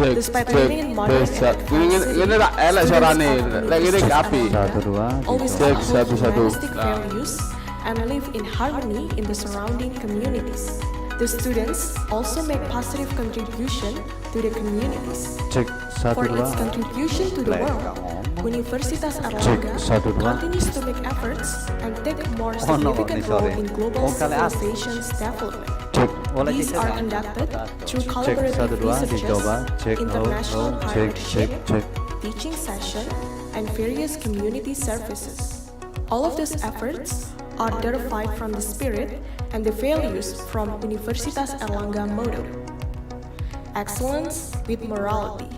Despite living in modern and advanced cities, ini tak elek suarane. Lek ini api. always Cek uphold satu. humanistic values and live in harmony in the surrounding communities. The students also make positive contribution to the communities. For its contribution to the world, Universitas Airlangga continues to make efforts and take a more significant role in global civilization's development. These are conducted through collaborative researches, international partnership, teaching session, and various community services. All of these efforts are derived from the spirit and the values from Universitas Airlangga motto, excellence with morality.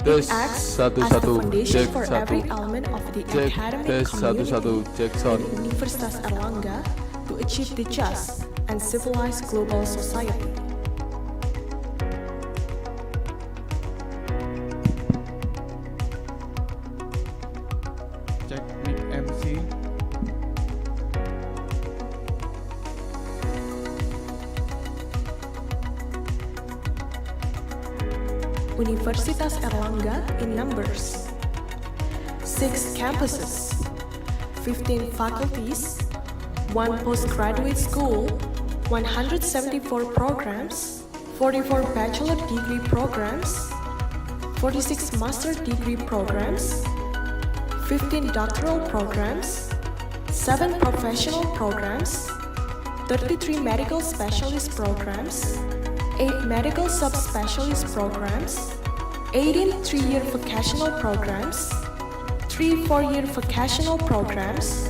It acts as the foundation for every element of the academic community in Universitas Airlangga to achieve the just and civilized global society. Cek mic MC. Universitas Airlangga in numbers: 6 campuses, 15 faculties, 1 postgraduate school, 174 programs, 44 bachelor degree programs, 46 master degree programs, 15 doctoral programs, 7 professional programs, 33 medical specialist programs, 8 medical subspecialist programs, 18 3-year vocational programs, 3 4-year vocational programs,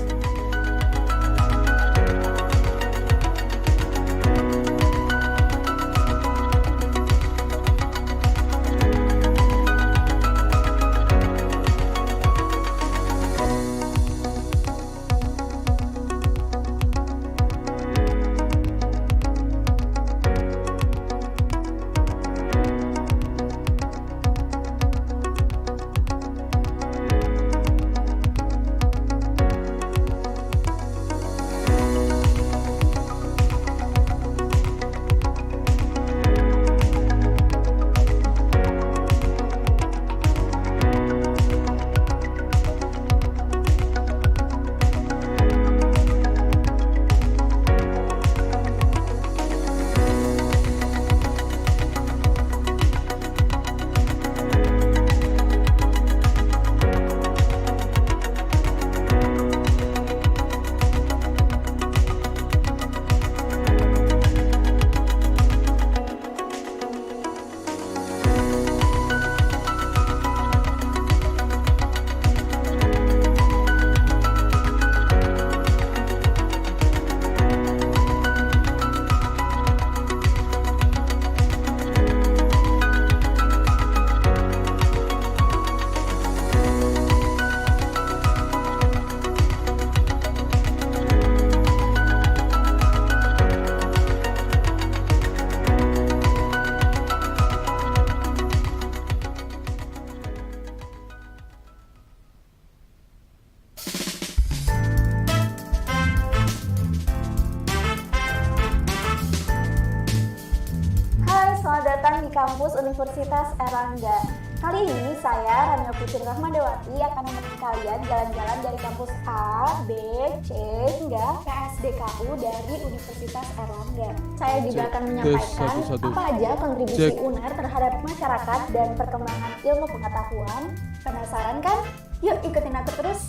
kampus Universitas Airlangga. Kali ini saya, Ramya Putri Rahmadawati, akan menemani kalian jalan-jalan dari kampus A, B, C, hingga PSDKU dari Universitas Airlangga. Saya juga akan menyampaikan apa aja kontribusi UNER terhadap masyarakat dan perkembangan ilmu pengetahuan. Penasaran kan? Yuk ikutin aku terus!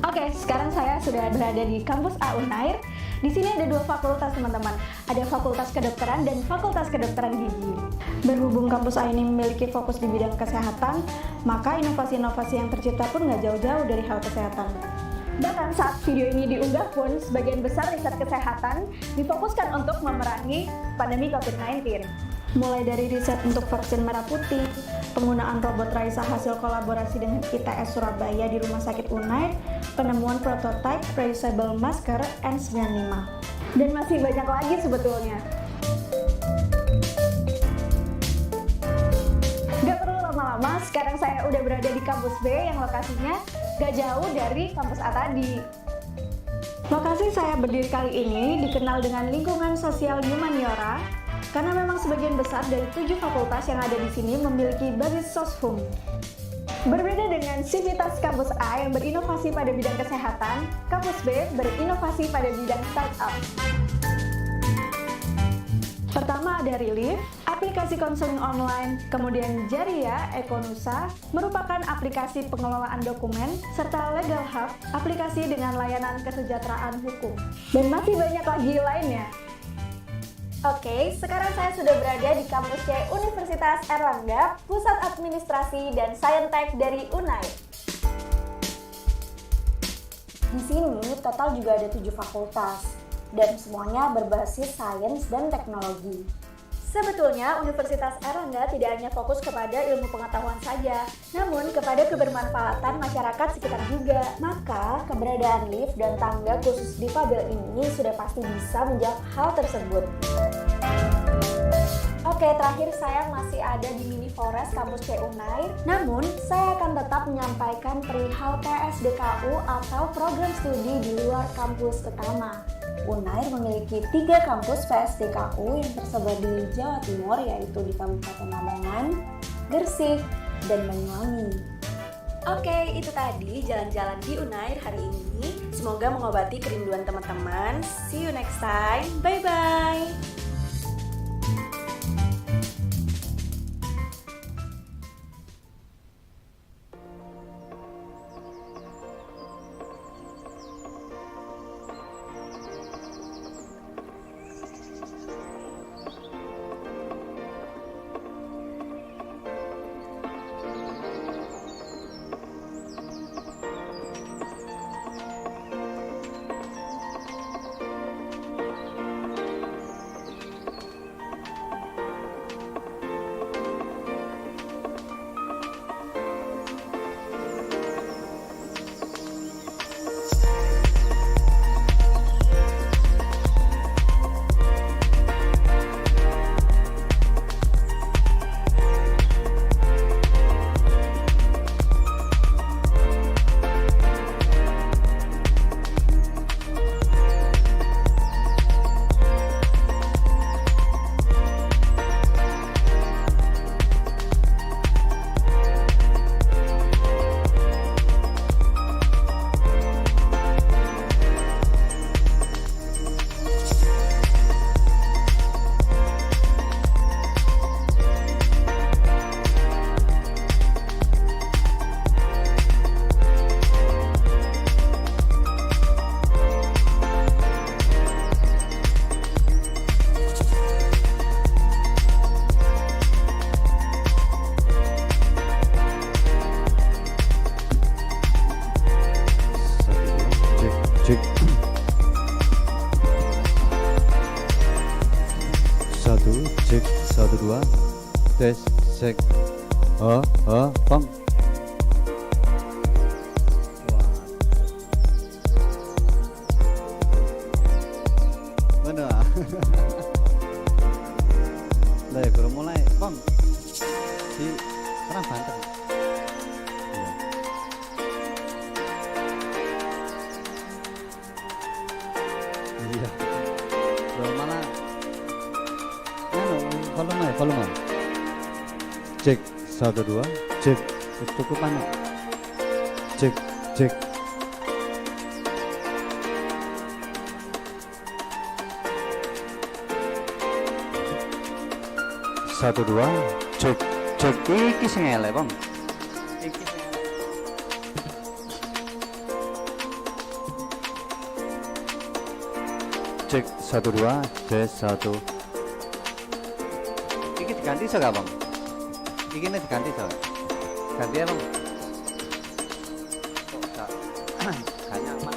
Oke, sekarang saya sudah berada di kampus A Unair. Di sini ada 2 fakultas, teman-teman. Ada Fakultas Kedokteran dan Fakultas Kedokteran Gigi. Berhubung kampus A ini memiliki fokus di bidang kesehatan, maka inovasi-inovasi yang tercipta pun nggak jauh-jauh dari hal kesehatan. Bahkan saat video ini diunggah pun, sebagian besar riset kesehatan difokuskan untuk memerangi pandemi COVID-19. Mulai dari riset untuk vaksin merah putih, penggunaan robot Raisa hasil kolaborasi dengan ITS Surabaya di Rumah Sakit Unair, penemuan prototipe reusable masker N95, dan masih banyak lagi sebetulnya. Gak perlu lama-lama, sekarang saya udah berada di kampus B yang lokasinya gak jauh dari kampus A tadi. Lokasi saya berdiri kali ini dikenal dengan lingkungan sosial humaniora, karena memang sebagian besar dari 7 fakultas yang ada di sini memiliki basis soshum. Berbeda dengan Civitas Kampus A yang berinovasi pada bidang kesehatan, Kampus B berinovasi pada bidang startup. Pertama ada Relief, aplikasi konseling online, kemudian Jaria, Ekonusa, merupakan aplikasi pengelolaan dokumen, serta Legal Hub, aplikasi dengan layanan kesejahteraan hukum. Dan masih banyak lagi lainnya. Oke, sekarang saya sudah berada di kampus C Universitas Airlangga, Pusat Administrasi dan Saintek dari UNAIR. Di sini total juga ada 7 fakultas, dan semuanya berbasis sains dan teknologi. Sebetulnya Universitas Airlangga tidak hanya fokus kepada ilmu pengetahuan saja, namun kepada kebermanfaatan masyarakat sekitar juga. Maka keberadaan lift dan tangga khusus difabel ini sudah pasti bisa menjawab hal tersebut. Oke, terakhir saya masih ada di Mini Forest Kampus C Unair. Namun, saya akan tetap menyampaikan perihal PSDKU atau program studi di luar kampus utama. Unair memiliki 3 kampus PSDKU yang tersebar di Jawa Timur, yaitu di Kabupaten Lamongan, Gresik, dan Banyuwangi. Oke, itu tadi jalan-jalan di Unair hari ini. Semoga mengobati kerinduan teman-teman. See you next time. Bye-bye. Cek 1 2 tes cek pang. Mana? Lah ya mulai bang si orang Banten. Iya. Belum malah volume. Cek 1 2 cek cukup mana? Cek 1 2 cek iki sing elek, Bang. Iki sing elek. Cek 1 2 tes 1. Iki diganti gak, Bang? Iki nih diganti gak? Ganti ya, Bang. Kok gak nyaman.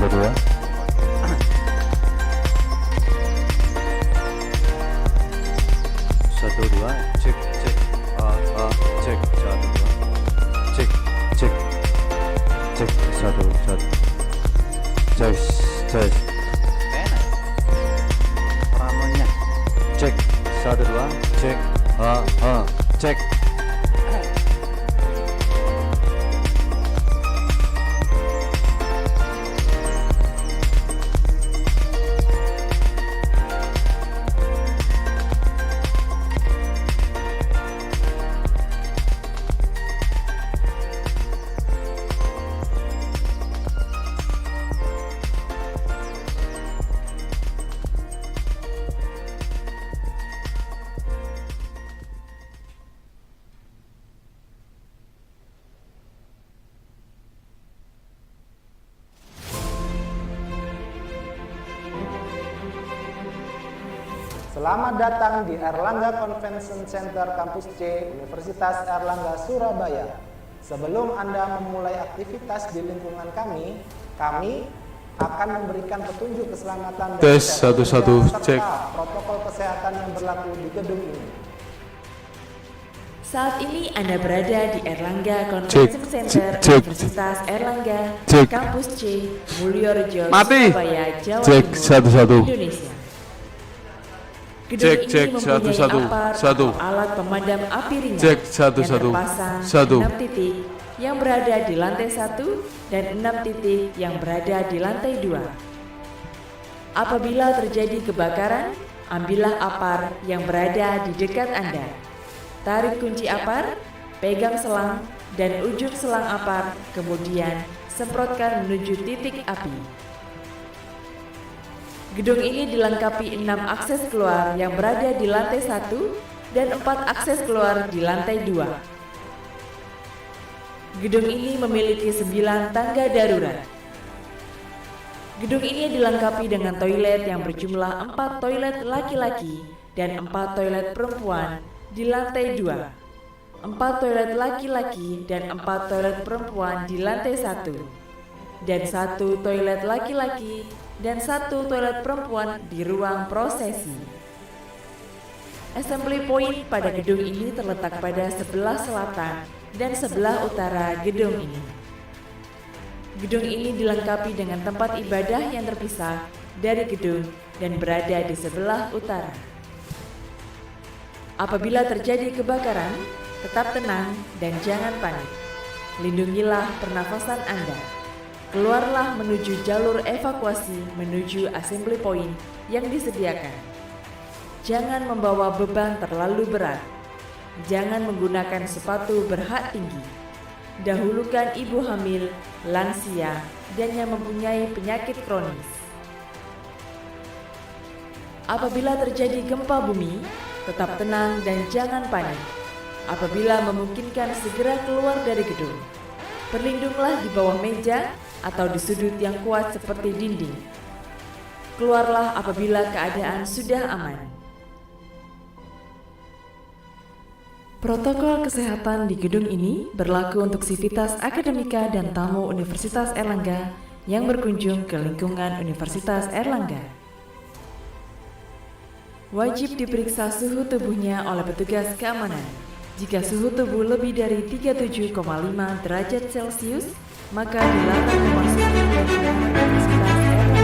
2. Satu dua, cek cek, cek 1 2, cek cek, cek 1 1, cek cek, enak, ramonnya, cek 1 2, cek, cek. Selamat datang di Erlangga Convention Center Kampus C, Universitas Erlangga, Surabaya. Sebelum Anda memulai aktivitas di lingkungan kami akan memberikan petunjuk keselamatan dan Tes kesehatan 1 1, serta cek. protokol kesehatan yang berlaku di gedung ini. Saat ini Anda berada di Erlangga Convention Center cek. Universitas Erlangga, Cek. Kampus C, Mulyorejo, Mati. Surabaya, Jawa Cek Timur, 1 1. Indonesia. Gedung Cek, ini cek, mempunyai 1 1, apar 1. atau alat pemadam api ringan Cek 1 yang 1, terpasang 1. 6 titik yang berada di lantai 1 dan 6 titik yang berada di lantai 2. Apabila terjadi kebakaran, ambillah apar yang berada di dekat Anda. Tarik kunci apar, pegang selang dan ujung selang apar, kemudian semprotkan menuju titik api. Gedung ini dilengkapi 6 akses keluar yang berada di lantai 1 dan 4 akses keluar di lantai 2. Gedung ini memiliki 9 tangga darurat. Gedung ini dilengkapi dengan toilet yang berjumlah 4 toilet laki-laki dan 4 toilet perempuan di lantai 2, 4 toilet laki-laki dan 4 toilet perempuan di lantai 1, dan 1 toilet laki-laki dan 1 toilet perempuan di ruang prosesi. Assembly point pada gedung ini terletak pada sebelah selatan dan sebelah utara gedung ini. Gedung ini dilengkapi dengan tempat ibadah yang terpisah dari gedung dan berada di sebelah utara. Apabila terjadi kebakaran, tetap tenang dan jangan panik. Lindungilah pernafasan Anda. Keluarlah menuju jalur evakuasi menuju assembly point yang disediakan. Jangan membawa beban terlalu berat. Jangan menggunakan sepatu berhak tinggi. Dahulukan ibu hamil, lansia, dan yang mempunyai penyakit kronis. Apabila terjadi gempa bumi, tetap tenang dan jangan panik. Apabila memungkinkan, segera keluar dari gedung. Berlindunglah di bawah meja atau di sudut yang kuat seperti dinding. Keluarlah apabila keadaan sudah aman. Protokol kesehatan di gedung ini berlaku untuk sivitas akademika dan tamu Universitas Erlangga yang berkunjung ke lingkungan Universitas Erlangga. Wajib diperiksa suhu tubuhnya oleh petugas keamanan. Jika suhu tubuh lebih dari 37,5 derajat Celcius, maka dilarang memasuki lingkungan Universitas Erlangga.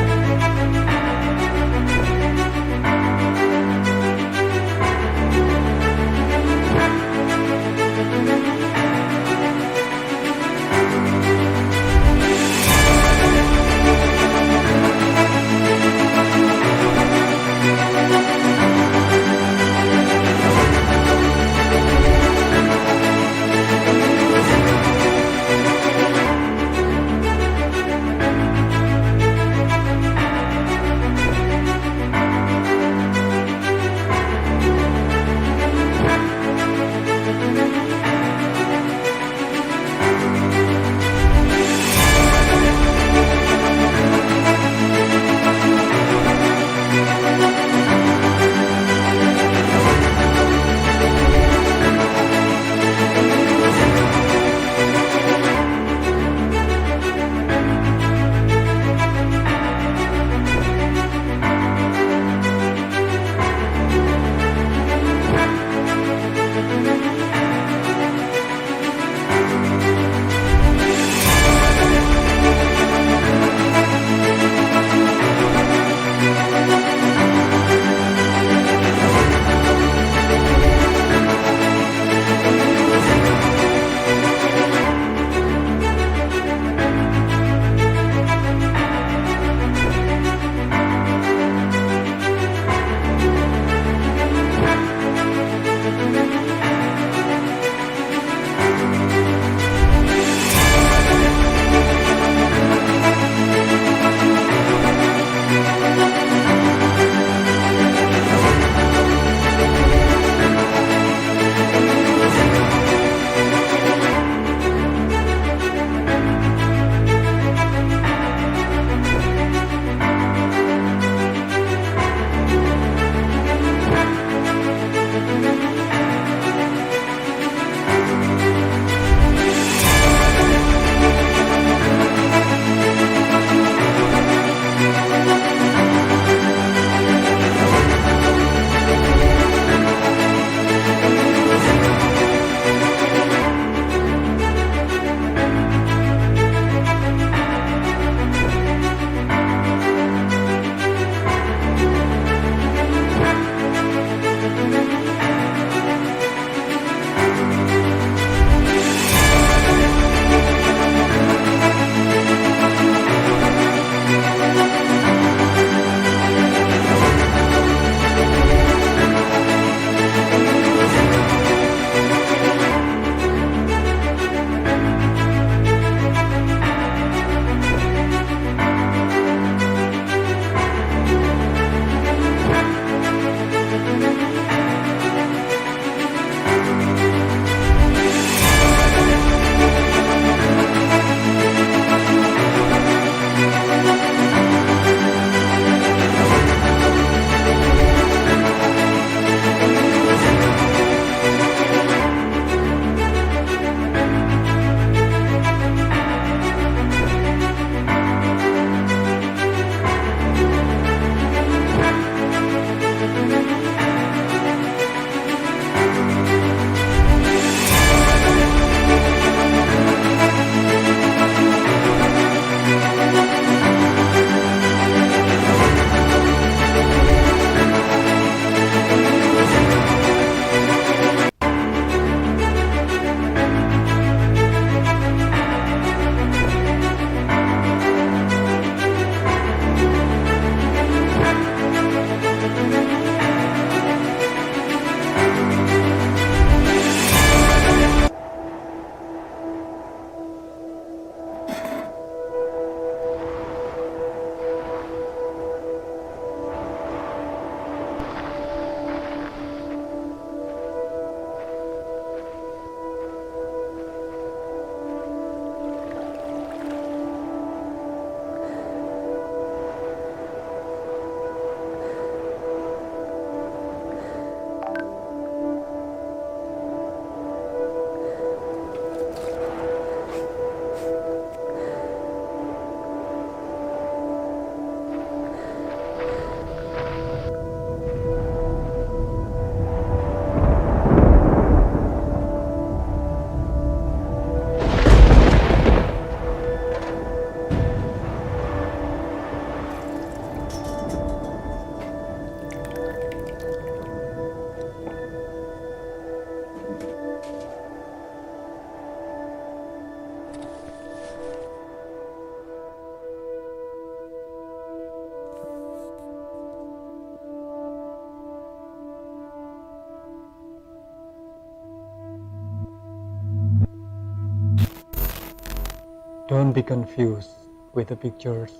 Don't be confused with the pictures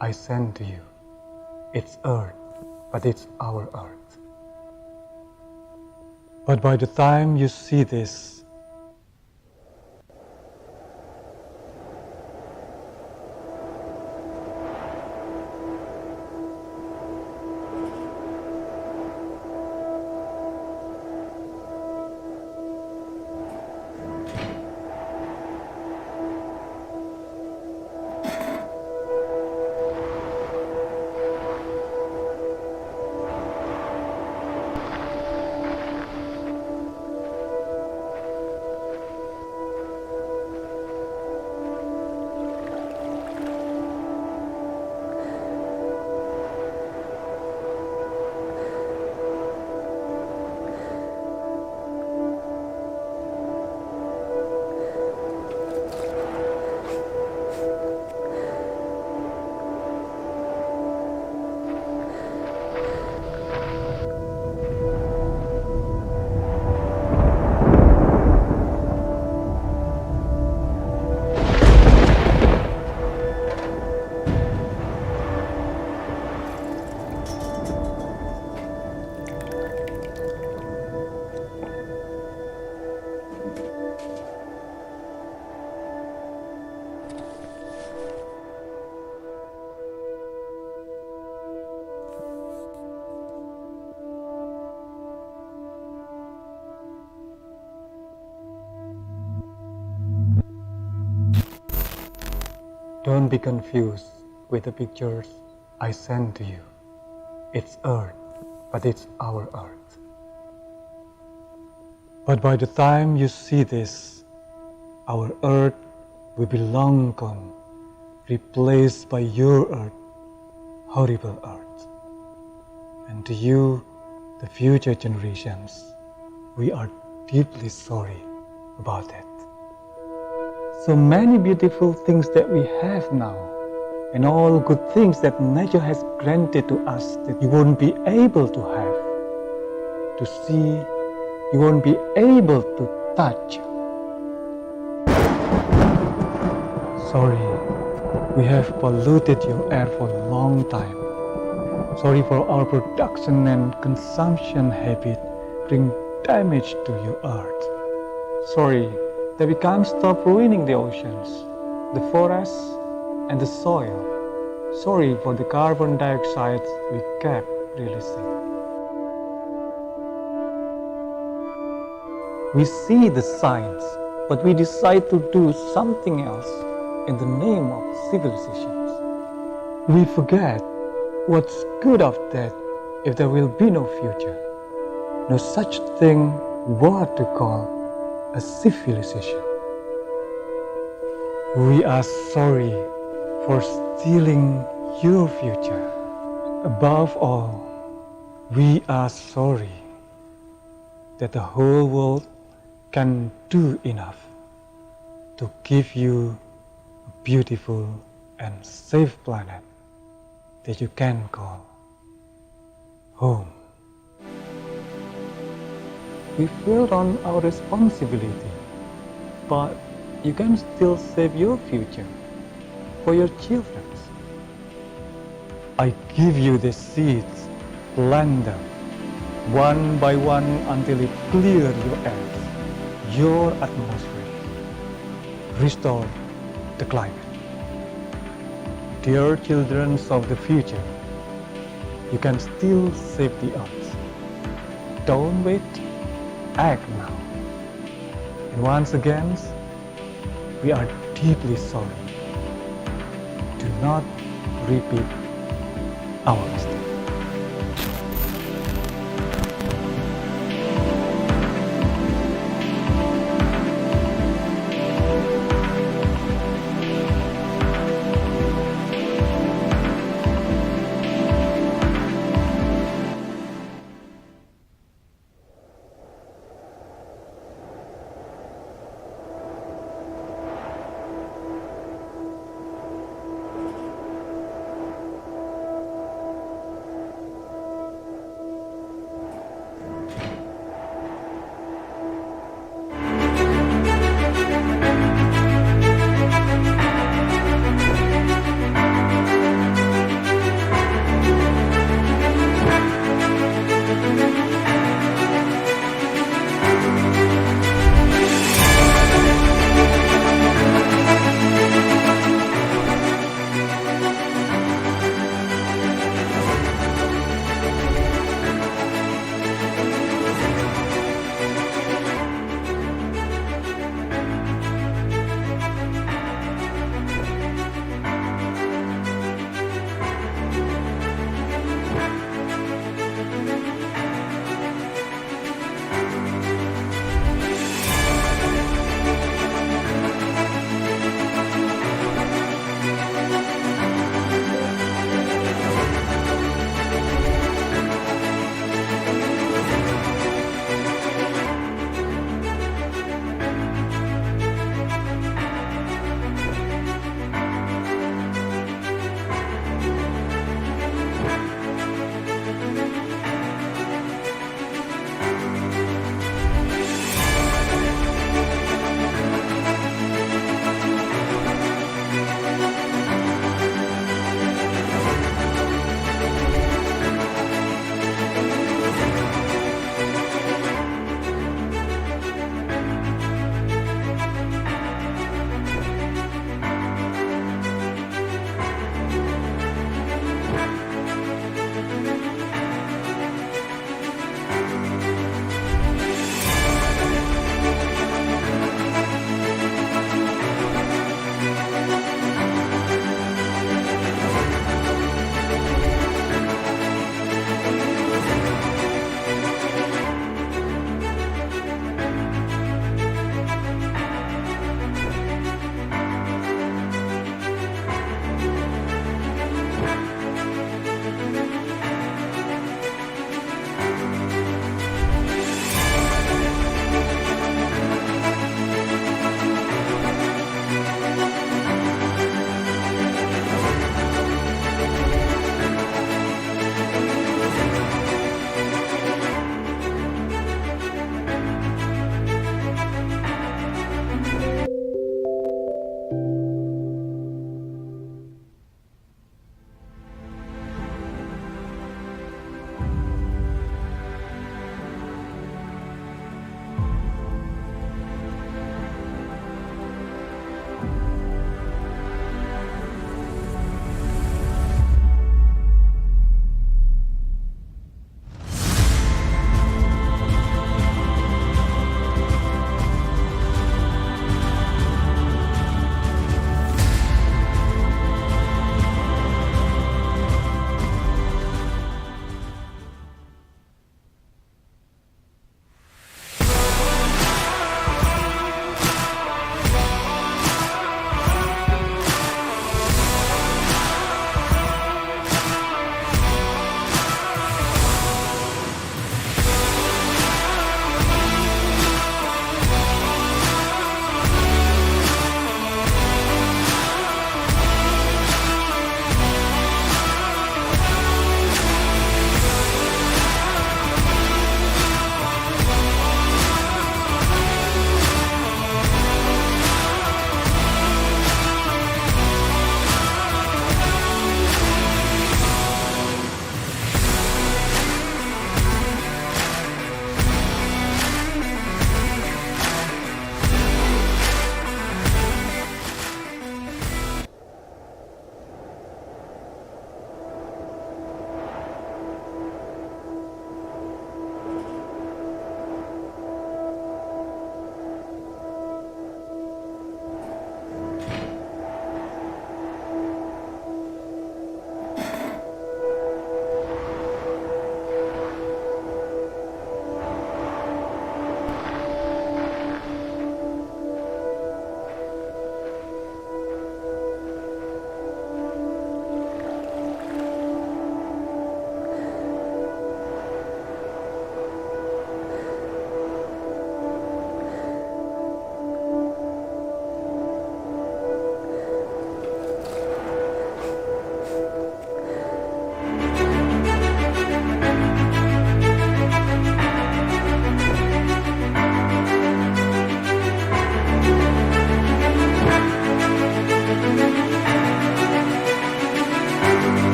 I send to you. It's Earth, but it's our Earth. But by the time you see this, don't be confused with the pictures I send to you. It's Earth, but it's our Earth. But by the time you see this, our Earth will be long gone, replaced by your Earth, horrible Earth. And to you, the future generations, we are deeply sorry about that. So many beautiful things that we have now, and all good things that nature has granted to us that you won't be able to have, to see, you won't be able to touch. Sorry, we have polluted your air for a long time. Sorry for our production and consumption habit bring damage to your earth. Sorry that we can't stop ruining the oceans, the forests, and the soil. Sorry for the carbon dioxide we kept releasing. We see the signs, but we decide to do something else in the name of civilizations. We forget what's good of that if there will be no future. No such thing what to call a civilization. We are sorry for stealing your future. Above all, we are sorry that the whole world can do enough to give you a beautiful and safe planet that you can call home. We feel on our responsibility, but you can still save your future for your children. I give you the seeds, plant them one by one until it clears your air, your atmosphere, restore the climate. Dear children of the future, you can still save the earth. Don't wait, act now. And once again, we are deeply sorry. Do not repeat our mistake.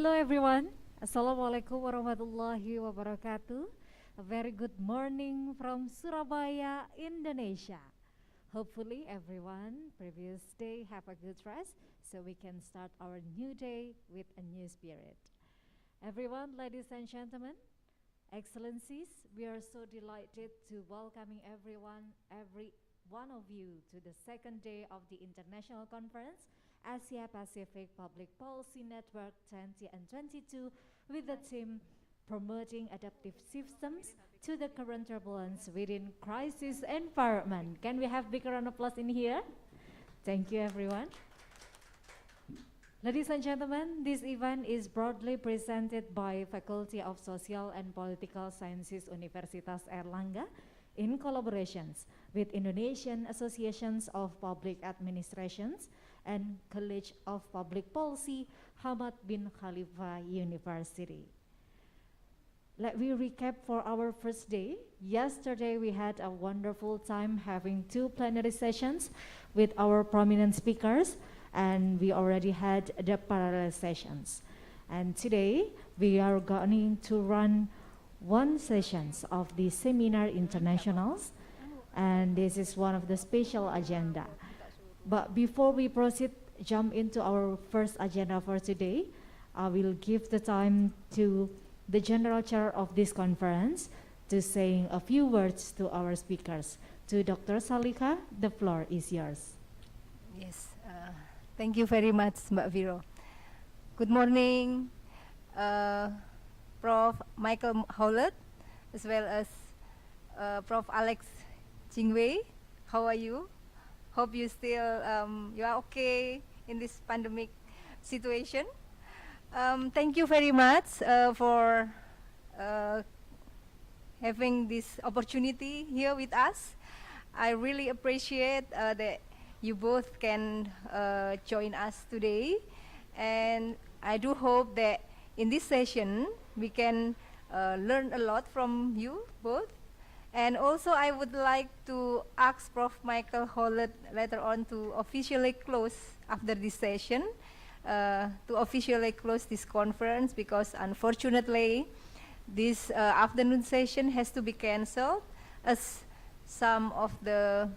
Hello everyone. Assalamualaikum warahmatullahi wabarakatuh. A very good morning from Surabaya, Indonesia. Hopefully everyone previous day have a good rest so we can start our new day with a new spirit. Everyone, ladies and gentlemen, excellencies, we are so delighted to welcoming every one of you to the second day of the International Conference Asia Pacific Public Policy Network 2022 with the theme Promoting Adaptive Systems to the Current Turbulence Within Crisis Environment. Can we have big round of applause in here? Thank you everyone. Ladies and gentlemen, this event is broadly presented by Faculty of Social and Political Sciences Universitas Airlangga in collaborations with Indonesian Associations of Public Administrations and College of Public Policy, Hamad bin Khalifa University. Let me recap for our first day. Yesterday we had a wonderful time having 2 plenary sessions with our prominent speakers, and we already had the parallel sessions. And today we are going to run 1 sessions of the Seminar Internationals, and this is one of the special agenda. But before we proceed, jump into our first agenda for today, I will give the time to the General Chair of this conference to saying a few words to our speakers. To Dr. Salika, the floor is yours. Yes, thank you very much, Mbak Viro. Good morning, Prof. Michael Howlett, as well as Prof. Alex Jingwei. How are you? Hope you still you are okay in this pandemic situation. Thank you very much for having this opportunity here with us. I really appreciate that you both can join us today, and I do hope that in this session we can learn a lot from you both. And also I would like to ask Prof. Michael Howlett later on to officially close after this session, to officially close this conference, because unfortunately this afternoon session has to be cancelled as some of the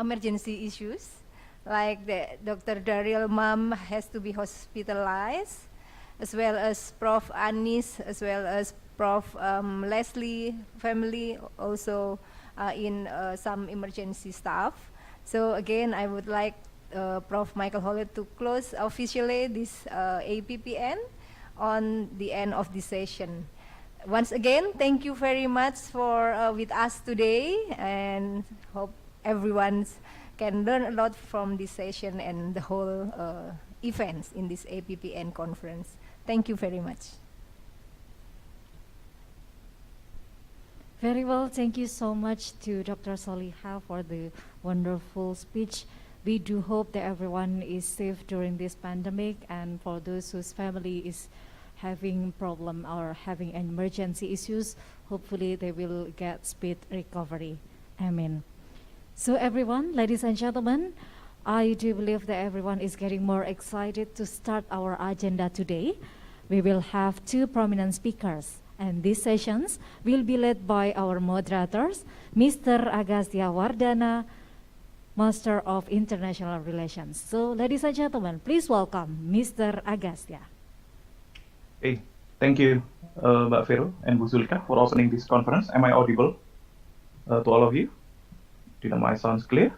emergency issues, like Dr. Daryl Mam has to be hospitalized, as well as Prof. Anis, as well as Prof. Leslie family also in some emergency staff. So again, I would like Prof. Michael Howlett to close officially this Apppn on the end of this session. Once again, thank you very much for with us today, and hope everyone can learn a lot from this session and the whole events in this Apppn conference. Thank you very much. Very well, thank you so much to Dr. Soliha for the wonderful speech. We do hope that everyone is safe during this pandemic, and for those whose family is having problem or having emergency issues, hopefully they will get speed recovery. Amen. So everyone, ladies and gentlemen, I do believe that everyone is getting more excited to start our agenda today. We will have 2 prominent speakers, and these sessions will be led by our moderators, Mr. Agastya Wardana, Master of International Relations. So, ladies and gentlemen, please welcome Mr. Agastya. Hey, thank you, Mbak Vero and Bu Zulika, for hosting this conference. Am I audible to all of you? Do my sounds clear?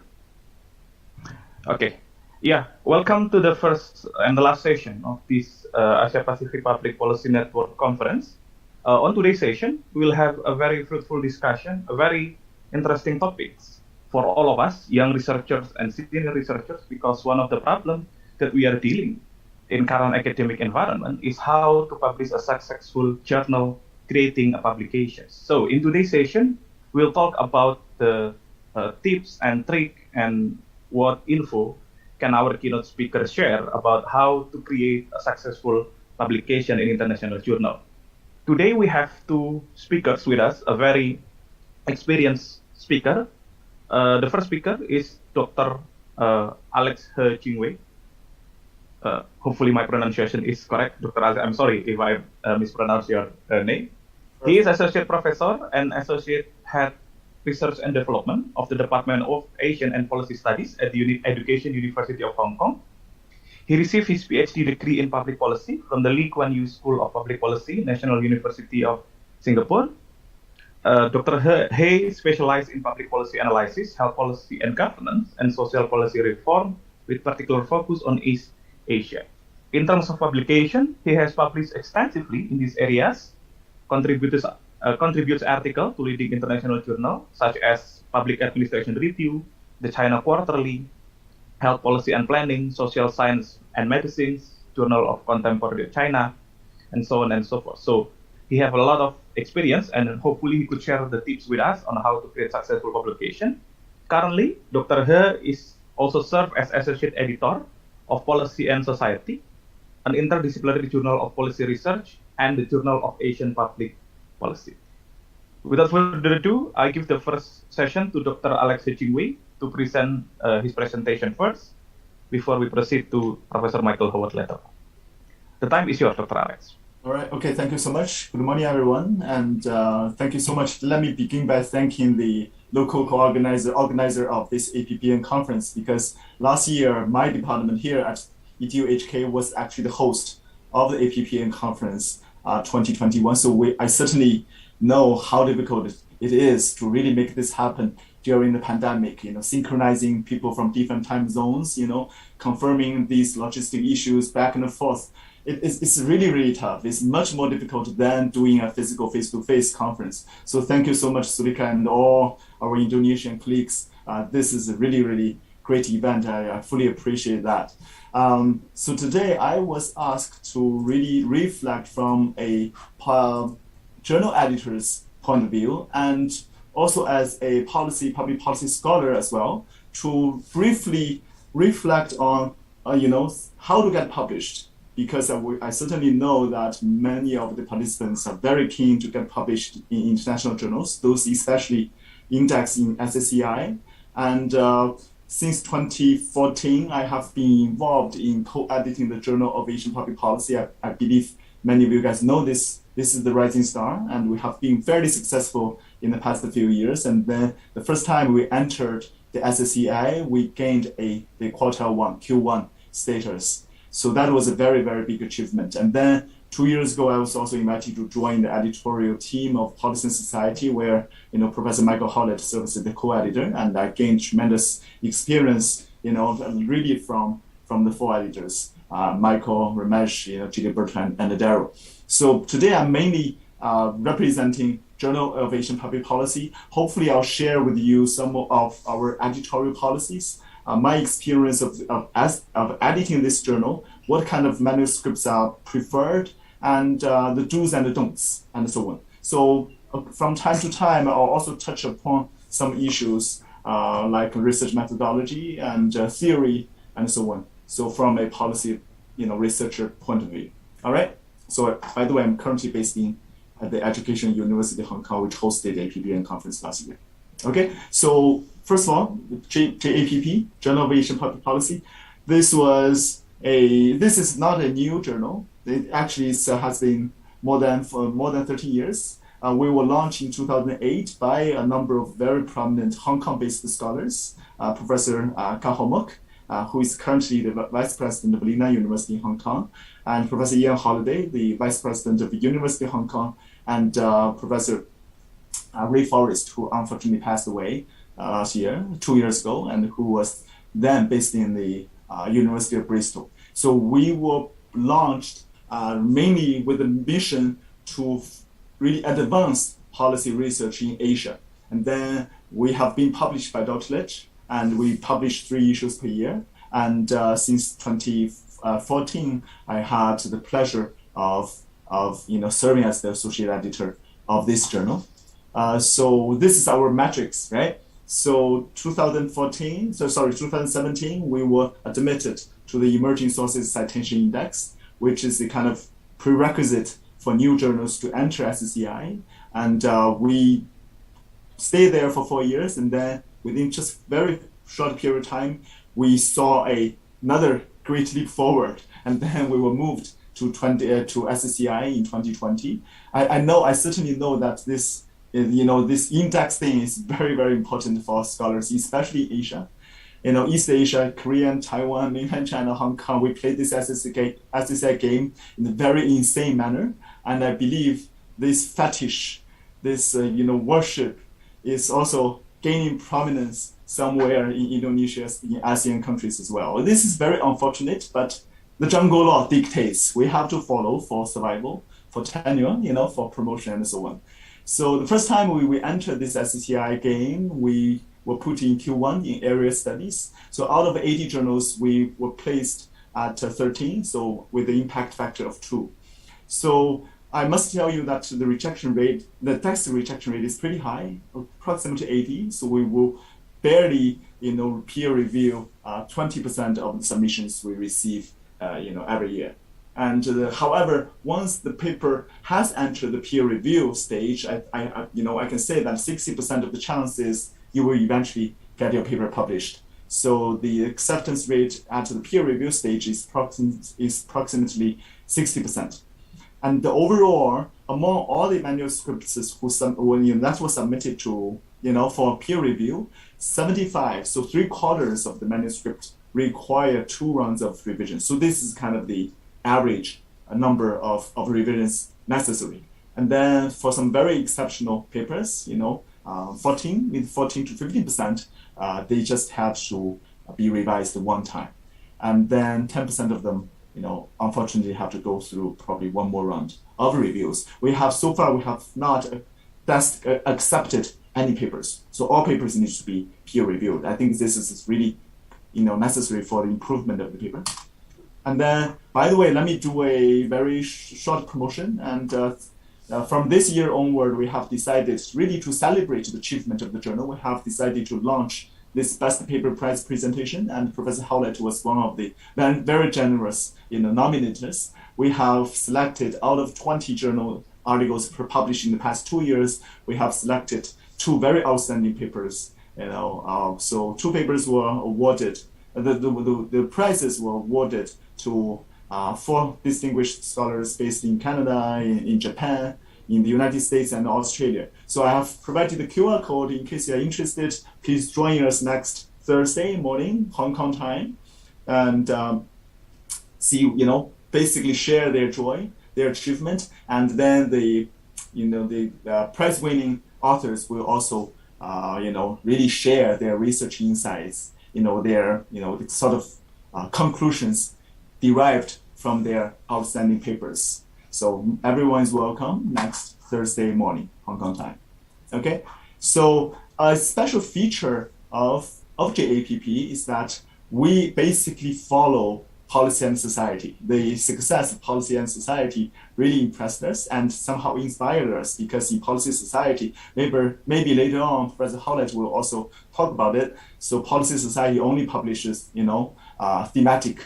Okay. Yeah, welcome to the first and the last session of this Asia Pacific Public Policy Network conference. On today's session, we will have a very fruitful discussion, a very interesting topics for all of us, young researchers and senior researchers, because one of the problems that we are dealing in current academic environment is how to publish a successful journal creating a publication. So in today's session, we'll talk about the tips and tricks and what info can our keynote speaker share about how to create a successful publication in international journal. Today we have 2 speakers with us, a very experienced speaker. The first speaker is Dr. Alex Jingwei. hopefully my pronunciation is correct, Dr. Azza. I'm sorry if I mispronounce your name. He is Associate Professor and Associate Head Research and Development of the Department of Asian and Policy Studies at the Education University of Hong Kong. He received his PhD degree in Public Policy from the Lee Kuan Yew School of Public Policy, National University of Singapore. Dr. He specialized in public policy analysis, health policy and governance, and social policy reform, with particular focus on East Asia. In terms of publication, he has published extensively in these areas, contributes articles to leading international journals such as Public Administration Review, the China Quarterly, Health Policy and Planning, Social Science and Medicines, Journal of Contemporary China, and so on and so forth. So he have a lot of experience, and hopefully he could share the tips with us on how to create successful publication. Currently, Dr. He is also served as Associate Editor of Policy and Society, an interdisciplinary journal of policy research, and the Journal of Asian Public Policy. Without further ado, I give the first session to Dr. Alex Hejingwei to present his presentation first, before we proceed to Professor Michael Howard later. The time is yours, Dr. Alex. All right. Okay. Thank you so much. Good morning, everyone, and thank you so much. Let me begin by thanking the local organizer of this Apppn conference, because last year my department here at ETU-HK was actually the host of the Apppn conference 2021. So I certainly know how difficult it is to really make this happen during the pandemic. Synchronizing people from different time zones. Confirming these logistic issues back and forth. It's really, really tough. It's much more difficult than doing a physical face-to-face conference. So thank you so much, Sulika, and all our Indonesian colleagues. This is a really, really great event. I fully appreciate that. So today I was asked to really reflect from a journal editor's point of view, and also as a public policy scholar as well, to briefly reflect on how to get published. Because I certainly know that many of the participants are very keen to get published in international journals, those especially indexed in SSCI. And since 2014, I have been involved in co-editing the Journal of Asian Public Policy. I believe many of you guys know this. This is the Rising Star, and we have been fairly successful in the past few years. And then the first time we entered the SSCI, we gained the quartile 1, Q1 status. So that was a very, very big achievement. And then 2 years ago, I was also invited to join the editorial team of Policy and Society, where Professor Michael Howlett serves as the co-editor, and I gained tremendous experience, really from the four editors, Michael, Ramesh, Gilbert, and Daryl. So today I'm mainly representing Journal of Asian Public Policy. Hopefully, I'll share with you some of our editorial policies. My experience of editing this journal, what kind of manuscripts are preferred, and the do's and the don'ts, and so on. So from time to time, I'll also touch upon some issues like research methodology and theory, and so on. So from a policy, researcher point of view. All right. So by the way, I'm currently based at the Education University of Hong Kong, which hosted the Apppn conference last year. Okay. So first of all, JAPP, Journal of Asian Public Policy. This is not a new journal. It actually has been more than 30 years. We were launched in 2008 by a number of very prominent Hong Kong-based scholars. Professor Ka Ho Mok, who is currently the Vice President of Lina University in Hong Kong, and Professor Ian Holliday, the Vice President of the University of Hong Kong, and Professor Ray Forrest, who unfortunately passed away last year, 2 years ago, and who was then based in the University of Bristol. So we were launched mainly with a mission to really advance policy research in Asia. And then we have been published by Routledge, and we publish 3 issues per year. And since 2014, I had the pleasure of serving as the associate editor of this journal. So this is our metrics, right? So 2017, we were admitted to the Emerging Sources Citation Index, which is the kind of prerequisite for new journals to enter SSCI. And we stayed there for 4 years, and then within just very short period of time, we saw another great leap forward. And then we were moved to SCCI in 2020. I certainly know that this index thing is very, very important for scholars, especially Asia. East Asia, Korea, Taiwan, mainland China, Hong Kong, we played this SCCI game in a very insane manner. And I believe this fetish, this worship is also gaining prominence somewhere in Indonesia, in ASEAN countries as well. This is very unfortunate, but the jungle law dictates we have to follow for survival, for tenure, for promotion and so on. So the first time we entered this SCCI game, we were put in Q1 in area studies. So out of 80 journals, we were placed at 13, so with the impact factor of 2. So I must tell you that the rejection rate, the text rejection rate is pretty high, approximately 80. So we will barely, peer review 20% of the submissions we receive, every year. And however, once the paper has entered the peer review stage, I can say that 60% of the chances you will eventually get your paper published. So the acceptance rate at the peer review stage is approximately 60%. And the overall, among all the manuscripts that were submitted to, for peer review, 75, so 3/4 of the manuscript require 2 rounds of revision. So this is kind of the average number of revisions necessary. And then for some very exceptional papers, 14 to 15%, they just have to be revised one time. And then 10% of them, unfortunately have to go through probably one more round of reviews. We have not accepted any papers. So all papers need to be peer reviewed. I think this is really, necessary for the improvement of the paper. And then, by the way, let me do a very short promotion. And from this year onward, we have decided really to celebrate the achievement of the journal. We have decided to launch this Best Paper Prize presentation, and Professor Howlett was one of the very generous nominators. We have selected, out of 20 journal articles published in the past 2 years, we have selected 2 very outstanding papers. So 2 papers were awarded. The prizes were awarded to 4 distinguished scholars based in Canada, in Japan, in the United States, and Australia. So I have provided the QR code in case you're interested. Please join us next Thursday morning, Hong Kong time, and see, basically share their joy, their achievement, and then the prize-winning authors will also, really share their research insights, their, sort of conclusions derived from their outstanding papers. So everyone is welcome next Thursday morning, Hong Kong time. Okay, so a special feature of JAPP is that we basically follow policy and society. The success of policy and society really impressed us and somehow inspired us, because in policy society, maybe later on, Professor Howlett will also talk about it. So policy society only publishes, thematic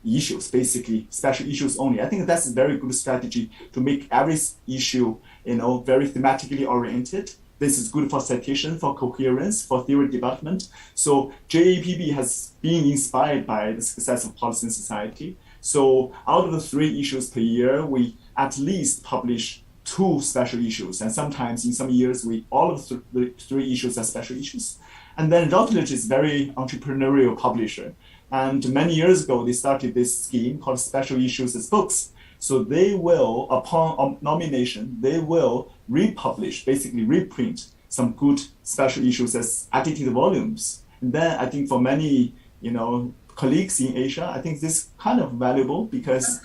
issues, basically special issues only. I think that's a very good strategy to make every issue, very thematically oriented. This is good for citation, for coherence, for theory development. So JAPP has been inspired by the success of policy and society. So out of the 3 issues per year, we at least publish 2 special issues. And sometimes in some years, all of the 3 issues are special issues. And then Routledge is very entrepreneurial publisher. And many years ago, they started this scheme called Special Issues as Books. So they will, upon nomination, they will republish, basically reprint some good special issues as edited volumes. And then I think for many, colleagues in Asia, I think this is kind of valuable because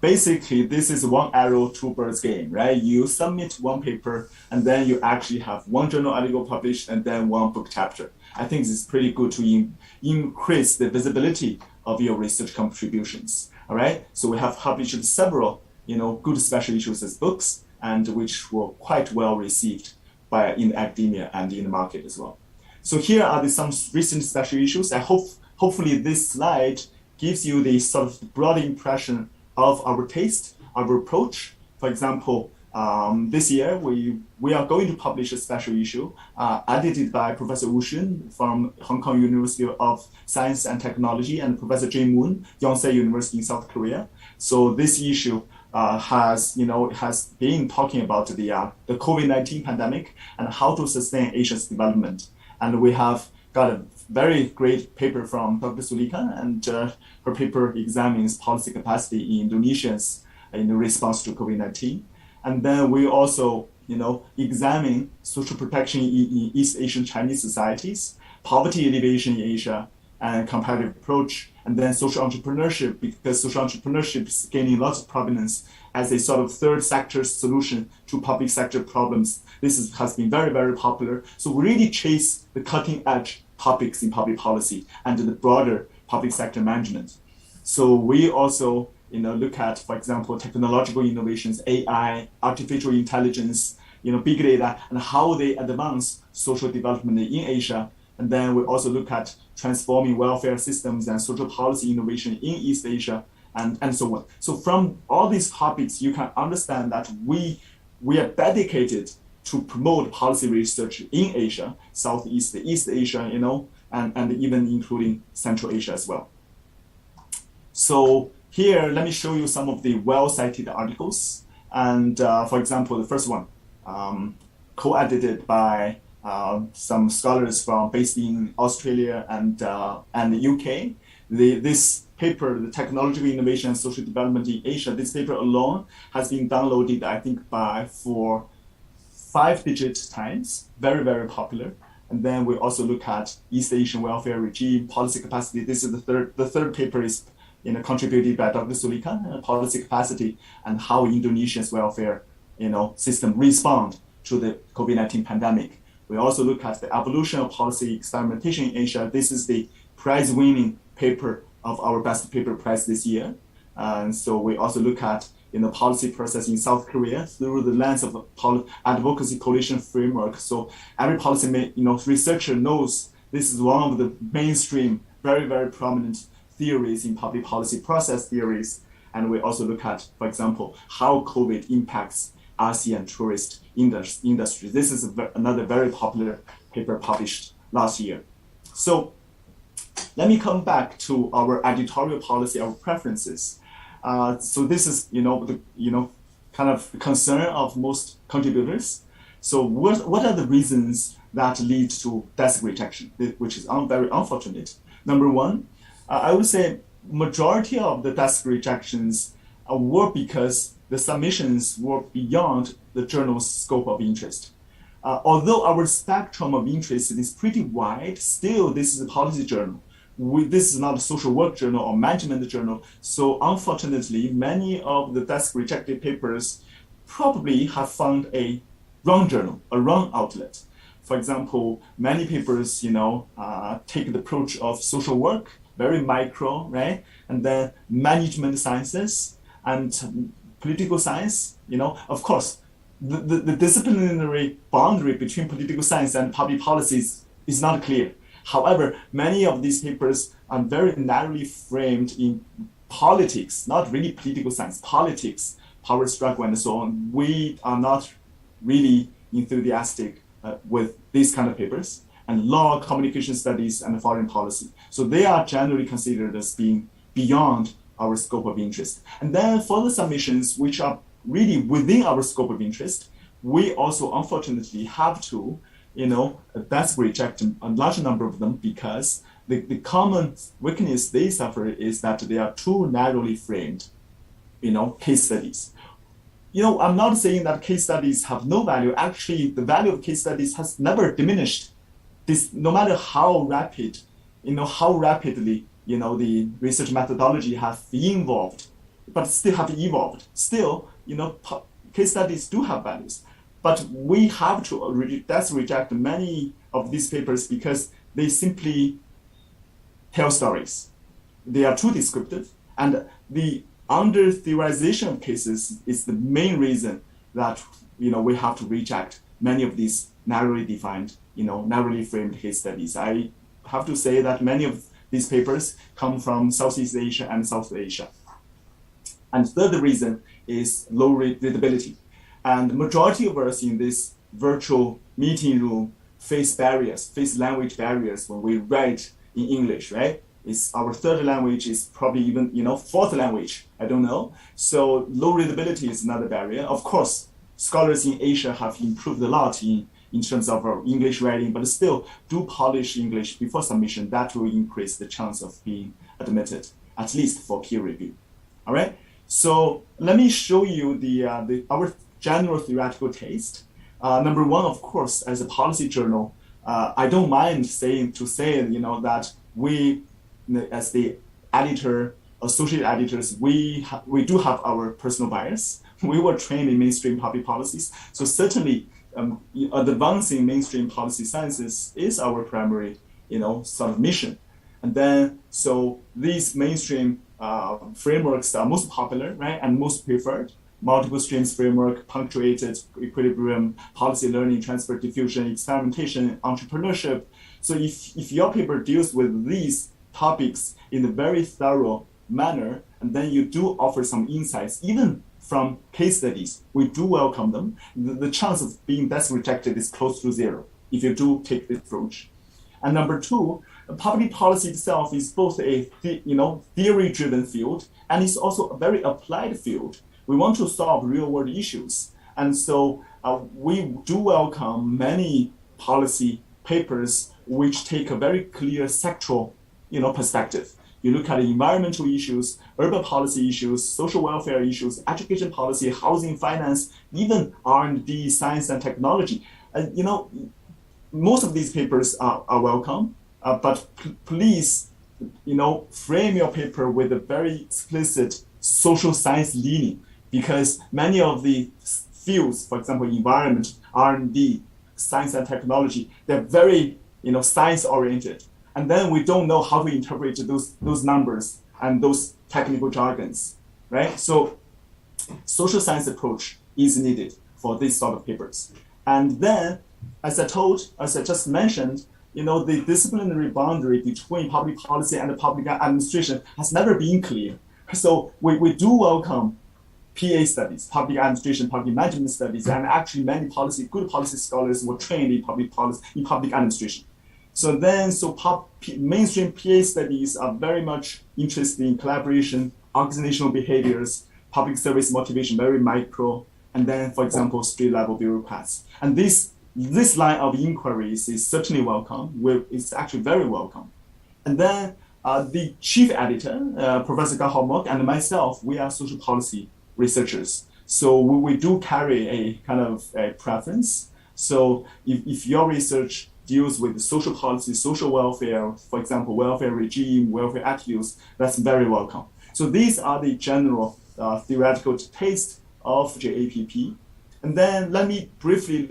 basically this is one arrow, 2 birds game, right? You submit one paper and then you actually have 1 journal article published and then 1 book chapter. I think this is pretty good to increase the visibility of your research contributions. All right. So we have published several, good special issues as books, and which were quite well received in academia and in the market as well. So here are some recent special issues. Hopefully this slide gives you the sort of broad impression of our taste, our approach. For example, This year, we are going to publish a special issue edited by Professor Wu Xun from Hong Kong University of Science and Technology and Professor Jay Moon, Yonsei University in South Korea. So this issue has been talking about the COVID-19 pandemic and how to sustain Asia's development. And we have got a very great paper from Dr. Sulika, and her paper examines policy capacity in Indonesians in response to COVID-19. And then we also, examine social protection in East Asian Chinese societies, poverty alleviation in Asia, and comparative approach, and then social entrepreneurship, because social entrepreneurship is gaining lots of prominence as a sort of third sector solution to public sector problems. This has been very, very popular. So we really chase the cutting edge topics in public policy and the broader public sector management. So we also look at, for example, technological innovations, AI, artificial intelligence, big data, and how they advance social development in Asia. And then we also look at transforming welfare systems and social policy innovation in East Asia, and so on. So from all these topics, you can understand that we are dedicated to promote policy research in Asia, Southeast, East Asia, and even including Central Asia as well. So here, let me show you some of the well-cited articles. And for example, the first one, co-edited by some scholars based in Australia and the UK. This paper, the technological innovation and social development in Asia, this paper alone has been downloaded, I think, for 5-digit times. Very, very popular. And then we also look at East Asian welfare regime, policy capacity. This is the third paper is contributed by Dr. Sulika, policy capacity and how Indonesia's welfare system respond to the COVID-19 pandemic. We also look at the evolution of policy experimentation in Asia. This is the prize-winning paper of our best paper prize this year. And so we also look at policy process in South Korea through the lens of advocacy coalition framework. So every policy researcher knows this is one of the mainstream, very, very prominent theories in public policy process theories. And we also look at, for example, how COVID impacts ASEAN tourist industry. This is another very popular paper published last year. So let me come back to our editorial policy, our preferences. So this is, kind of concern of most contributors. So what are the reasons that lead to desk rejection, which is very unfortunate? Number one, I would say majority of the desk rejections were because the submissions were beyond the journal's scope of interest. Although our spectrum of interest is pretty wide, still this is a policy journal. This is not a social work journal or management journal. So unfortunately, many of the desk rejected papers probably have found a wrong journal, a wrong outlet. For example, many papers, take the approach of social work, very micro, right? And then management sciences and political science, of course, the disciplinary boundary between political science and public policies is not clear. However, many of these papers are very narrowly framed in politics, not really political science, politics, power struggle, and so on. We are not really enthusiastic with these kind of papers, and law, communication studies, and foreign policy. So they are generally considered as being beyond our scope of interest. And then for the submissions, which are really within our scope of interest, we also unfortunately have to that's reject a large number of them because the common weakness they suffer is that they are too narrowly framed, case studies. I'm not saying that case studies have no value. Actually, the value of case studies has never diminished. No matter how rapidly, the research methodology have evolved, but still have evolved. Still, case studies do have values. But we have to reject many of these papers because they simply tell stories. They are too descriptive, and the under-theorization of cases is the main reason that we have to reject many of these narrowly defined, narrowly framed case studies. I have to say that many of these papers come from Southeast Asia and South Asia. And third reason is low readability. And the majority of us in this virtual meeting room face language barriers when we write in English, right? It's our third language, is probably even, fourth language, I don't know. So low readability is another barrier. Of course, scholars in Asia have improved a lot in terms of our English writing, but still do polish English before submission. That will increase the chance of being admitted, at least for peer review. All right. So let me show you our general theoretical taste. Number one, of course, as a policy journal, I don't mind saying that we, as the editor, associate editors, we do have our personal bias. We were trained in mainstream public policies, so certainly advancing mainstream policy sciences is our primary, sort of mission. And then, so these mainstream frameworks are most popular, right, and most preferred. Multiple streams framework, punctuated, equilibrium, policy learning, transfer, diffusion, experimentation, entrepreneurship. So if your paper deals with these topics in a very thorough manner, and then you do offer some insights, even from case studies, we do welcome them. The chance of being best rejected is close to zero if you do take this approach. And number two, public policy itself is both a theory-driven field, and it's also a very applied field. We want to solve real-world issues, and so we do welcome many policy papers which take a very clear sectoral, perspective. You look at environmental issues, urban policy issues, social welfare issues, education policy, housing, finance, even R&D, science and technology. Most of these papers are welcome, but please, frame your paper with a very explicit social science leaning, because many of the fields, for example, environment, R&D, science and technology, they're very, science-oriented. And then we don't know how to interpret those numbers and those technical jargons, right? So social science approach is needed for these sort of papers. And then, as I just mentioned, the disciplinary boundary between public policy and the public administration has never been clear. So we do welcome PA studies, public administration, public management studies, and actually many good policy scholars were trained in public policy, in public administration. So mainstream PA studies are very much interested in collaboration, organizational behaviors, public service motivation, very micro, and then, for example, street-level bureaucrats. And this line of inquiries is certainly welcome. It's actually very welcome. And then the chief editor, Professor Gao Haomok, and myself, we are social policy researchers. So we do carry a kind of a preference. So if your research deals with social policy, social welfare, for example, welfare regime, welfare attitudes, that's very welcome. So these are the general theoretical taste of JAPP. And then let me briefly,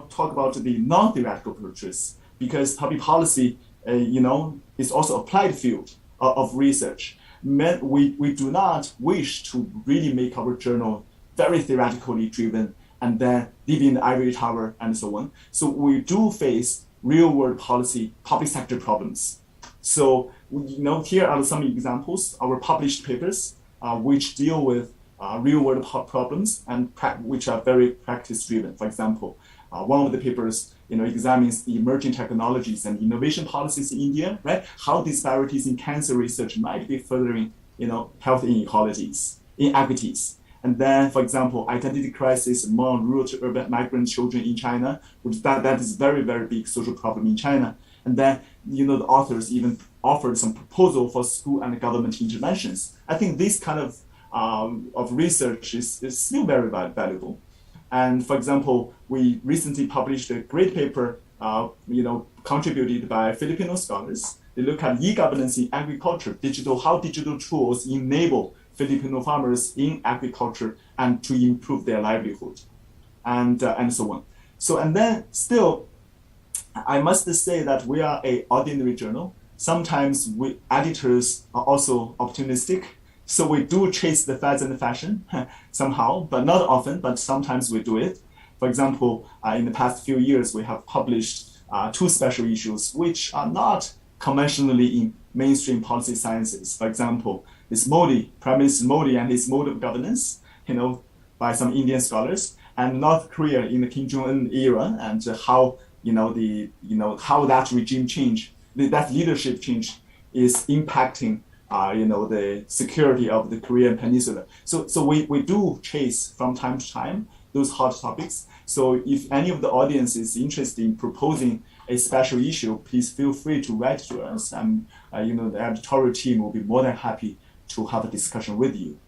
talk about the non-theoretical approaches, because public policy, is also applied field of research. We do not wish to really make our journal very theoretically driven and then live in the ivory tower and so on. So we do face real-world policy, public sector problems. So, here are some examples, our published papers, which deal with real-world problems and which are very practice-driven. For example, one of the papers, examines the emerging technologies and innovation policies in India, right? How disparities in cancer research might be furthering, health inequalities, inequities. And then, for example, identity crisis among rural to urban migrant children in China, which that is very, very big social problem in China. And then, the authors even offered some proposal for school and government interventions. I think this kind of research is still very valuable. And for example, we recently published a great paper, contributed by Filipino scholars. They look at e-governance in agriculture, how digital tools enable Filipino farmers in agriculture and to improve their livelihood, and so on. So, and then still, I must say that we are an ordinary journal. Sometimes we editors are also optimistic. So we do chase the fads and the fashion somehow, but not often, but sometimes we do it. For example, in the past few years, we have published 2 special issues, which are not conventionally in mainstream policy sciences. For example, this Prime Minister Modi and his mode of governance, by some Indian scholars. and North Korea in the Kim Jong-un era, and how how that regime change, that leadership change, is impacting the security of the Korean Peninsula. So we do chase from time to time those hot topics. So if any of the audience is interested in proposing a special issue, please feel free to write to us, and the editorial team will be more than happy to have a discussion with you.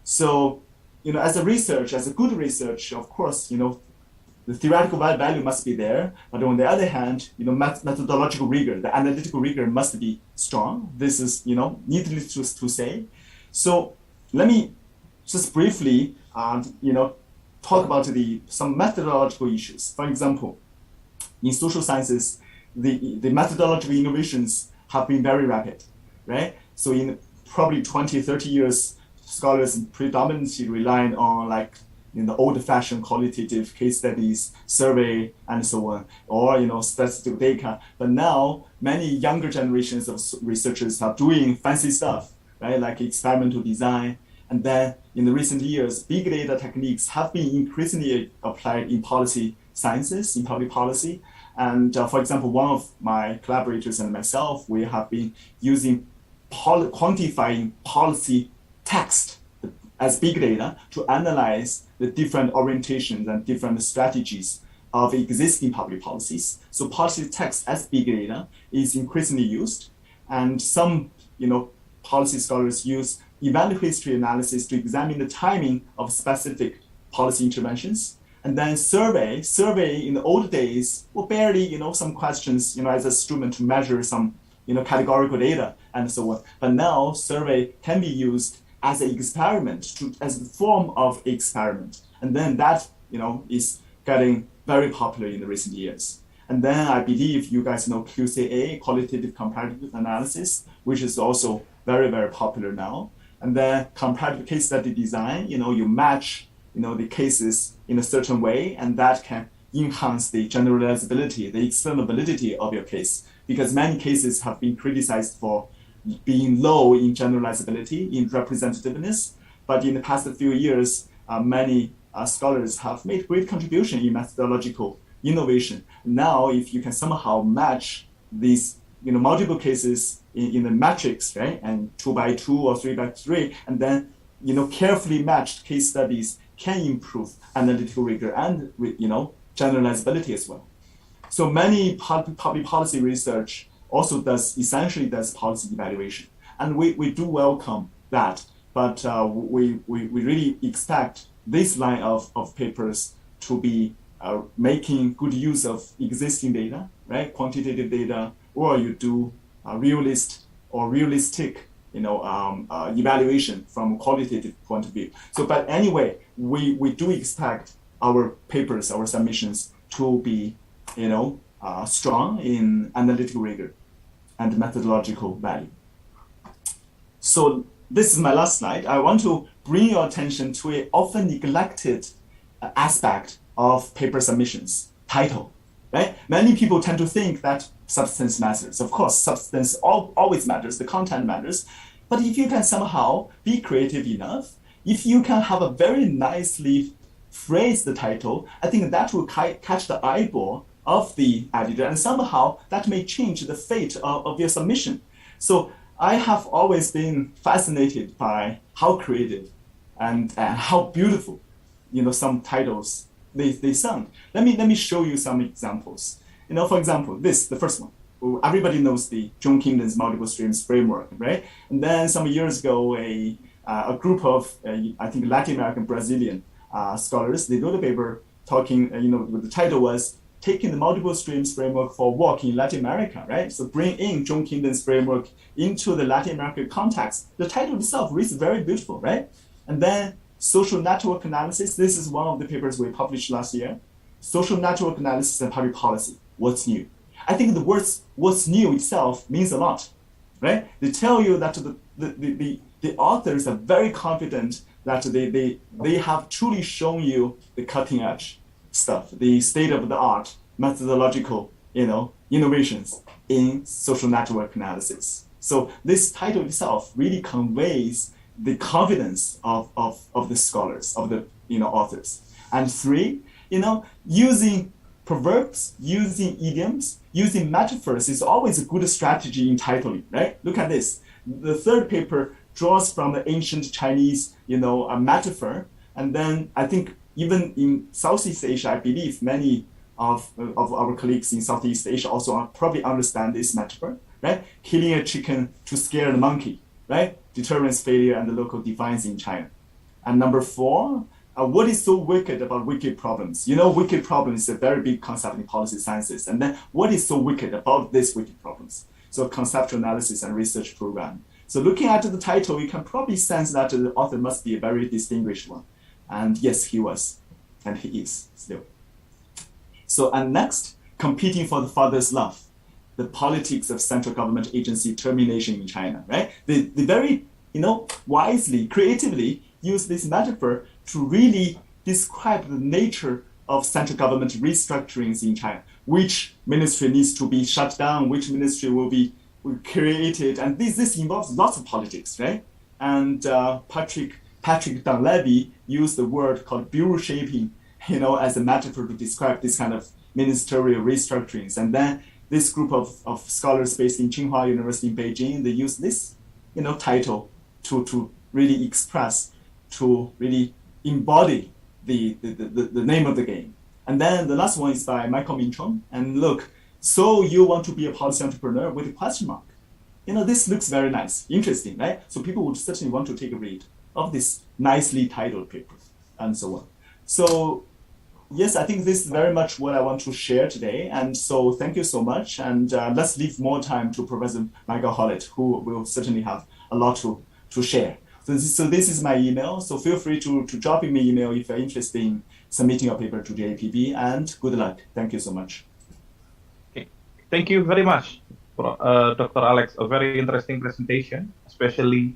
So, as a good research, of course, the theoretical value must be there, but on the other hand, methodological rigor, the analytical rigor must be strong. This is, needless to say. So let me just briefly, talk about some methodological issues. For example, in social sciences, the methodological innovations have been very rapid, right? So in probably 20, 30 years, scholars predominantly relying on old-fashioned qualitative case studies, survey, and so on, or statistical data. But now many younger generations of researchers are doing fancy stuff, right? Like experimental design. And then in the recent years, big data techniques have been increasingly applied in policy sciences, in public policy. And for example, one of my collaborators and myself, we have been using quantifying policy text as big data to analyze the different orientations and different strategies of existing public policies. So policy text as big data is increasingly used, and some policy scholars use event history analysis to examine the timing of specific policy interventions. And then survey in the old days were barely some questions as an instrument to measure some categorical data and so on. But now survey can be used as an experiment, as a form of experiment. And then that, is getting very popular in the recent years. And then I believe you guys know QCA, qualitative comparative analysis, which is also very, very popular now. And then comparative case study design, you match, the cases in a certain way, and that can enhance the generalizability, the explainability of your case. Because many cases have been criticized for being low in generalizability, in representativeness. But in the past few years, many scholars have made great contribution in methodological innovation. Now, if you can somehow match these multiple cases in the matrix, right, and 2x2 or 3x3, and then carefully matched case studies can improve analytical rigor and generalizability as well. So many public policy research also essentially does policy evaluation. And we do welcome that, but we really expect this line of papers to be making good use of existing data, right? Quantitative data, or you do realistic evaluation from a qualitative point of view. So, but anyway, we do expect our papers, our submissions to be, strong in analytical rigor and methodological value. So this is my last slide. I want to bring your attention to an often neglected aspect of paper submissions, title, right? Many people tend to think that substance matters. Of course, substance always matters, the content matters. But if you can somehow be creative enough, if you can have a very nicely phrased title, I think that will catch the eyeball of the editor, and somehow that may change the fate of your submission. So I have always been fascinated by how creative and how beautiful, some titles they sound. Let me show you some examples. For example, the first one. Everybody knows the John Kingdon's multiple streams framework, right? And then some years ago, a group of I think Latin American Brazilian scholars, they wrote a paper talking. The title was "Taking the Multiple Streams Framework for a Walk in Latin America," right? So bring in John Kingdon's framework into the Latin American context. The title itself reads very beautiful, right? And then social network analysis. This is one of the papers we published last year. Social network analysis and public policy. What's new? I think the words "what's new" itself means a lot, right? They tell you that the authors are very confident that they have truly shown you the cutting edge stuff, the state of the art methodological, innovations in social network analysis. So this title itself really conveys the confidence of the scholars, of the authors. And 3, using proverbs, using idioms, using metaphors is always a good strategy in titling, right? Look at this. The third paper draws from the ancient Chinese, a metaphor. And then I think even in Southeast Asia, I believe many of our colleagues in Southeast Asia also probably understand this metaphor, right? Killing a chicken to scare the monkey, right? Deterrence failure and the local defiance in China. And number 4, what is so wicked about wicked problems? Wicked problems is a very big concept in policy sciences. And then what is so wicked about these wicked problems? So conceptual analysis and research program. So looking at the title, you can probably sense that the author must be a very distinguished one. And yes, he was, and he is still. So, and next, competing for the father's love, the politics of central government agency termination in China, right? They very, wisely, creatively use this metaphor to really describe the nature of central government restructurings in China. Which ministry needs to be shut down, which ministry will be created, and this involves lots of politics, right? And Patrick Dunleavy used the word called bureau shaping, as a metaphor to describe this kind of ministerial restructurings. And then this group of scholars based in Tsinghua University in Beijing, they use this, title to really express, to really embody the name of the game. And then the last one is by Michael Minchong. And look, so you want to be a policy entrepreneur with a question mark. This looks very nice, interesting, right? So people would certainly want to take a read of this nicely titled paper and so on. So yes, I think this is very much what I want to share today. And so thank you so much. And let's leave more time to Professor Michael Howlett, who will certainly have a lot to share. So this is my email. So feel free to drop me an email if you're interested in submitting your paper to the APP. And good luck. Thank you so much. Okay. Thank you very much, Dr. Alex. A very interesting presentation, especially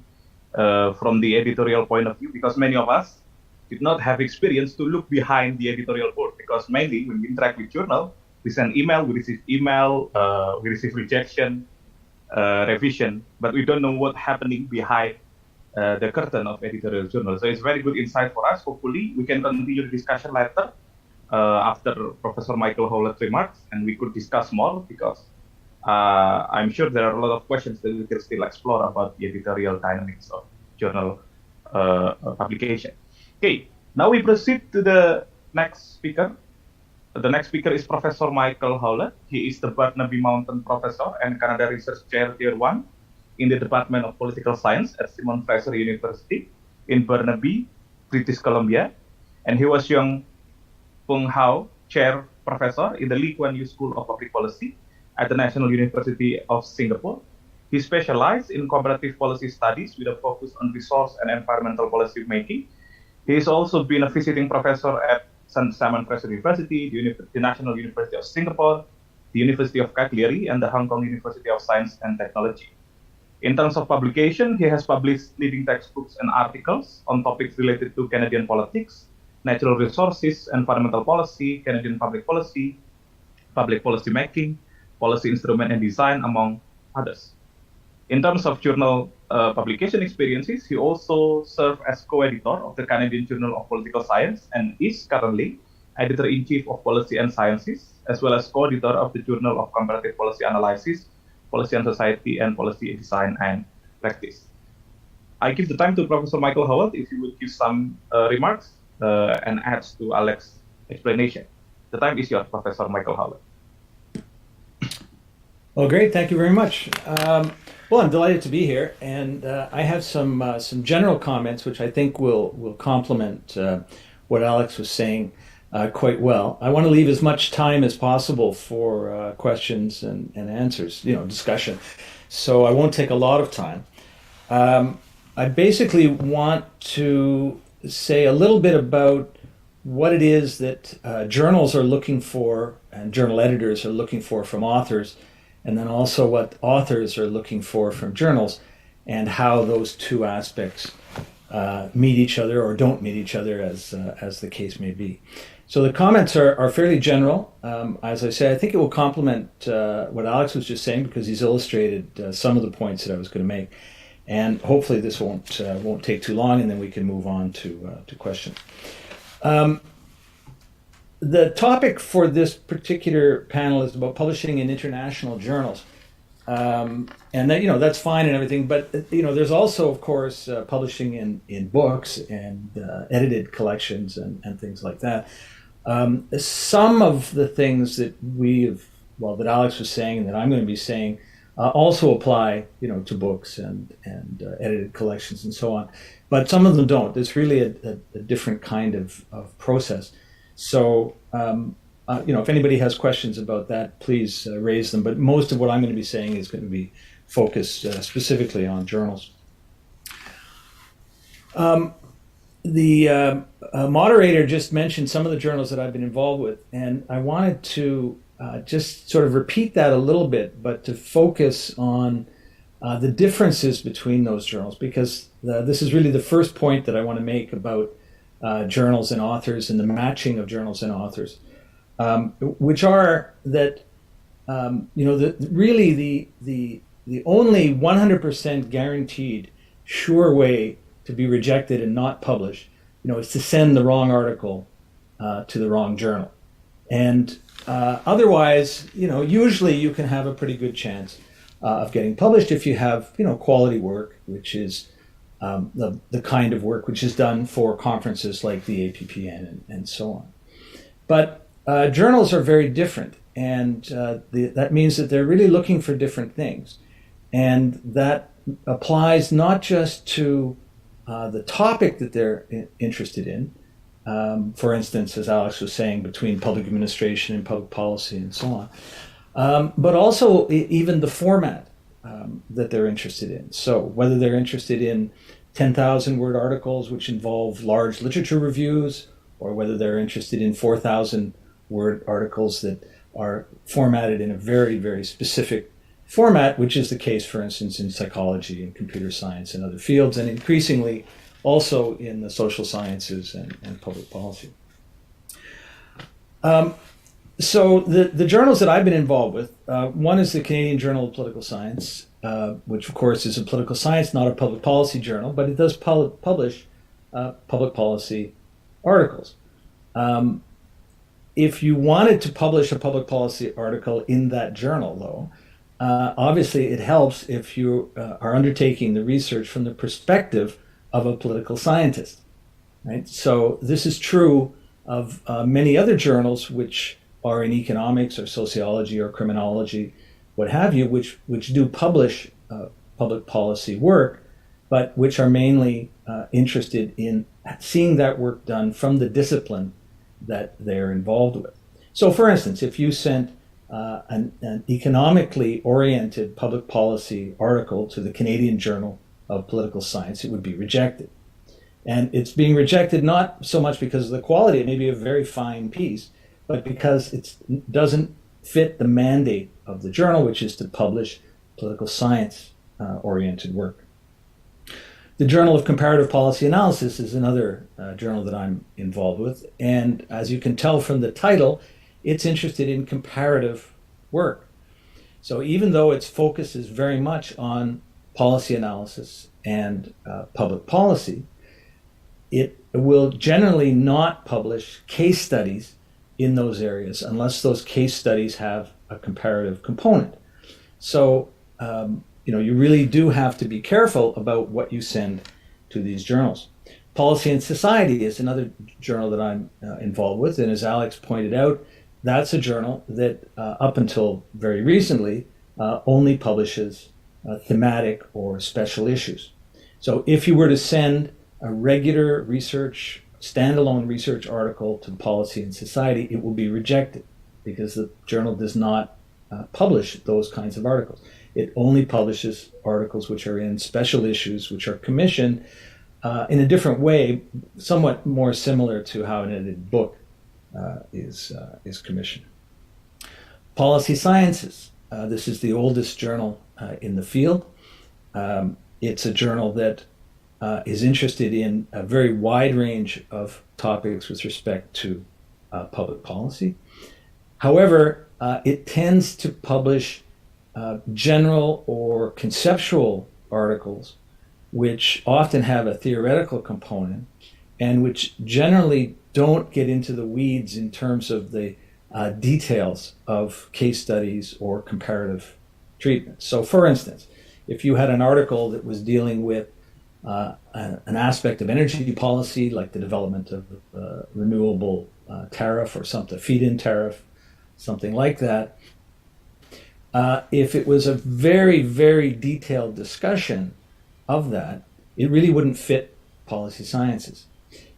from the editorial point of view, because many of us did not have experience to look behind the editorial board, because mainly when we interact with journal, we send email, we receive email, we receive rejection, revision, but we don't know what's happening behind the curtain of editorial journal. So it's very good insight for us. Hopefully we can continue the discussion later after Professor Michael Howlett's remarks, and we could discuss more, because I'm sure there are a lot of questions that we can still explore about the editorial dynamics of journal publication. Okay, now we proceed to the next speaker. The next speaker is Professor Michael Howlett. He is the Barnaby Mountain Professor and Canada Research Chair Tier 1 in the Department of Political Science at Simon Fraser University in Burnaby, British Columbia. And he was Yong Pung Hao Chair Professor in the Lee Kuan Yew School of Public Policy at the National University of Singapore. He specialized in comparative policy studies with a focus on resource and environmental policy making. He has also been a visiting professor at Simon Fraser University, the National University of Singapore, the University of Cagliari, and the Hong Kong University of Science and Technology. In terms of publication, he has published leading textbooks and articles on topics related to Canadian politics, natural resources, environmental policy, Canadian public policy making, policy instrument and design, among others. In terms of journal publication experiences, he also served as co-editor of the Canadian Journal of Political Science and is currently editor-in-chief of Policy and Sciences, as well as co-editor of the Journal of Comparative Policy Analysis, Policy and Society, and Policy Design and Practice. I give the time to Professor Michael Howlett if you would give some remarks and adds to Alex's explanation. The time is yours, Professor Michael Howlett. Well, great. Thank you very much. Well, I'm delighted to be here, and I have some general comments which I think will complement what Alex was saying quite well. I want to leave as much time as possible for questions and answers, discussion. So I won't take a lot of time. I basically want to say a little bit about what it is that journals are looking for and journal editors are looking for from authors, and then also what authors are looking for from journals, and how those two aspects meet each other or don't meet each other, as the case may be. So the comments are fairly general. As I say, I think it will complement what Alex was just saying, because he's illustrated some of the points that I was going to make. And hopefully this won't take too long, and then we can move on to questions. the topic for this particular panel is about publishing in international journals. And that, that's fine and everything, but there's also, of course, publishing in books and edited collections and things like that. Some of the things that that Alex was saying and that I'm going to be saying also apply, to books and edited collections and so on. But some of them don't. It's really a different kind of process. So, if anybody has questions about that, please raise them. But most of what I'm going to be saying is going to be focused specifically on journals. The moderator just mentioned some of the journals that I've been involved with, and I wanted to just sort of repeat that a little bit, but to focus on the differences between those journals, because this is really the first point that I want to make about journals and authors and the matching of journals and authors, which are that really the only 100% guaranteed sure way to be rejected and not published, is to send the wrong article to the wrong journal, and otherwise, usually you can have a pretty good chance of getting published if you have quality work, which is the kind of work which is done for conferences like the Apppn and so on. But journals are very different, and that means that they're really looking for different things. And that applies not just to the topic that they're interested in, for instance, as Alex was saying, between public administration and public policy and so on, but also even the format that they're interested in. So whether they're interested in 10,000 word articles which involve large literature reviews, or whether they're interested in 4,000 word articles that are formatted in a very, very specific format, which is the case, for instance, in psychology and computer science and other fields, and increasingly also in the social sciences and public policy. So the journals that I've been involved with, one is the Canadian Journal of Political Science, which of course is a political science, not a public policy journal, but it does publish public policy articles. If you wanted to publish a public policy article in that journal, though, obviously it helps if you are undertaking the research from the perspective of a political scientist, right? So this is true of many other journals which are in economics or sociology or criminology, what have you, which do publish public policy work, but which are mainly interested in seeing that work done from the discipline that they're involved with. So for instance, if you sent an economically oriented public policy article to the Canadian Journal of Political Science, it would be rejected. And it's being rejected not so much because of the quality, it may be a very fine piece, but because it doesn't fit the mandate of the journal, which is to publish political science oriented work. The Journal of Comparative Policy Analysis is another journal that I'm involved with, and as you can tell from the title, it's interested in comparative work. So even though its focus is very much on policy analysis and public policy, it will generally not publish case studies in those areas unless those case studies have a comparative component. So you really do have to be careful about what you send to these journals. Policy and Society is another journal that I'm involved with, and as Alex pointed out, that's a journal that up until very recently only publishes thematic or special issues. So if you were to send a regular research, standalone research article to Policy and Society, it will be rejected because the journal does not publish those kinds of articles. It only publishes articles which are in special issues, which are commissioned in a different way, somewhat more similar to how an edited book is commissioned. Policy Sciences. This is the oldest journal in the field. It's a journal that is interested in a very wide range of topics with respect to public policy. However, it tends to publish general or conceptual articles which often have a theoretical component and which generally don't get into the weeds in terms of the details of case studies or comparative treatments. So for instance, if you had an article that was dealing with an aspect of energy policy, like the development of renewable tariff or something, feed-in tariff, something like that, if it was a very, very detailed discussion of that, it really wouldn't fit policy sciences.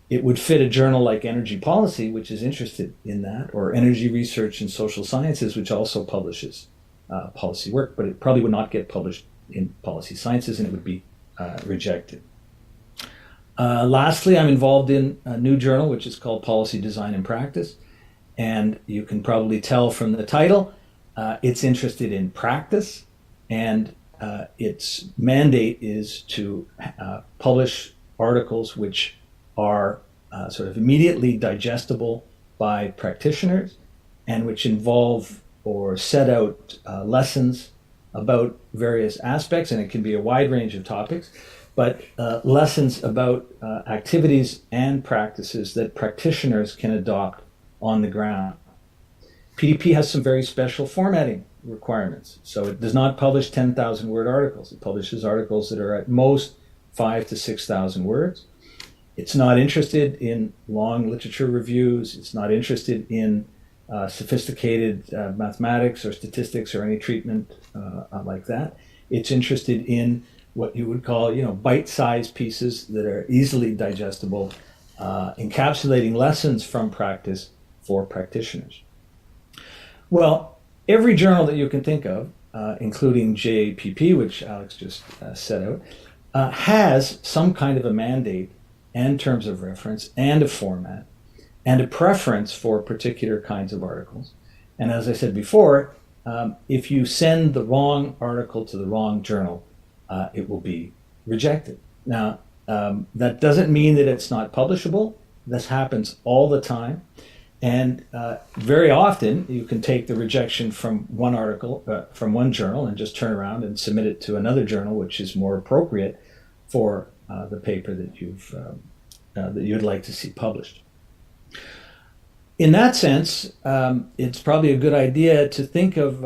It would fit a journal like Energy Policy, which is interested in that, or Energy Research and Social Sciences, which also publishes policy work, but it probably would not get published in policy sciences, and it would be rejected. Lastly, I'm involved in a new journal, which is called Policy Design and Practice, and you can probably tell from the title, it's interested in practice, and its mandate is to publish articles which are sort of immediately digestible by practitioners and which involve or set out lessons about various aspects, and it can be a wide range of topics, but lessons about activities and practices that practitioners can adopt on the ground. PDP has some very special formatting requirements, so it does not publish 10,000 word articles. It publishes articles that are at most 5,000 to 6,000 words. It's not interested in long literature reviews. It's not interested in sophisticated mathematics or statistics or any treatment like that. It's interested in what you would call, bite-sized pieces that are easily digestible, encapsulating lessons from practice for practitioners. Well, every journal that you can think of, including JAPP, which Alex just set out, has some kind of a mandate and terms of reference and a format and a preference for particular kinds of articles. And as I said before, if you send the wrong article to the wrong journal, it will be rejected. Now, that doesn't mean that it's not publishable. This happens all the time. And very often you can take the rejection from one article, from one journal, and just turn around and submit it to another journal, which is more appropriate for the paper that you'd like to see published. In that sense, it's probably a good idea to think of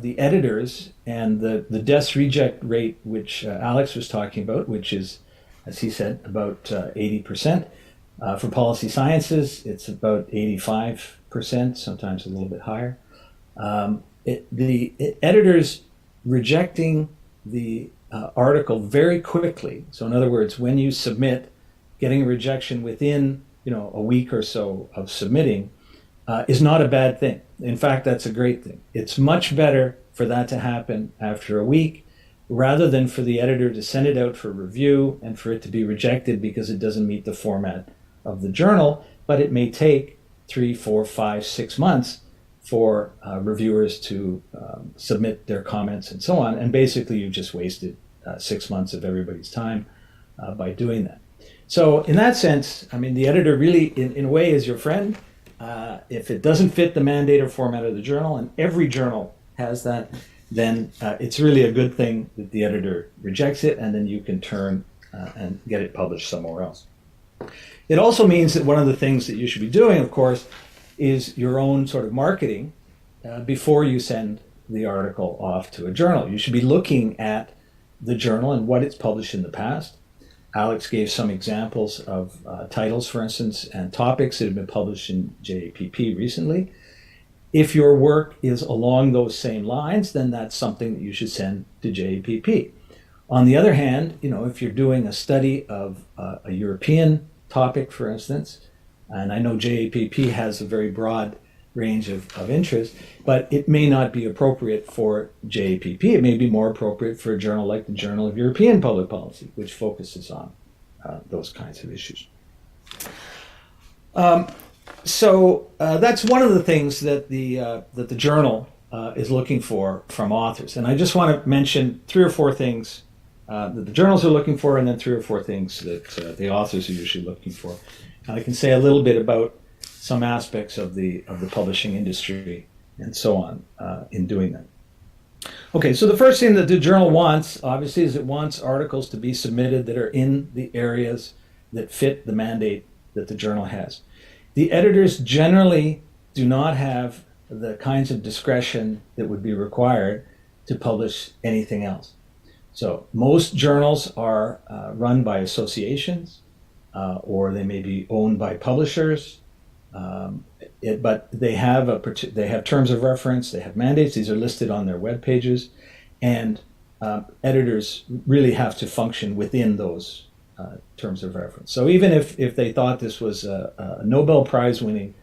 the editors and the DES reject rate, which Alex was talking about, which is, as he said, about 80%. For policy sciences, it's about 85%, sometimes a little bit higher. The editors rejecting the article very quickly. So in other words, when you submit, getting a rejection within a week or so of submitting is not a bad thing. In fact, that's a great thing. It's much better for that to happen after a week rather than for the editor to send it out for review and for it to be rejected because it doesn't meet the format of the journal, but it may take 3, 4, 5, 6 months for reviewers to submit their comments and so on. And basically you just wasted 6 months of everybody's time by doing that. So in that sense, I mean, the editor really, in a way, is your friend. If it doesn't fit the mandate or format of the journal, and every journal has that, then it's really a good thing that the editor rejects it, and then you can turn and get it published somewhere else. It also means that one of the things that you should be doing, of course, is your own sort of marketing before you send the article off to a journal. You should be looking at the journal and what it's published in the past. Alex gave some examples of titles, for instance, and topics that have been published in JAPP recently. If your work is along those same lines, then that's something that you should send to JAPP. On the other hand, if you're doing a study of a European topic, for instance, and I know JAPP has a very broad range of interest, but it may not be appropriate for JAPP. It may be more appropriate for a journal like the Journal of European Public Policy, which focuses on those kinds of issues. So that's one of the things that the journal is looking for from authors. And I just want to mention 3 or 4 things that the journals are looking for, and then 3 or 4 things that the authors are usually looking for. And I can say a little bit about some aspects of the publishing industry and so on in doing that. Okay, so the first thing that the journal wants, obviously, is it wants articles to be submitted that are in the areas that fit the mandate that the journal has. The editors generally do not have the kinds of discretion that would be required to publish anything else. So most journals are run by associations, or they may be owned by publishers, but they have terms of reference, they have mandates. These are listed on their web pages, and editors really have to function within those terms of reference. So even if they thought this was a Nobel Prize winning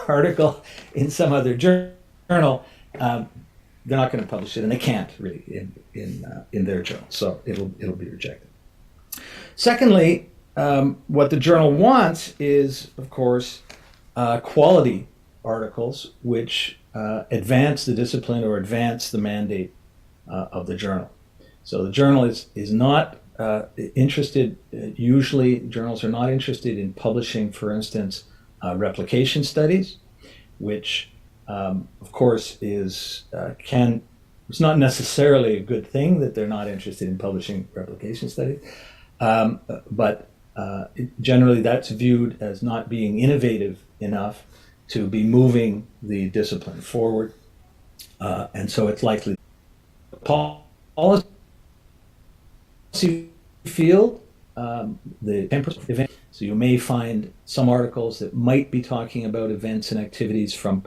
article in some other journal, they're not going to publish it, and they can't really in their journal. So it'll be rejected. Secondly, what the journal wants is, of course, quality articles which advance the discipline or advance the mandate of the journal. So the journal is not interested, usually journals are not interested in publishing, for instance, replication studies, which of course it's not necessarily a good thing that they're not interested in publishing replication studies, but generally that's viewed as not being innovative enough to be moving the discipline forward, and so it's likely policy field, the event. So you may find some articles that might be talking about events and activities from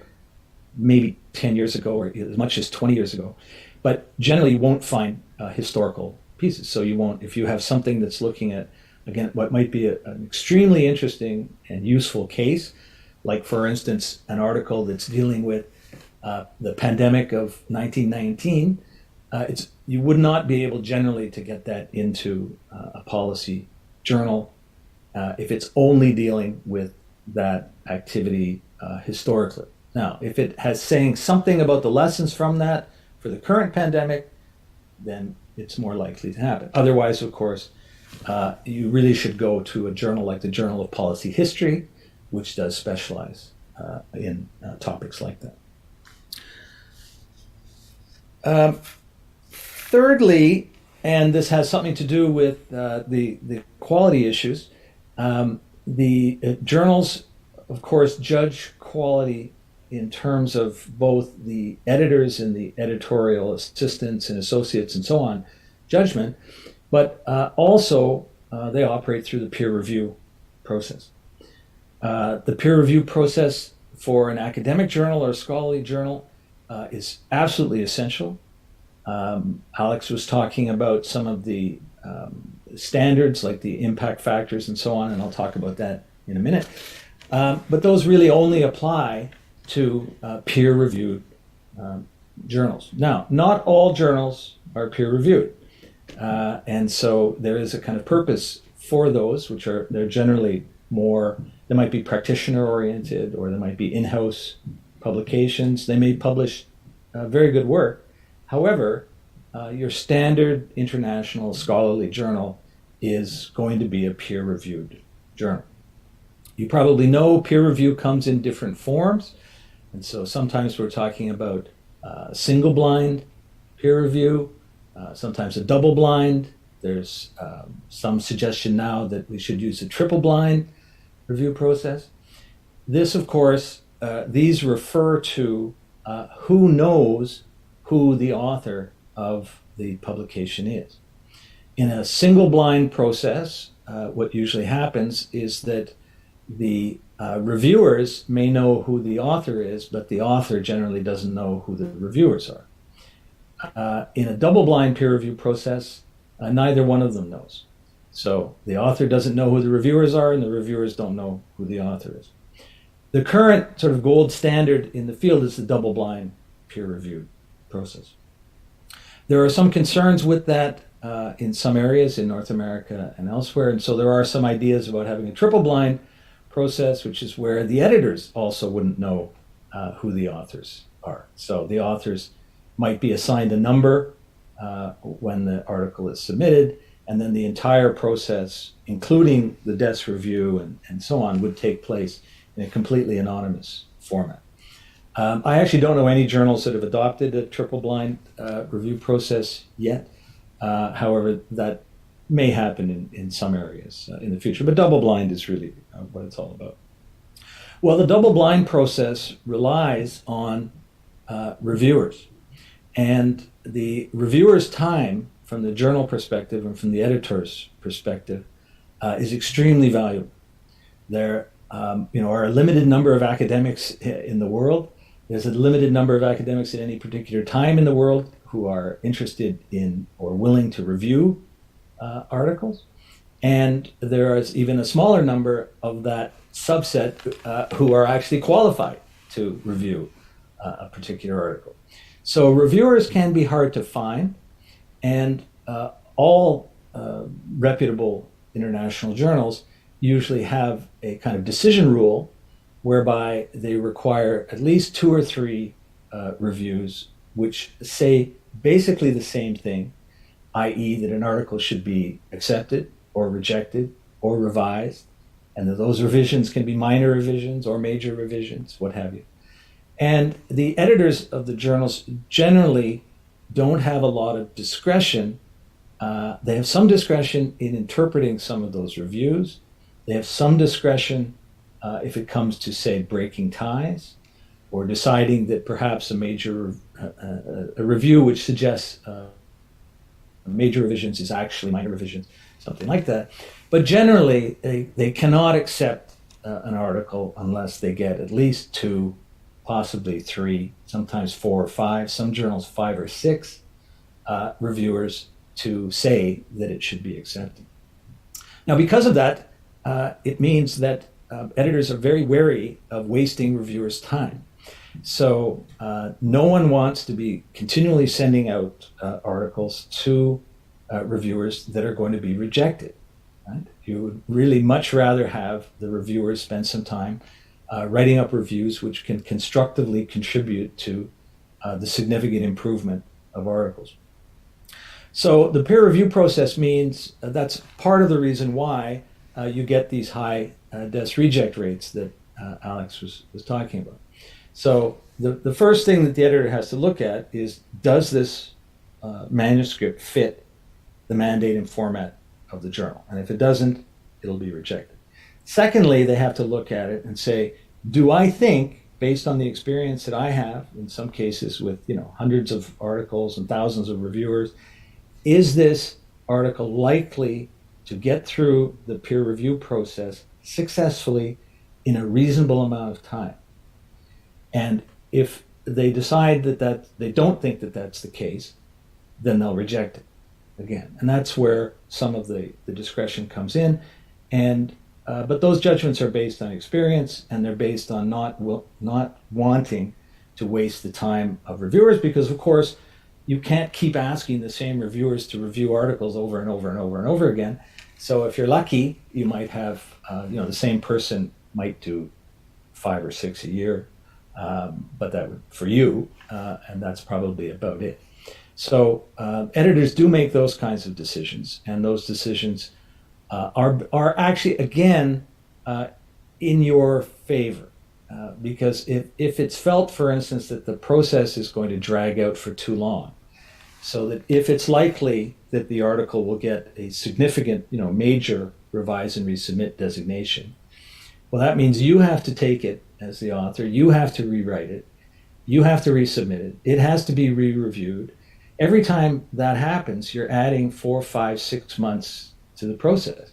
maybe 10 years ago or as much as 20 years ago, but generally you won't find historical pieces. So you won't, if you have something that's looking at, again, what might be an extremely interesting and useful case, like for instance, an article that's dealing with the pandemic of 1919, you would not be able generally to get that into a policy journal if it's only dealing with that activity historically. Now, if it has saying something about the lessons from that for the current pandemic, then it's more likely to happen. Otherwise, of course, you really should go to a journal like the Journal of Policy History, which does specialize in topics like that. Thirdly, and this has something to do with the quality issues, the journals, of course, judge quality in terms of both the editors and the editorial assistants and associates and so on judgment, but also they operate through the peer review process. The peer review process for an academic journal or a scholarly journal is absolutely essential. Alex was talking about some of the standards like the impact factors and so on, and I'll talk about that in a minute. But those really only apply to peer-reviewed journals. Now, not all journals are peer-reviewed, and so there is a kind of purpose for those, which they're generally more, they might be practitioner-oriented, or they might be in-house publications. They may publish very good work. However, your standard international scholarly journal is going to be a peer-reviewed journal. You probably know peer review comes in different forms, and so sometimes we're talking about single-blind peer review, sometimes a double-blind. There's some suggestion now that we should use a triple-blind review process. This, of course, these refer to who knows who the author of the publication is. In a single-blind process, what usually happens is that the reviewers may know who the author is, but the author generally doesn't know who the reviewers are. In a double-blind peer review process, neither one of them knows. So the author doesn't know who the reviewers are, and the reviewers don't know who the author is. The current sort of gold standard in the field is the double-blind peer-reviewed process. There are some concerns with that in some areas in North America and elsewhere, and so there are some ideas about having a triple-blind process, which is where the editors also wouldn't know who the authors are. So the authors might be assigned a number when the article is submitted, and then the entire process, including the desk review and so on, would take place in a completely anonymous format. I actually don't know any journals that have adopted a triple-blind review process yet. However, that may happen in some areas in the future, but double-blind is really what it's all about. Well, the double-blind process relies on reviewers. And the reviewer's time, from the journal perspective and from the editor's perspective, is extremely valuable. There are a limited number of academics in the world. There's a limited number of academics at any particular time in the world who are interested in or willing to review articles. And there is even a smaller number of that subset who are actually qualified to review a particular article. So reviewers can be hard to find, and all reputable international journals usually have a kind of decision rule whereby they require at least 2 or 3 reviews which say basically the same thing, i.e. that an article should be accepted or rejected or revised, and that those revisions can be minor revisions or major revisions, what have you. And the editors of the journals generally don't have a lot of discretion. They have some discretion in interpreting some of those reviews. They have some discretion if it comes to, say, breaking ties or deciding that perhaps a major a review which suggests major revisions is actually minor revisions, something like that. But generally, they cannot accept an article unless they get at least 2, possibly 3, sometimes 4 or 5, some journals 5 or 6 reviewers to say that it should be accepted. Now, because of that, it means that editors are very wary of wasting reviewers' time. So no one wants to be continually sending out articles to reviewers that are going to be rejected. Right? You would really much rather have the reviewers spend some time writing up reviews which can constructively contribute to the significant improvement of articles. So the peer review process means that's part of the reason why you get these high DES reject rates that Alex was talking about. So the first thing that the editor has to look at is, does this manuscript fit the mandate and format of the journal? And if it doesn't, it'll be rejected. Secondly, they have to look at it and say, do I think, based on the experience that I have, in some cases with hundreds of articles and thousands of reviewers, is this article likely to get through the peer review process successfully in a reasonable amount of time? And if they decide that they don't think that that's the case, then they'll reject it again. And that's where some of the discretion comes in. And but those judgments are based on experience, and they're based on not wanting to waste the time of reviewers, because of course you can't keep asking the same reviewers to review articles over and over and over and over again. So if you're lucky, you might have the same person might do 5 or 6 a year, but that would, for you, and that's probably about it. So editors do make those kinds of decisions, and those decisions are actually, again, in your favor. Because if it's felt, for instance, that the process is going to drag out for too long, so that if it's likely that the article will get a significant, major revise and resubmit designation, well, that means you have to take it as the author, you have to rewrite it, you have to resubmit it, it has to be re-reviewed. Every time that happens, you're adding 4, 5, 6 months to the process.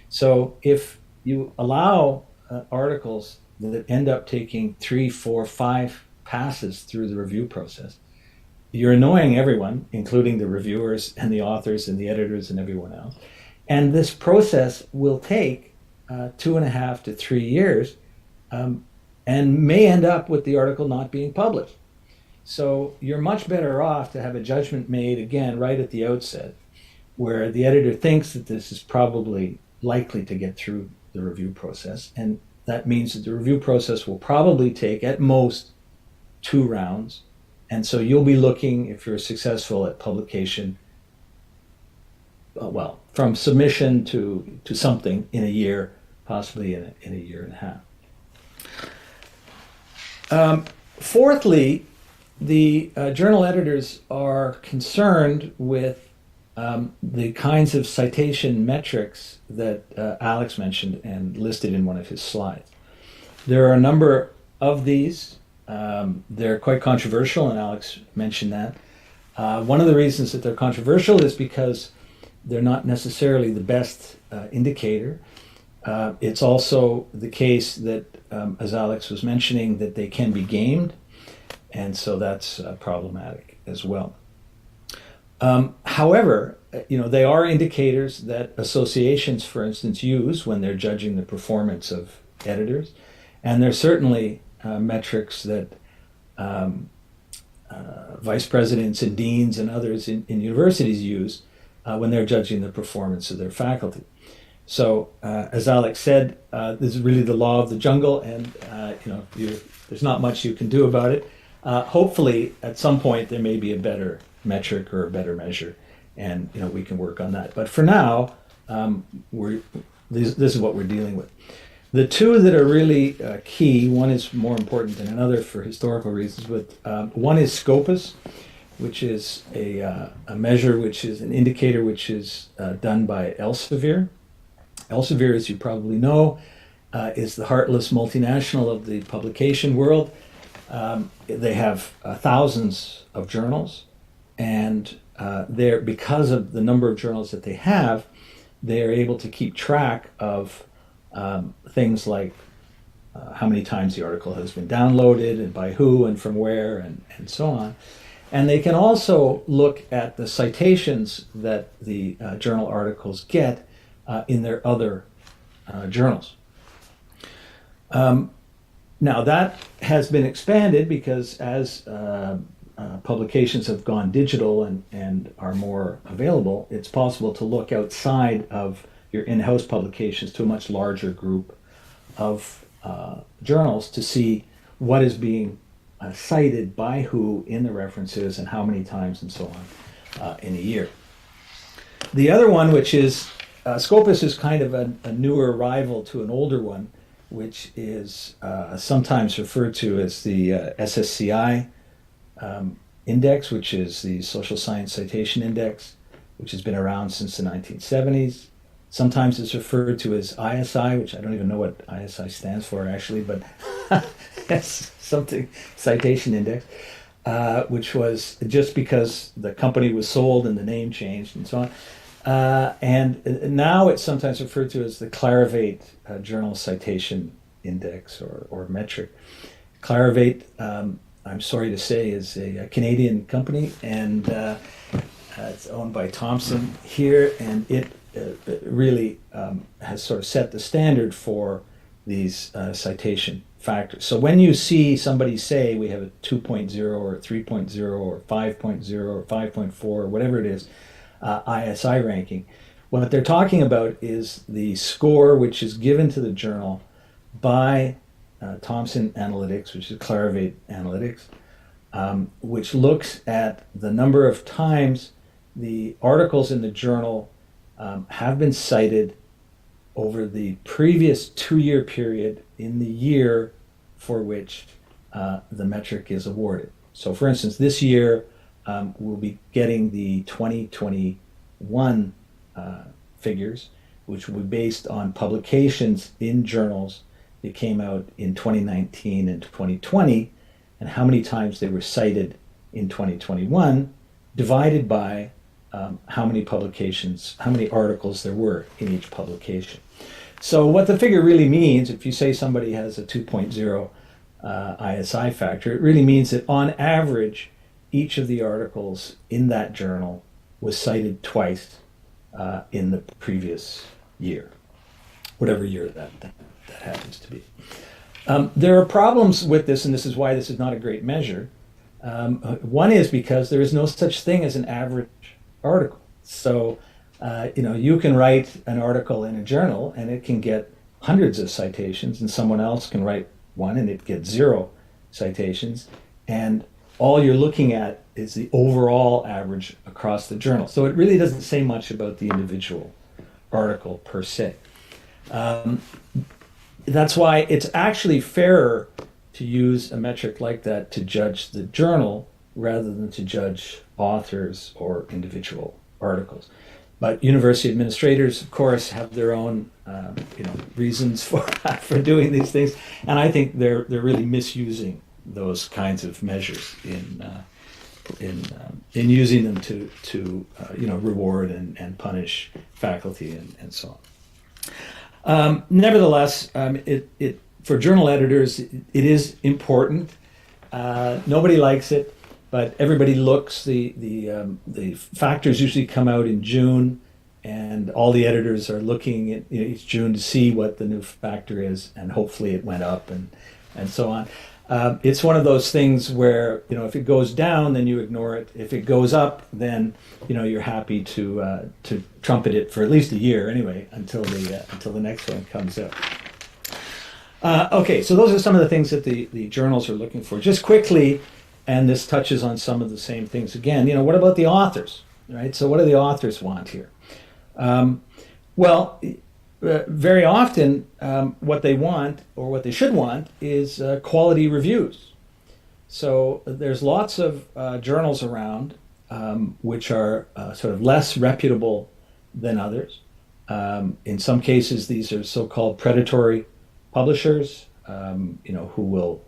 So if you allow articles that end up taking 3, 4, 5 passes through the review process, you're annoying everyone, including the reviewers and the authors and the editors and everyone else. And this process will take 2.5 to 3 years, and may end up with the article not being published. So you're much better off to have a judgment made, again, right at the outset, where the editor thinks that this is probably likely to get through the review process. And that means that the review process will probably take, at most, 2 rounds. And so you'll be looking, if you're successful, at publication, from submission to something in a year, possibly in a year and a half. Fourthly, the journal editors are concerned with the kinds of citation metrics that Alex mentioned and listed in one of his slides. There are a number of these. They're quite controversial, and Alex mentioned that. One of the reasons that they're controversial is because they're not necessarily the best indicator. It's also the case that, as Alex was mentioning, that they can be gamed, and so that's problematic as well. However, they are indicators that associations, for instance, use when they're judging the performance of editors, and they're certainly metrics that vice presidents and deans and others in universities use when they're judging the performance of their faculty. So, as Alex said, this is really the law of the jungle, and there's not much you can do about it. Hopefully, at some point, there may be a better metric or a better measure, and we can work on that. But for now, this is what we're dealing with. The two that are really key, one is more important than another for historical reasons, but one is Scopus, which is a measure, which is an indicator which is done by Elsevier. Elsevier, as you probably know, is the heartless multinational of the publication world. They have thousands of journals, and because of the number of journals that they have, they are able to keep track of things like how many times the article has been downloaded and by who and from where and so on. And they can also look at the citations that the journal articles get in their other journals. Now that has been expanded because as publications have gone digital and are more available, it's possible to look outside of your in-house publications to a much larger group of journals to see what is being cited by who in the references and how many times and so on in a year. The other one, which is Scopus, is kind of a newer rival to an older one, which is sometimes referred to as the SSCI index, which is the Social Science Citation Index, which has been around since the 1970s. Sometimes it's referred to as ISI, which I don't even know what ISI stands for actually, but it's something, Citation Index, which was just because the company was sold and the name changed and so on. And now it's sometimes referred to as the Clarivate Journal Citation Index or metric. Clarivate, I'm sorry to say, is a Canadian company, and it's owned by Thomson here, and it really has sort of set the standard for these citation factors. So when you see somebody say we have a 2.0 or 3.0 or 5.0 or 5.4 or whatever it is, ISI ranking, what they're talking about is the score which is given to the journal by Thomson Analytics, which is Clarivate Analytics, which looks at the number of times the articles in the journal have been cited over the previous 2-year period in the year for which the metric is awarded. So for instance, this year we'll be getting the 2021 figures, which will be based on publications in journals that came out in 2019 and 2020, and how many times they were cited in 2021, divided by how many publications, how many articles there were in each publication. So what the figure really means, if you say somebody has a 2.0 ISI factor, it really means that on average, each of the articles in that journal was cited twice in the previous year, whatever year that happens to be. There are problems with this, and this is why this is not a great measure. One is because there is no such thing as an average article. So, you can write an article in a journal and it can get hundreds of citations, and someone else can write one and it gets 0 citations, and all you're looking at is the overall average across the journal. So it really doesn't say much about the individual article per se. That's why it's actually fairer to use a metric like that to judge the journal rather than to judge authors or individual articles. But university administrators, of course, have their own reasons for for doing these things, and I think they're really misusing those kinds of measures in using them to reward and punish faculty and so on. Nevertheless, it for journal editors it is important. Nobody likes it, but everybody looks. The factors usually come out in June, and all the editors are looking at each June to see what the new factor is, and hopefully it went up and so on. It's one of those things where if it goes down, then you ignore it. If it goes up, then you're happy to trumpet it for at least a year anyway until the next one comes out. Okay, so those are some of the things that the journals are looking for. Just quickly, and this touches on some of the same things again. What about the authors, right? So what do the authors want here? Very often, what they want, or what they should want, is quality reviews. So there's lots of journals around which are sort of less reputable than others. In some cases, these are so-called predatory publishers, who will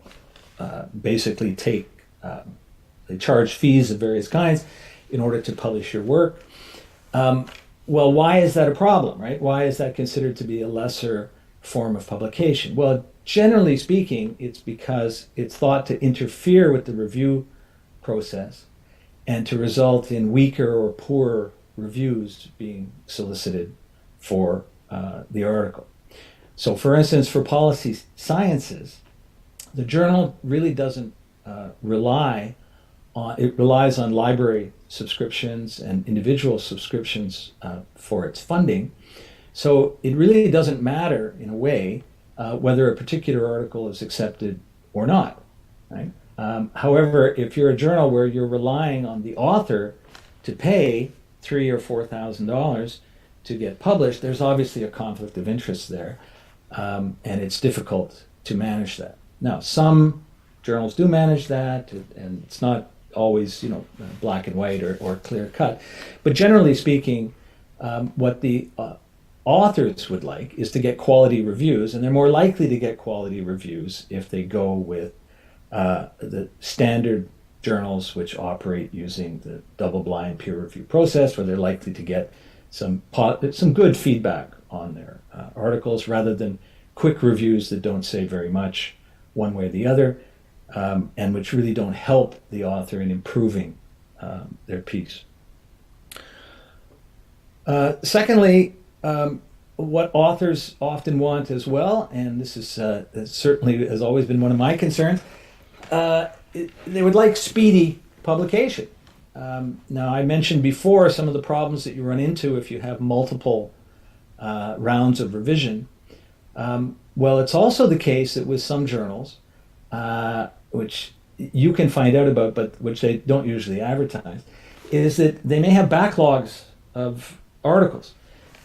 basically they charge fees of various kinds in order to publish your work. Well, why is that a problem, right? Why is that considered to be a lesser form of publication? Well, generally speaking, it's because it's thought to interfere with the review process and to result in weaker or poorer reviews being solicited for the article. So, for instance, for policy sciences, the journal really doesn't relies on library subscriptions and individual subscriptions for its funding. So it really doesn't matter, in a way, whether a particular article is accepted or not, right? However, if you're a journal where you're relying on the author to pay $3,000 or $4,000 to get published, there's obviously a conflict of interest there, and it's difficult to manage that. Now, some journals do manage that, and it's not always black and white or clear cut, but generally speaking, what the authors would like is to get quality reviews, and they're more likely to get quality reviews if they go with the standard journals which operate using the double-blind peer review process, where they're likely to get some good feedback on their articles rather than quick reviews that don't say very much one way or the other, and which really don't help the author in improving their piece. Secondly, what authors often want as well, and this is certainly has always been one of my concerns, they would like speedy publication. Now, I mentioned before some of the problems that you run into if you have multiple rounds of revision. Well, it's also the case that with some journals, which you can find out about, but which they don't usually advertise, is that they may have backlogs of articles.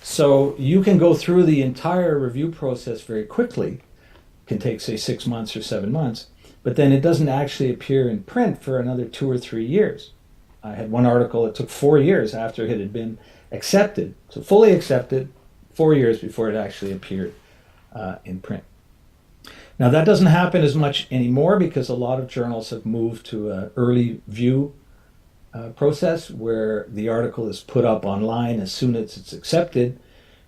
So you can go through the entire review process very quickly. It can take, say, 6 months or 7 months, but then it doesn't actually appear in print for another 2 or 3 years. I had one article that took 4 years after it had been accepted, so fully accepted, 4 years before it actually appeared in print. Now, that doesn't happen as much anymore because a lot of journals have moved to an early view process where the article is put up online as soon as it's accepted,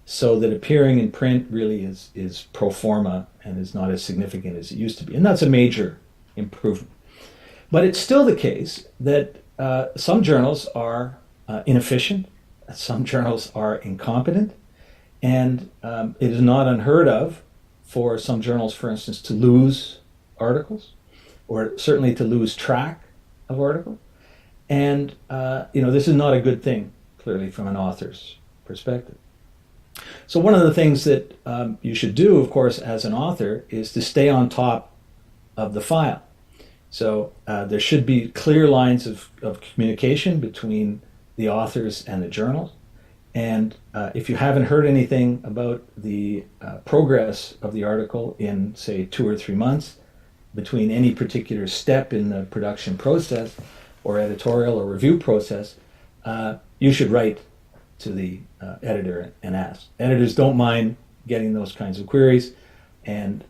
so that appearing in print really is pro forma and is not as significant as it used to be. And that's a major improvement. But it's still the case that some journals are inefficient, some journals are incompetent, and it is not unheard of for some journals, for instance, to lose articles, or certainly to lose track of articles. And this is not a good thing, clearly, from an author's perspective. So one of the things that you should do, of course, as an author, is to stay on top of the file. So there should be clear lines of communication between the authors and the journals. And if you haven't heard anything about the progress of the article in, say, 2 or 3 months between any particular step in the production process or editorial or review process, you should write to the editor and ask. Editors don't mind getting those kinds of queries, and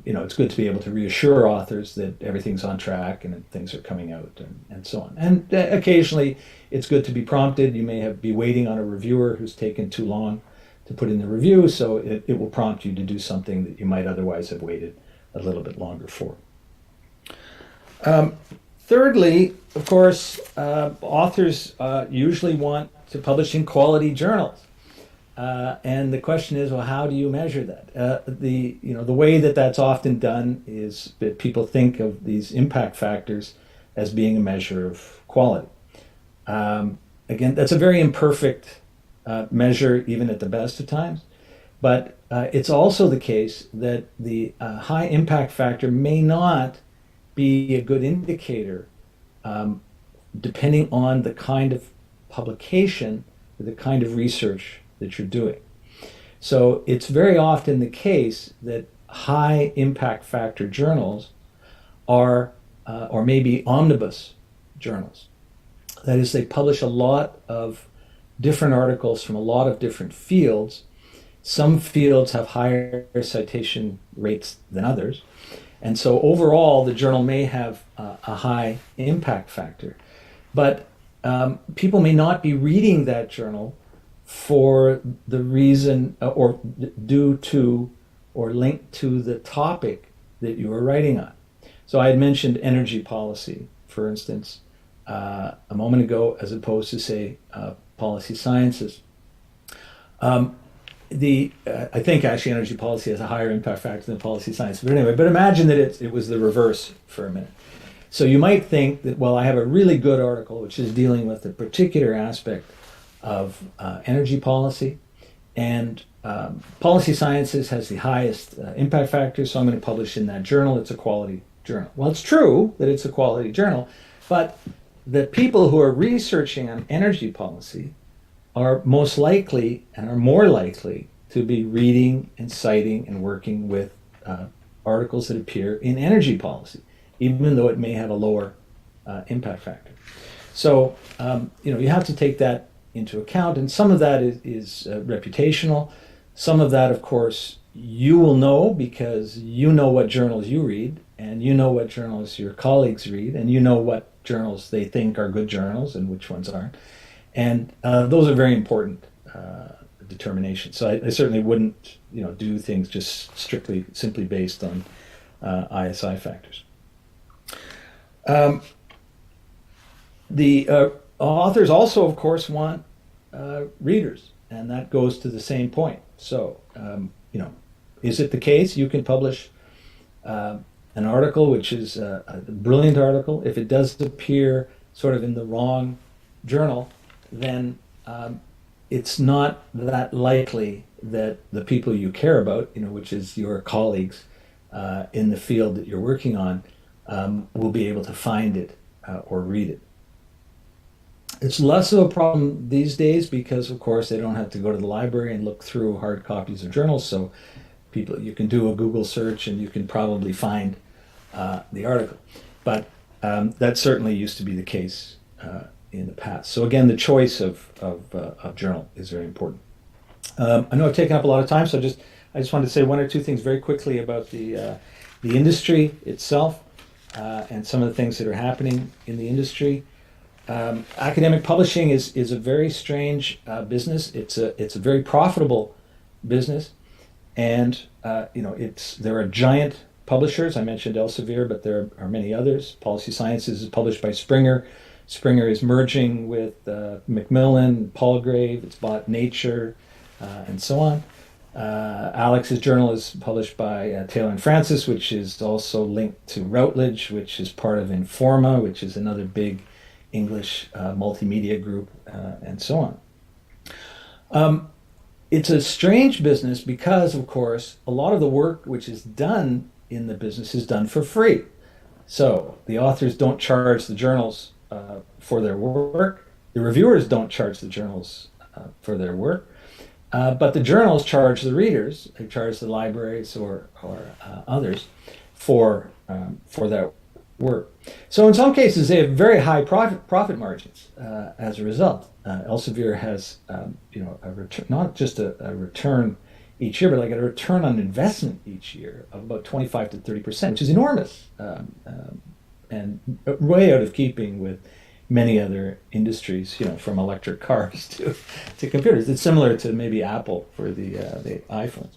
it's good to be able to reassure authors that everything's on track and that things are coming out and so on. And occasionally it's good to be prompted. You may be waiting on a reviewer who's taken too long to put in the review, so it will prompt you to do something that you might otherwise have waited a little bit longer for. Thirdly, of course, authors usually want to publish in quality journals. And the question is, well, how do you measure that? The way that that's often done is that people think of these impact factors as being a measure of quality. Again, that's a very imperfect measure, even at the best of times. But it's also the case that the high impact factor may not be a good indicator, depending on the kind of publication or the kind of research that you're doing. So it's very often the case that high impact factor journals are, or maybe omnibus journals. That is, they publish a lot of different articles from a lot of different fields. Some fields have higher citation rates than others. And so overall, the journal may have a high impact factor. But people may not be reading that journal for the reason or due to or linked to the topic that you are writing on. So I had mentioned energy policy, for instance, a moment ago, as opposed to, say, policy sciences. I think actually energy policy has a higher impact factor than policy science. But anyway, imagine that it was the reverse for a minute. So you might think that, well, I have a really good article which is dealing with a particular aspect of energy policy, and policy sciences has the highest impact factor, so I'm going to publish in that journal. It's a quality journal. Well, it's true that it's a quality journal, but the people who are researching on energy policy are most likely and are more likely to be reading and citing and working with articles that appear in energy policy, even though it may have a lower impact factor. So, you have to take that into account, and some of that is reputational. Some of that, of course, you will know because you know what journals you read, and you know what journals your colleagues read, and you know what journals they think are good journals and which ones aren't. And those are very important determinations. So I certainly wouldn't, do things just simply based on ISI factors. The authors also, of course, want readers, and that goes to the same point. So, is it the case you can publish an article which is a brilliant article? If it does appear sort of in the wrong journal, then it's not that likely that the people you care about, which is your colleagues in the field that you're working on, will be able to find it or read it. It's less of a problem these days because, of course, they don't have to go to the library and look through hard copies of journals. So you can do a Google search and you can probably find the article. But that certainly used to be the case in the past. So again, the choice of journal is very important. I know I've taken up a lot of time, so I just wanted to say one or two things very quickly about the industry itself and some of the things that are happening in the industry. Academic publishing is a very strange business. It's a very profitable business, and there are giant publishers. I mentioned Elsevier, but there are many others. Policy Sciences is published by Springer. Springer is merging with Macmillan, Palgrave. It's bought Nature, and so on. Alex's journal is published by Taylor and Francis, which is also linked to Routledge, which is part of Informa, which is another big English multimedia group, and so on. It's a strange business because, of course, a lot of the work which is done in the business is done for free. So the authors don't charge the journals for their work. The reviewers don't charge the journals for their work. But the journals charge the readers, they charge the libraries or others for that work. So in some cases, they have very high profit margins as a result. Elsevier has, a return, not just a return each year, but like a return on investment each year of about 25 to 30%, which is enormous and way out of keeping with many other industries, from electric cars to computers. It's similar to maybe Apple for the iPhones.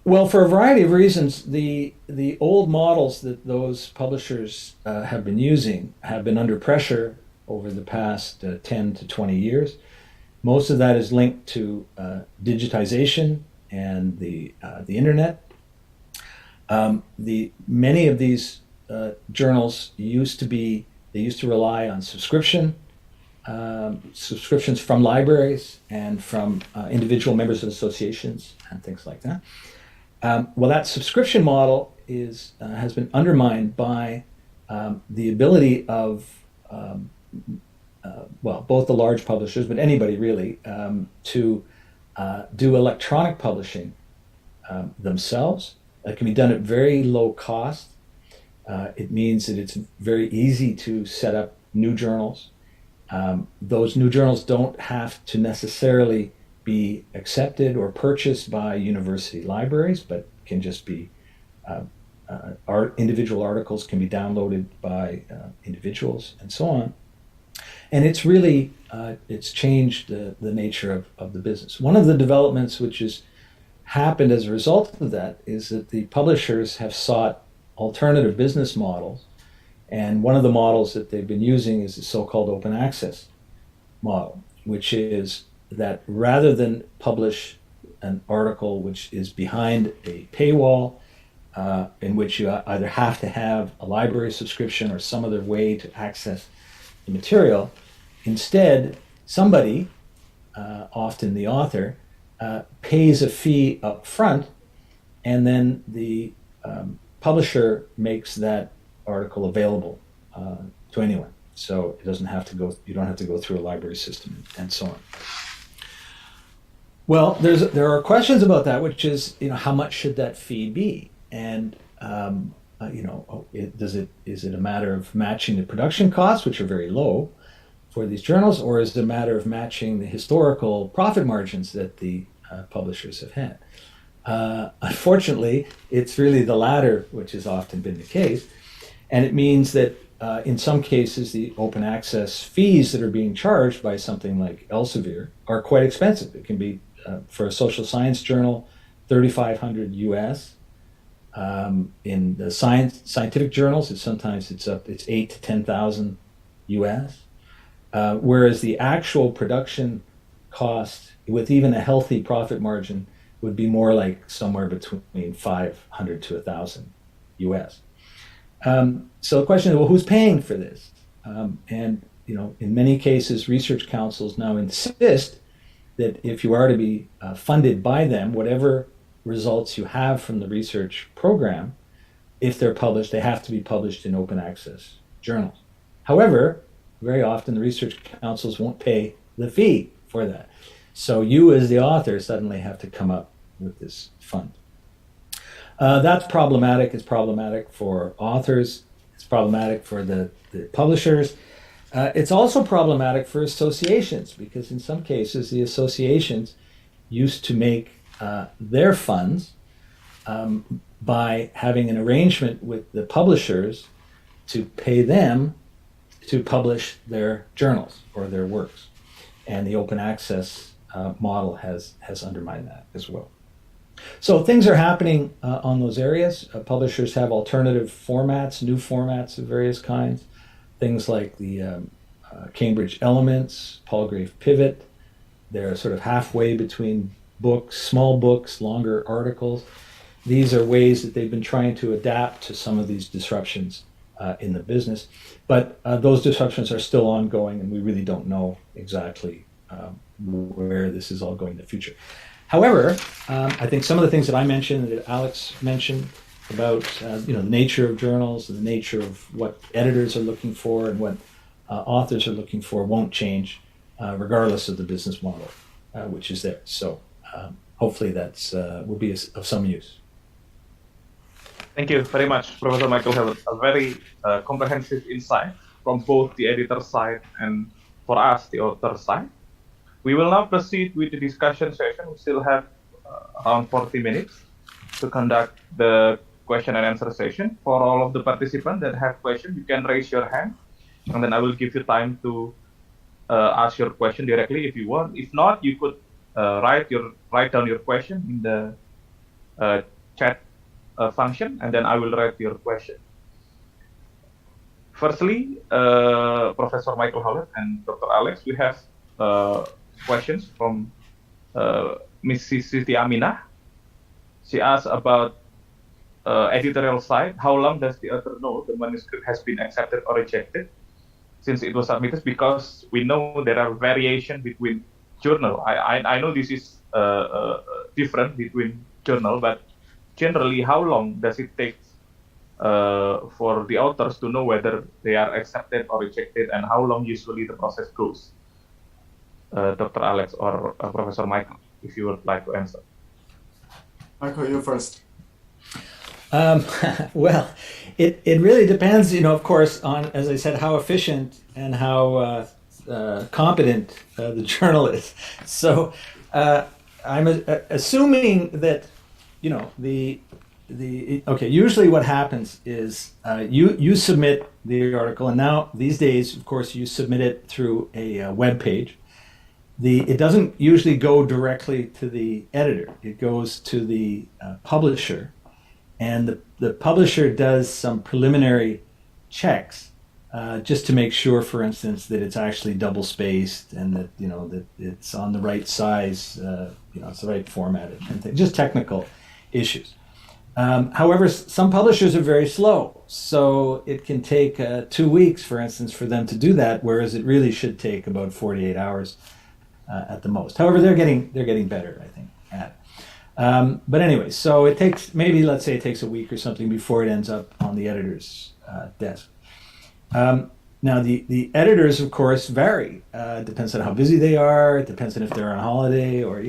Well, for a variety of reasons, the old models that those publishers have been using have been under pressure over the past 10 to 20 years. Most of that is linked to digitization and the internet. Many of these journals used to rely on subscriptions from libraries and from individual members of associations and things like that. Well, that subscription model has been undermined by the ability of both the large publishers, but anybody really, to do electronic publishing themselves. It can be done at very low cost. It means that it's very easy to set up new journals. Those new journals don't have to necessarily be accepted or purchased by university libraries, but can just be individual articles can be downloaded by individuals and so on. And it's really it's changed the nature of the business. One of the developments which has happened as a result of that is that the publishers have sought alternative business models, and one of the models that they've been using is the so-called open access model, which is that rather than publish an article which is behind a paywall, in which you either have to have a library subscription or some other way to access the material, instead somebody, often the author, pays a fee up front, and then the publisher makes that article available to anyone. So it doesn't have to go. You don't have to go through a library system and so on. Well, there are questions about that, which is, how much should that fee be, and is it a matter of matching the production costs, which are very low for these journals, or is it a matter of matching the historical profit margins that the publishers have had? Unfortunately, it's really the latter, which has often been the case, and it means that in some cases the open access fees that are being charged by something like Elsevier are quite expensive. It can be for a social science journal, $3,500 US. In the scientific journals, it's 8,000 to 10,000 US. Whereas the actual production cost, with even a healthy profit margin, would be more like somewhere between 500 to 1,000 US. So the question is, well, who's paying for this? And in many cases, research councils now insist that if you are to be funded by them, whatever results you have from the research program, if they're published, they have to be published in open access journals. However, very often the research councils won't pay the fee for that. So you as the author suddenly have to come up with this fund. That's problematic. It's problematic for authors. It's problematic for the publishers. It's also problematic for associations, because in some cases the associations used to make their funds by having an arrangement with the publishers to pay them to publish their journals or their works. And the open access model has undermined that as well. So things are happening on those areas. Publishers have alternative formats, new formats of various kinds. Things like the Cambridge Elements, Palgrave Pivot. They're sort of halfway between books, small books, longer articles. These are ways that they've been trying to adapt to some of these disruptions in the business. But those disruptions are still ongoing, and we really don't know exactly where this is all going in the future. However, I think some of the things that I mentioned, that Alex mentioned about the nature of journals and the nature of what editors are looking for and what authors are looking for won't change regardless of the business model, which is there. So hopefully that's will be of some use. Thank you very much, Professor Michael Helen. A very comprehensive insight from both the editor side and for us, the author side. We will now proceed with the discussion session. We still have around 40 minutes to conduct the question and answer session. For all of the participants that have questions, you can raise your hand, and then I will give you time to ask your question directly if you want. If not, you could write down your question in the chat function, and then I will write your question. Firstly, Professor Michael Howlett and Dr. Alex, we have questions from Mrs. Siti Aminah. She asked about editorial side. How long does the author know the manuscript has been accepted or rejected since it was submitted? Because we know there are variations between journal. I know this is different between journal, but generally, how long does it take for the authors to know whether they are accepted or rejected, and how long usually the process goes? Dr. Alex or Professor Michael, if you would like to answer. Michael, you first. Well, it really depends, of course, on, as I said, how efficient and how competent the journal is. So I'm assuming that, okay, usually what happens is you submit the article, and now these days, of course, you submit it through a web page. It doesn't usually go directly to the editor. It goes to the publisher, and the publisher does some preliminary checks just to make sure, for instance, that it's actually double spaced and that that it's on the right size, it's the right format and things, just technical issues. However, some publishers are very slow, so it can take 2 weeks, for instance, for them to do that, whereas it really should take about 48 hours at the most. However, they're getting better, I think, at it. But anyway, so it takes, maybe let's say it takes a week or something before it ends up on the editor's desk. Now, the editors, of course, vary. It depends on how busy they are. It depends on if they're on holiday or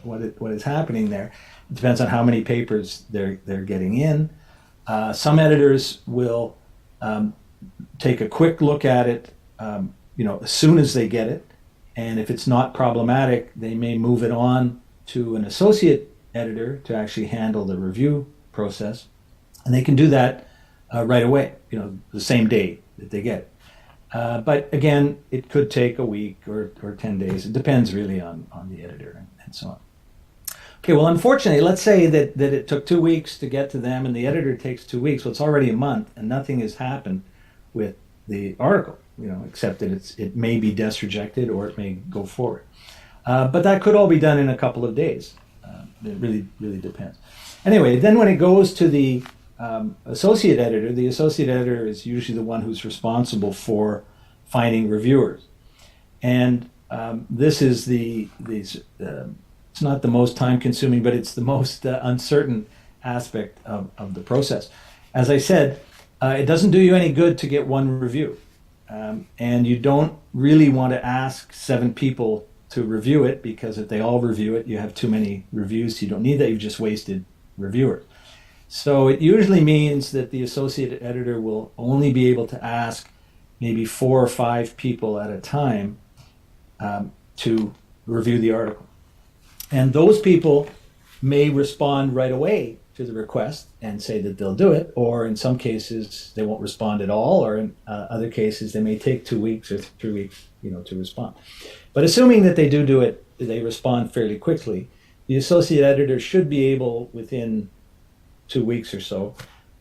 what is happening there. It depends on how many papers they're getting in. Some editors will take a quick look at it, as soon as they get it, and if it's not problematic, they may move it on to an associate editor to actually handle the review process, and they can do that right away, the same day that they get it. But again, it could take a week or 10 days. It depends really on the editor and so on. Okay, well, unfortunately, let's say that it took 2 weeks to get to them and the editor takes 2 weeks. Well, it's already a month and nothing has happened with the article, except that it may be desk rejected or it may go forward. But that could all be done in a couple of days. It really depends. Anyway, then when it goes to the associate editor, the associate editor is usually the one who's responsible for finding reviewers. And this is it's not the most time-consuming, but it's the most uncertain aspect of the process. As I said, it doesn't do you any good to get one review. And you don't really want to ask 7 people to review it, because if they all review it, you have too many reviews. You don't need that. You've just wasted reviewers. So it usually means that the associate editor will only be able to ask maybe 4 or 5 people at a time to review the article. And those people may respond right away to the request and say that they'll do it, or in some cases they won't respond at all, or in other cases they may take 2 weeks or 3 weeks, to respond. But assuming that they do it, they respond fairly quickly, the associate editor should be able, within 2 weeks or so,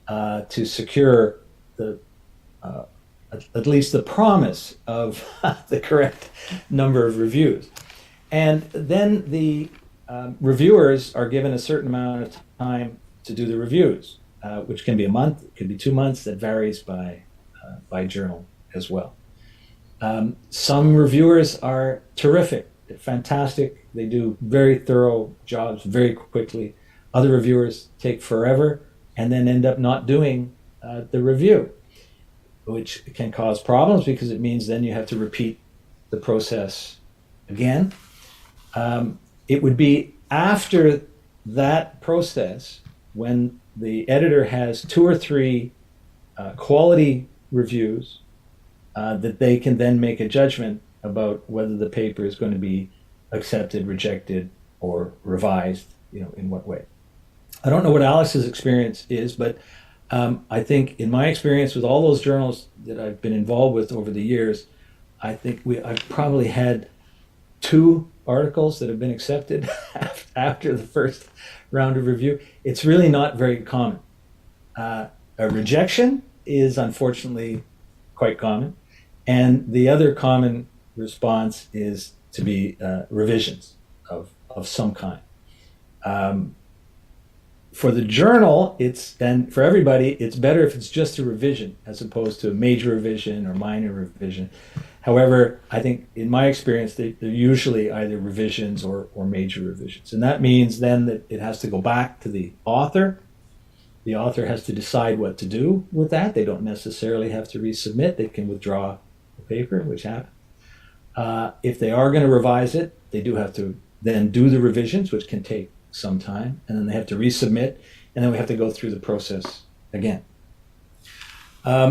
to secure at least the promise of the correct number of reviews. And then the reviewers are given a certain amount of time to do the reviews, which can be a month, it could be 2 months. That varies by journal as well. Some reviewers are terrific, fantastic. They do very thorough jobs very quickly. Other reviewers take forever and then end up not doing the review, which can cause problems because it means then you have to repeat the process again. It would be after that process when the editor has 2 or 3 quality reviews that they can then make a judgment about whether the paper is going to be accepted, rejected, or revised, in what way. I don't know what Alex's experience is, but I think in my experience with all those journals that I've been involved with over the years, I think I've probably had 2 articles that have been accepted after the first round of review. It's really not very common. A rejection is unfortunately quite common, and the other common response is to be revisions of some kind. For the journal, and for everybody, it's better if it's just a revision as opposed to a major revision or minor revision. However, I think in my experience, they're usually either revisions or major revisions. And that means then that it has to go back to the author. The author has to decide what to do with that. They don't necessarily have to resubmit. They can withdraw the paper, which happens. If they are going to revise it, they do have to then do the revisions, which can take some time, and then they have to resubmit, and then we have to go through the process again.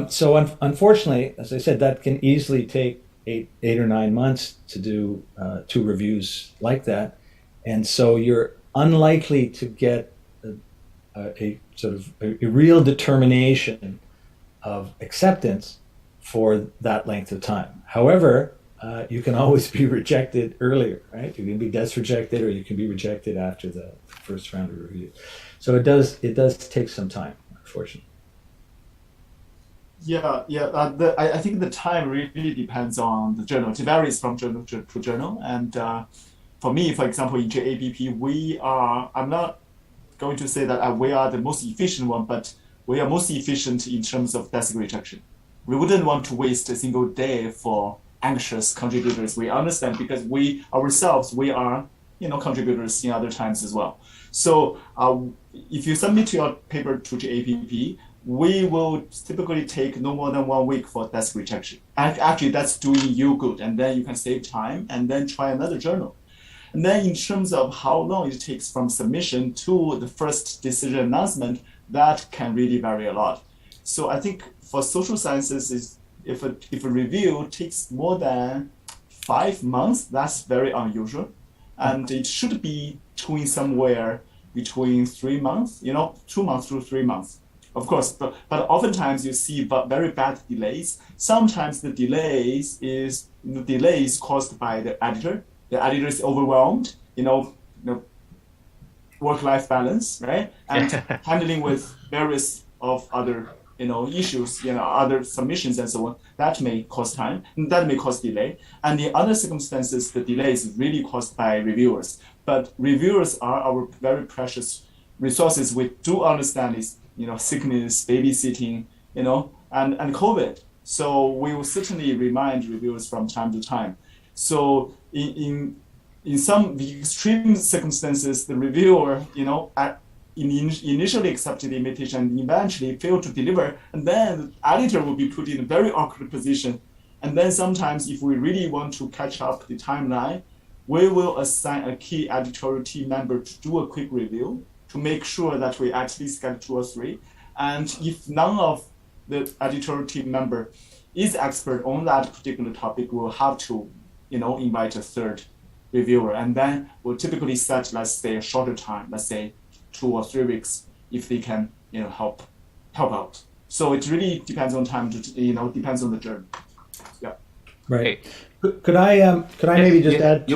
So unfortunately, as I said, that can easily take 8 or 9 months to do 2 reviews like that, and so you're unlikely to get a sort of a real determination of acceptance for that length of time. However, you can always be rejected earlier, right? You can be rejected, or you can be rejected after the first round of review. So it does take some time, unfortunately. I think the time really depends on the journal. It varies from journal to journal. And for me, for example, in JAPP, I'm not going to say that we are the most efficient one, but we are most efficient in terms of desk rejection. We wouldn't want to waste a single day for anxious contributors. We understand, because we ourselves are contributors in other times as well. So if you submit your paper to JAPP, we will typically take no more than 1 week for desk rejection. And actually, that's doing you good, and then you can save time and then try another journal. And then in terms of how long it takes from submission to the first decision announcement, that can really vary a lot. So I think for social sciences, if a review takes more than 5 months, that's very unusual. And it should be somewhere between 3 months, 2 months to 3 months. Of course, but oftentimes you see very bad delays. Sometimes the delays is caused by the editor. The editor is overwhelmed, work-life balance, right? And handling with various of other issues, other submissions and so on, that may cause time, and that may cause delay. And in other circumstances, the delay is really caused by reviewers. But reviewers are our very precious resources. We do understand is, sickness, babysitting, and COVID. So we will certainly remind reviewers from time to time. So in some extreme circumstances, the reviewer, initially accepted the invitation and eventually failed to deliver, and then the editor will be put in a very awkward position. And then sometimes, if we really want to catch up the timeline, we will assign a key editorial team member to do a quick review to make sure that we at least get 2 or 3. And if none of the editorial team member is expert on that particular topic, we'll have to, invite a third reviewer. And then we'll typically set, let's say, a shorter time, let's say 2 or 3 weeks, if they can, help out. So it really depends on time. Depends on the journal. Yeah. Right. Could I maybe just add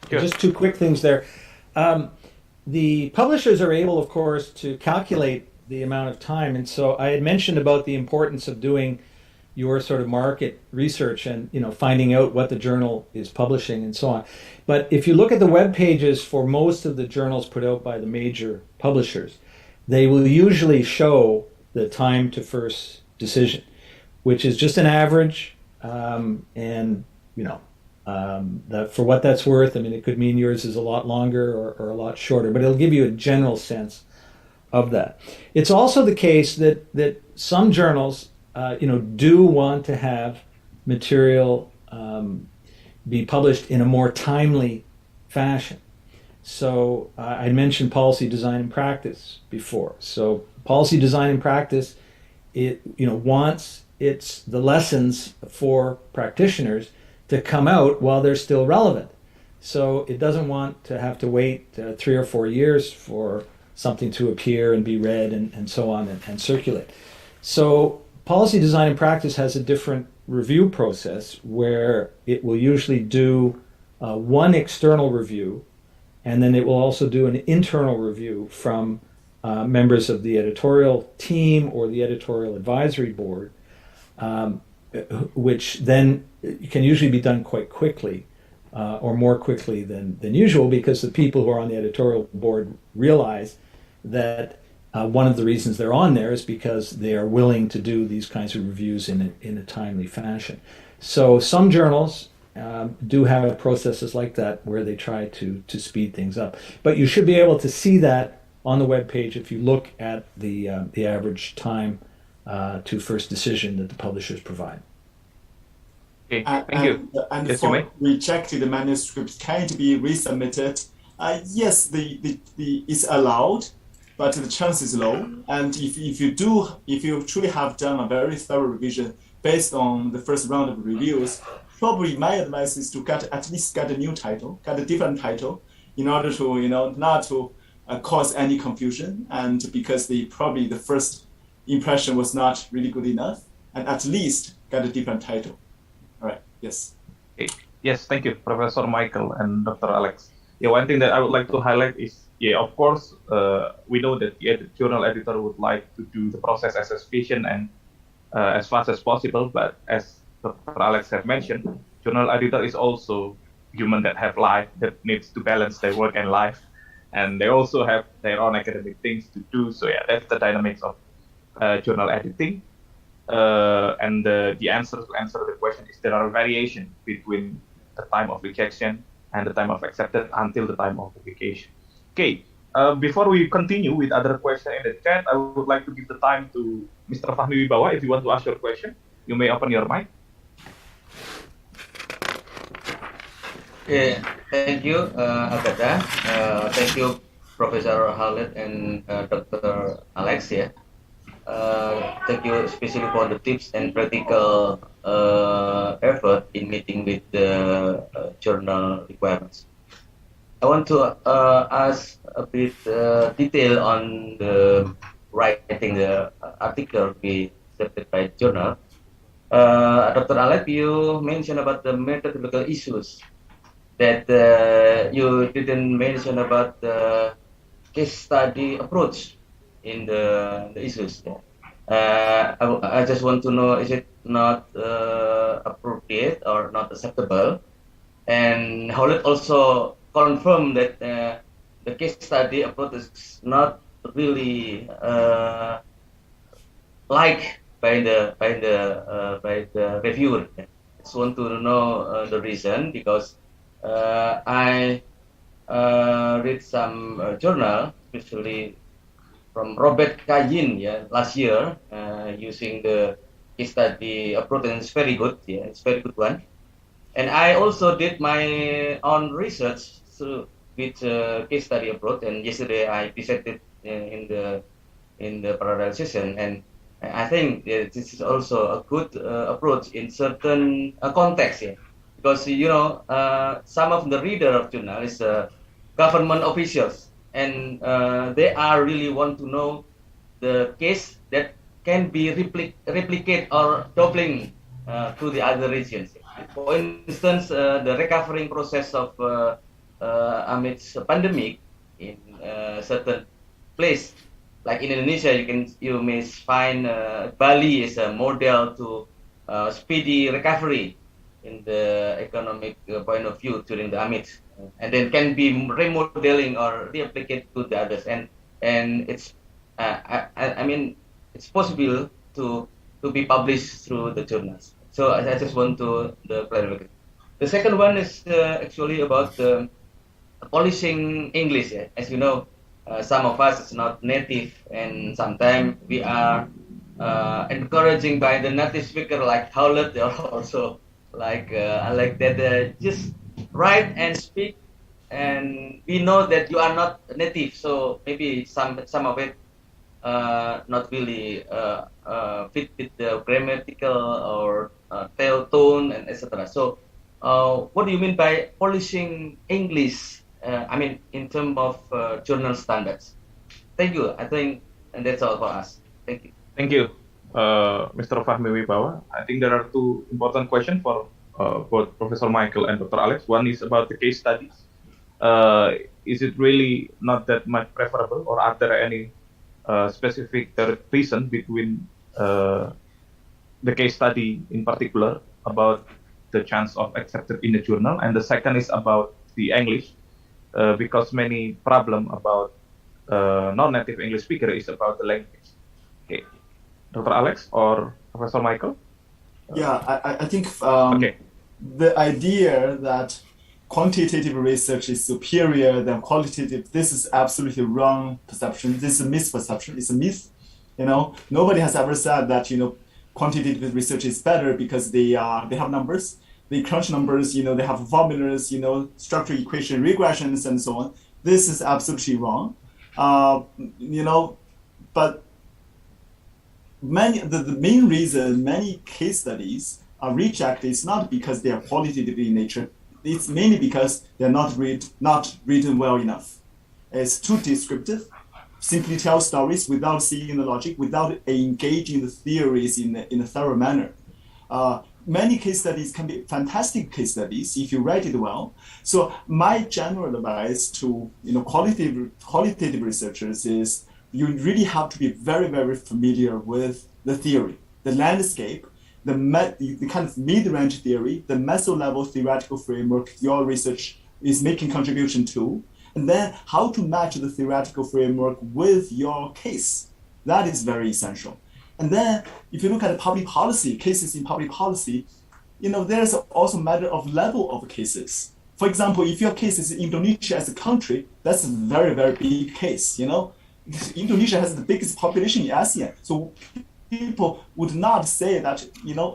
just 2 quick things there. The publishers are able, of course, to calculate the amount of time, and so I had mentioned about the importance of doing your sort of market research and finding out what the journal is publishing and so on. But if you look at the web pages for most of the journals put out by the major publishers, they will usually show the time to first decision, which is just an average, and that for what that's worth, it could mean yours is a lot longer or a lot shorter, but it'll give you a general sense of that. It's also the case that some journals do want to have material be published in a more timely fashion. So I mentioned policy design and practice before. So policy design and practice, it wants the lessons for practitioners to come out while they're still relevant. So it doesn't want to have to wait 3 or 4 years for something to appear and be read and so on and circulate. So policy design and practice has a different review process where it will usually do one external review, and then it will also do an internal review from members of the editorial team or the editorial advisory board, which then can usually be done quite quickly, or more quickly than usual, because the people who are on the editorial board realize that one of the reasons they're on there is because they are willing to do these kinds of reviews in a timely fashion. So some journals do have processes like that where they try to speed things up. But you should be able to see that on the web page if you look at the average time to first decision that the publishers provide. Okay, thank you. And Yes, for you may. rejected manuscripts can be resubmitted. Yes, it's allowed, but the chance is low. And if you truly have done a very thorough revision based on the first round of reviews, probably my advice is to at least get a new title, get a different title, in order to not to cause any confusion, and because probably the first impression was not really good enough, and at least get a different title. All right. Yes. Okay. Yes, thank you, Professor Michael and Dr. Alex. Yeah, one thing that I would like to highlight is, of course, we know that the journal editor would like to do the process as efficient and as fast as possible, but as Dr. Alex have mentioned, journal editor is also human that have life, that needs to balance their work and life, and they also have their own academic things to do. So yeah, that's the dynamics of journal editing. And the answer to answer the question is there are variations between the time of rejection and the time of acceptance until the time of publication. Okay, before we continue with other questions in the chat, I would like to give the time to Mr. Fahmi Wibawa. If you want to ask your question, you may open your mic. Okay, thank you, Apppn. Thank you, Professor Khaled and Dr. Alex. Thank you especially for the tips and practical effort in meeting with the journal requirements. I want to ask a bit detail on the writing the article be accepted by journal. Dr. Alex, you mentioned about the methodological issues that you didn't mention about the case study approach in the issues. I just want to know, is it not appropriate or not acceptable? And Howlett also confirmed that the case study approach is not really liked by the reviewer. I just want to know the reason, because I read some journal, especially from Robert Kayin, last year, using the case study approach, and it's very good. It's very good one. And I also did my own research with case study approach. And yesterday I presented in the parallel session, and I think this is also a good approach in certain context. Because some of the reader of journal is government officials, and they are really want to know the case that can be replicate or doubling to the other regions. For instance, the recovering process of amidst a pandemic in certain place, like in Indonesia, you may find Bali is a model to speedy recovery in the economic point of view during the amidst, and then can be remodeling or replicate to the others, and it's I mean it's possible to be published through the journals. So I just want to clarify. The second one is actually about polishing English. As you know, some of us is not native, and sometimes we are encouraging by the native speaker like Howlett, or also like that, just write and speak and we know that you are not native, so maybe some of it not really fit with the grammatical or tone and etc. So, what do you mean by polishing English? I mean, in terms of journal standards. Thank you. I think, and that's all for us. Thank you. Thank you, Mr. Fahmi Wibawa. I think there are two important questions for both Professor Michael and Dr. Alex. One is about the case studies. Is it really not that much preferable, or are there any specific reason between the case study in particular about the chance of accepted in the journal, and the second is about the English, because many problem about non-native English speaker is about the language. Okay, Dr. Alex or Professor Michael? Yeah, I think okay. The idea that quantitative research is superior than qualitative, this is absolutely wrong perception. This is a misperception. It's a myth. Nobody has ever said that quantitative research is better because they have numbers, they crunch numbers, they have formulas, structural equation regressions and so on. This is absolutely wrong. But the main reason many case studies are rejected is not because they are qualitative in nature. It's mainly because they're not written well enough. It's too descriptive, simply tell stories without seeing the logic, without engaging the theories in a thorough manner. Many case studies can be fantastic case studies if you write it well. So my general advice to qualitative researchers is you really have to be very, very familiar with the theory, the landscape, the kind of mid-range theory, the meso-level theoretical framework your research is making contribution to, and then how to match the theoretical framework with your case. That is very essential. And then if you look at public policy, cases in public policy, there's also a matter of level of cases. For example, if your case is Indonesia as a country, that's a very, very big case. Indonesia has the biggest population in ASEAN. So people would not say that,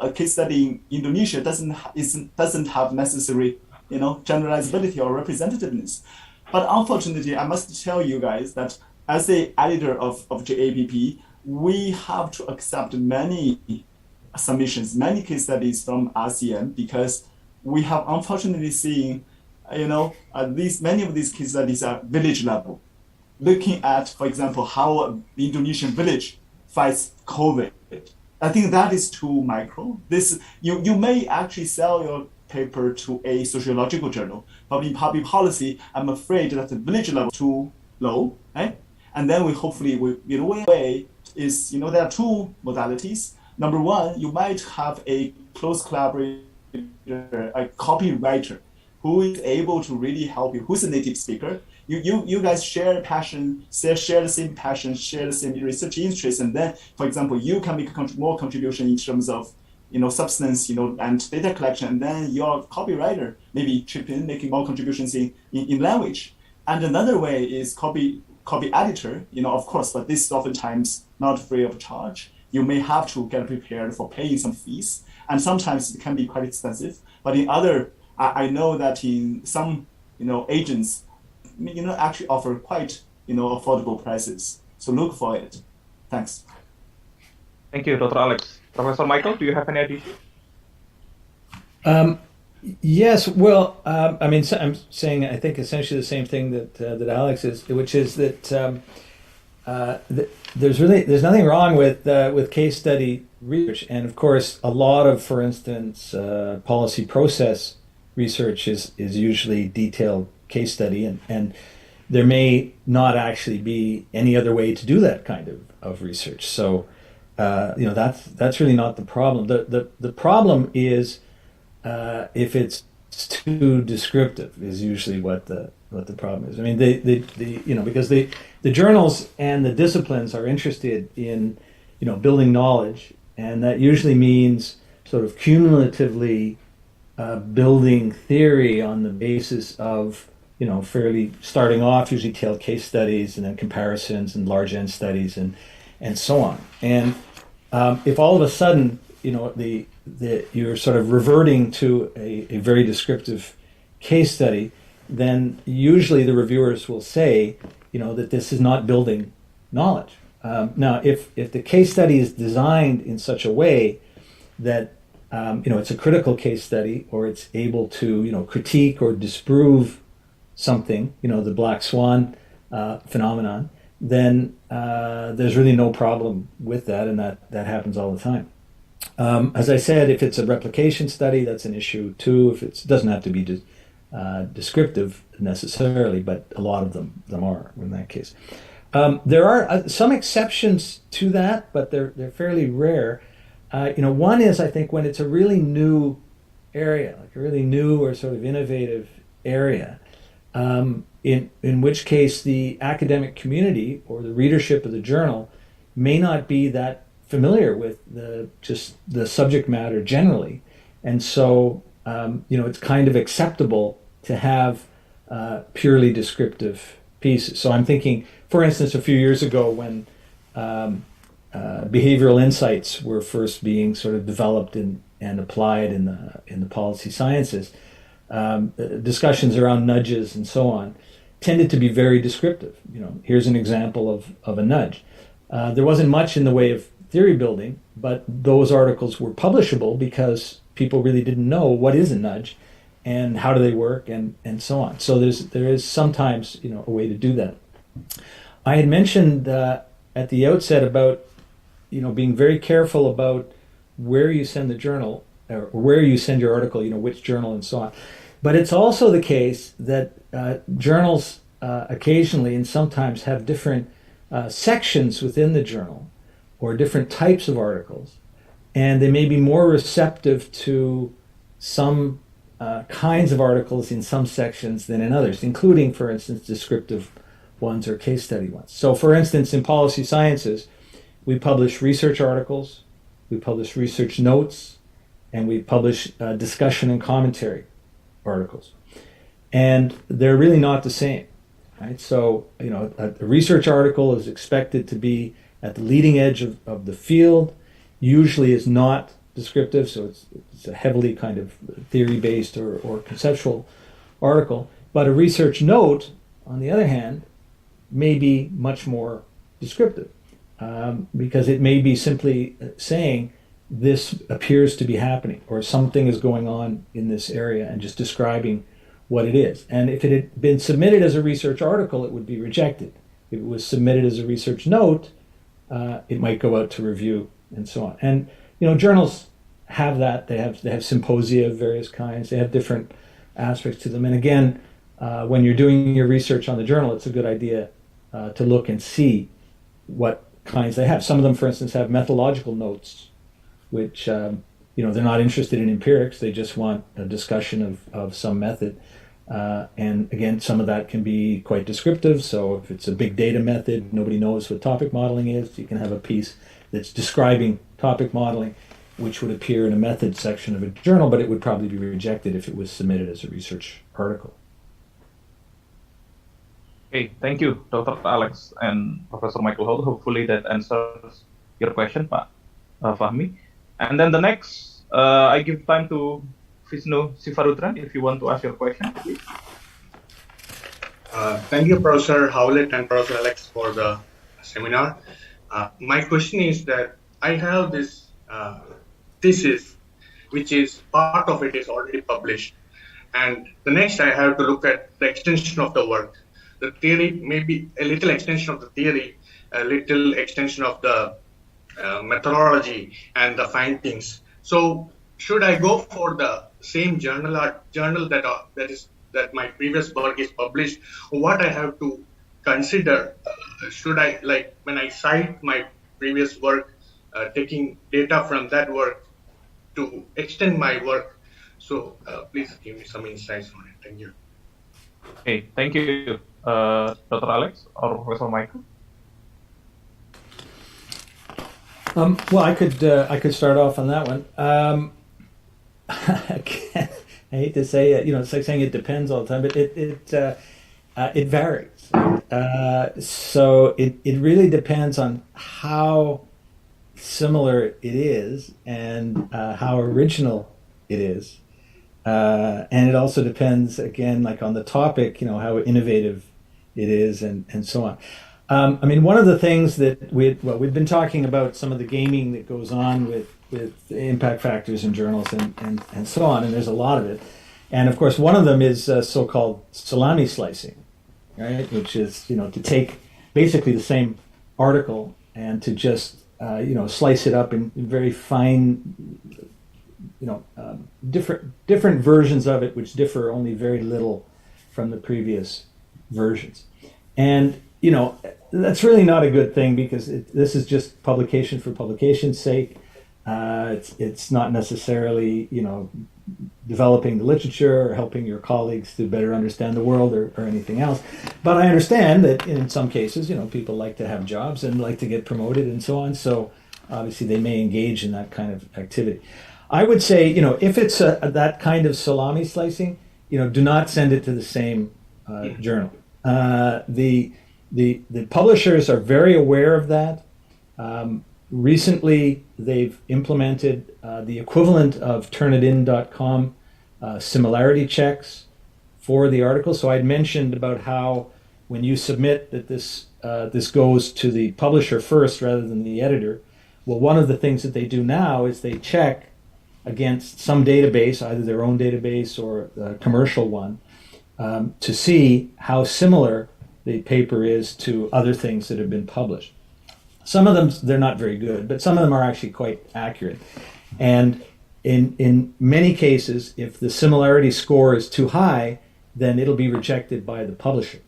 a case study in Indonesia doesn't have necessary, generalizability or representativeness. But unfortunately, I must tell you guys that as the editor of JAPP, we have to accept many submissions, many case studies from ASEAN, because we have unfortunately seen, many of these case studies are village level. Looking at, for example, how the Indonesian village fights COVID. I think that is too micro. You may actually sell your paper to a sociological journal, but in public policy, I'm afraid that the village level is too low, right? And then we way is, there are two modalities. Number one, you might have a close collaborator, a copywriter, who is able to really help you, who's a native speaker. You guys share passion, share the same passion, share the same research interest, and then, for example, you can make more contribution in terms of, substance, and data collection, and then your copywriter maybe chip in, making more contributions in language. And another way is copy editor, of course, but this is oftentimes not free of charge. You may have to get prepared for paying some fees, and sometimes it can be quite expensive. But in other, I know that in some, agents, actually offer quite, affordable prices. So look for it. Thanks. Thank you, Dr. Alex. Professor Michael, do you have any addition? Yes. Well, I'm saying I think essentially the same thing that Alex is, which is that there's nothing wrong with case study research, and of course a lot of, for instance, policy process research is usually detailed case study, and there may not actually be any other way to do that kind of research. So that's really not the problem. The problem is if it's too descriptive is usually what the problem is. I mean, because the journals and the disciplines are interested in building knowledge, and that usually means sort of cumulatively building theory on the basis of fairly starting off usually detailed case studies and then comparisons and large N studies and so on. And if all of a sudden you're sort of reverting to a very descriptive case study, then usually the reviewers will say, that this is not building knowledge. Now, if the case study is designed in such a way that it's a critical case study, or it's able to critique or disprove something, the black swan phenomenon, then there's really no problem with that, and that happens all the time. As I said, if it's a replication study, that's an issue too. If it doesn't have to be descriptive necessarily, but a lot of them are in that case. There are some exceptions to that, but they're fairly rare. One is, I think, when it's a really new area, like a really new or sort of innovative area, in which case the academic community or the readership of the journal may not be that familiar with just the subject matter generally, and so it's kind of acceptable to have purely descriptive pieces. So I'm thinking, for instance, a few years ago when behavioral insights were first being sort of developed and applied in the policy sciences, discussions around nudges and so on tended to be very descriptive. Here's an example of a nudge. There wasn't much in the way of theory building, but those articles were publishable because people really didn't know what is a nudge and how do they work and so on. So there is sometimes a way to do that. I had mentioned at the outset about being very careful about where you send the journal or where you send your article, which journal and so on. But it's also the case that journals occasionally and sometimes have different sections within the journal or different types of articles, and they may be more receptive to some kinds of articles in some sections than in others, including, for instance, descriptive ones or case study ones. So, for instance, in policy sciences, we publish research articles, we publish research notes, and we publish discussion and commentary articles. And they're really not the same, right? So, a research article is expected to be at the leading edge of the field, usually is not descriptive, so it's a heavily kind of theory-based or conceptual article. But a research note, on the other hand, may be much more descriptive because it may be simply saying this appears to be happening or something is going on in this area and just describing what it is. And if it had been submitted as a research article, it would be rejected. If it was submitted as a research note, it might go out to review and so on. And journals have that. They have symposia of various kinds. They have different aspects to them. And again, when you're doing your research on the journal, it's a good idea to look and see what kinds they have. Some of them, for instance, have methodological notes, which they're not interested in empirics. They just want a discussion of some method. And again, some of that can be quite descriptive. So if it's a big data method, nobody knows what topic modeling is, you can have a piece that's describing topic modeling, which would appear in a method section of a journal, but it would probably be rejected if it was submitted as a research article. Okay, thank you, Dr. Alex and Professor Michael Holt. Hopefully that answers your question, Pak Fahmi. And then the next, I give time to Vishnu Sivarudran, if you want to ask your question, please. Thank you, Professor Howlett and Professor Alex, for the seminar. My question is that I have this thesis, which is part of it is already published. And the next I have to look at the extension of the work. The theory, maybe a little extension of the theory, a little extension of the methodology and the findings. So should I go for the same journal that my previous work is published? What I have to consider? Should I, like when I cite my previous work, taking data from that work to extend my work? So please give me some insights on it. Thank you. Okay, thank you, Dr. Alex or Professor Michael. Well, I could start off on that one. I hate to say it, it's like saying it depends all the time, but it varies. So it really depends on how similar it is and how original it is. And it also depends, again, like on the topic, how innovative it is and so on. I mean, one of the things that we've been talking about some of the gaming that goes on with impact factors in journals and so on, and there's a lot of it. And of course, one of them is so-called salami slicing, right? Which is, to take basically the same article and to just, slice it up in very fine, different versions of it, which differ only very little from the previous versions. And, that's really not a good thing because this is just publication for publication's sake. It's not necessarily, developing the literature or helping your colleagues to better understand the world or anything else. But I understand that in some cases, people like to have jobs and like to get promoted and so on. So obviously they may engage in that kind of activity. I would say, if it's that kind of salami slicing, do not send it to the same journal. The publishers are very aware of that. Recently, they've implemented the equivalent of Turnitin.com similarity checks for the article. So I'd mentioned about how when you submit that this goes to the publisher first rather than the editor. Well, one of the things that they do now is they check against some database, either their own database or a commercial one, to see how similar the paper is to other things that have been published. Some of them, they're not very good, but some of them are actually quite accurate. And in many cases, if the similarity score is too high, then it'll be rejected by the publisher.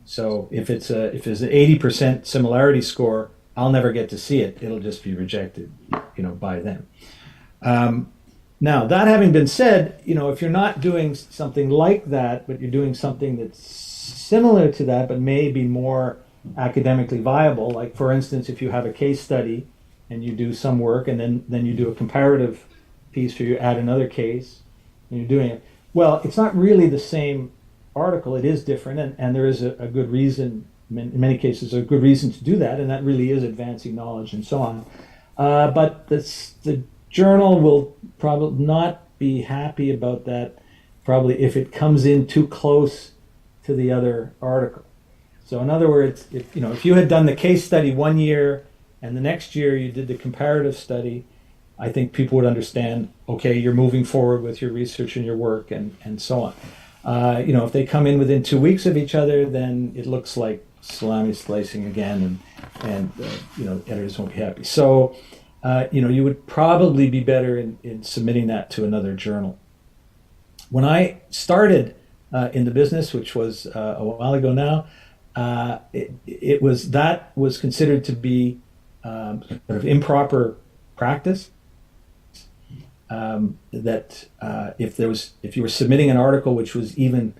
So if it's an 80% similarity score, I'll never get to see it. It'll just be rejected, by them. Now, that having been said, if you're not doing something like that, but you're doing something that's similar to that, but maybe more academically viable, like for instance, if you have a case study and you do some work and then you do a comparative piece where you add another case and you're doing it, well, it's not really the same article. It is different, and there is a good reason, in many cases, a good reason to do that, and that really is advancing knowledge and so on. But the journal will probably not be happy about that, probably if it comes in too close to the other article. So in other words, if you had done the case study 1 year and the next year you did the comparative study, I think people would understand, okay, you're moving forward with your research and your work and so on. If they come in within 2 weeks of each other, then it looks like salami slicing again, and editors won't be happy. So, you would probably be better in submitting that to another journal. When I started in the business, which was a while ago now, it was considered to be sort of improper practice. That if you were submitting an article which was even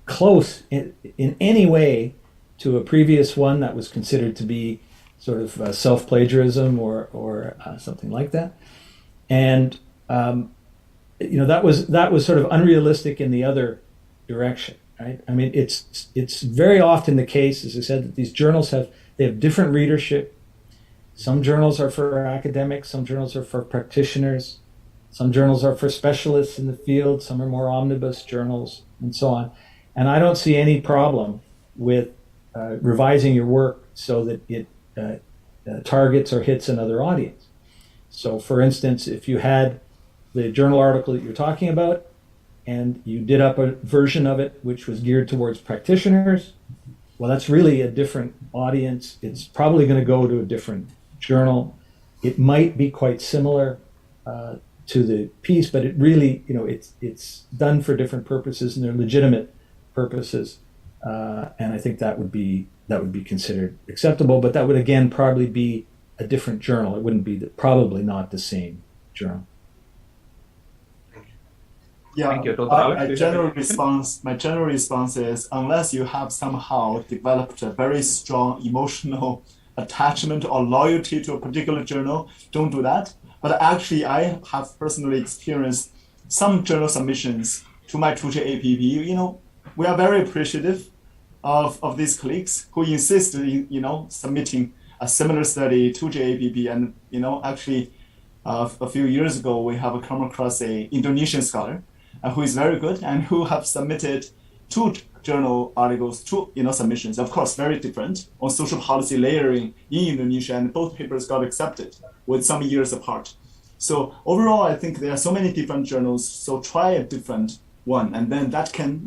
close in any way to a previous one, that was considered to be sort of self-plagiarism or something like that, and that was sort of unrealistic in the other direction, right? I mean, it's very often the case, as I said, that these journals have different readership. Some journals are for academics, some journals are for practitioners, some journals are for specialists in the field, some are more omnibus journals, and so on. And I don't see any problem with revising your work so that it targets or hits another audience. So, for instance, if you had the journal article that you're talking about, and you did up a version of it which was geared towards practitioners, well, that's really a different audience. It's probably going to go to a different journal. It might be quite similar to the piece, but it really, it's done for different purposes, and they're legitimate purposes. And I think that would be considered acceptable. But that would again probably be a different journal. It wouldn't be probably not the same journal. Yeah, Thank you, Dr. my general response is, unless you have somehow developed a very strong emotional attachment or loyalty to a particular journal, don't do that. But actually, I have personally experienced some journal submissions to my tutor APP. We are very appreciative of these colleagues who insist in, submitting a similar study to JAPP. And, actually, a few years ago, we have come across a Indonesian scholar who is very good and who have submitted 2 journal articles, 2 submissions, of course very different, on social policy layering in Indonesia, and both papers got accepted with some years apart. So overall, I think there are so many different journals, so try a different one, and then that can,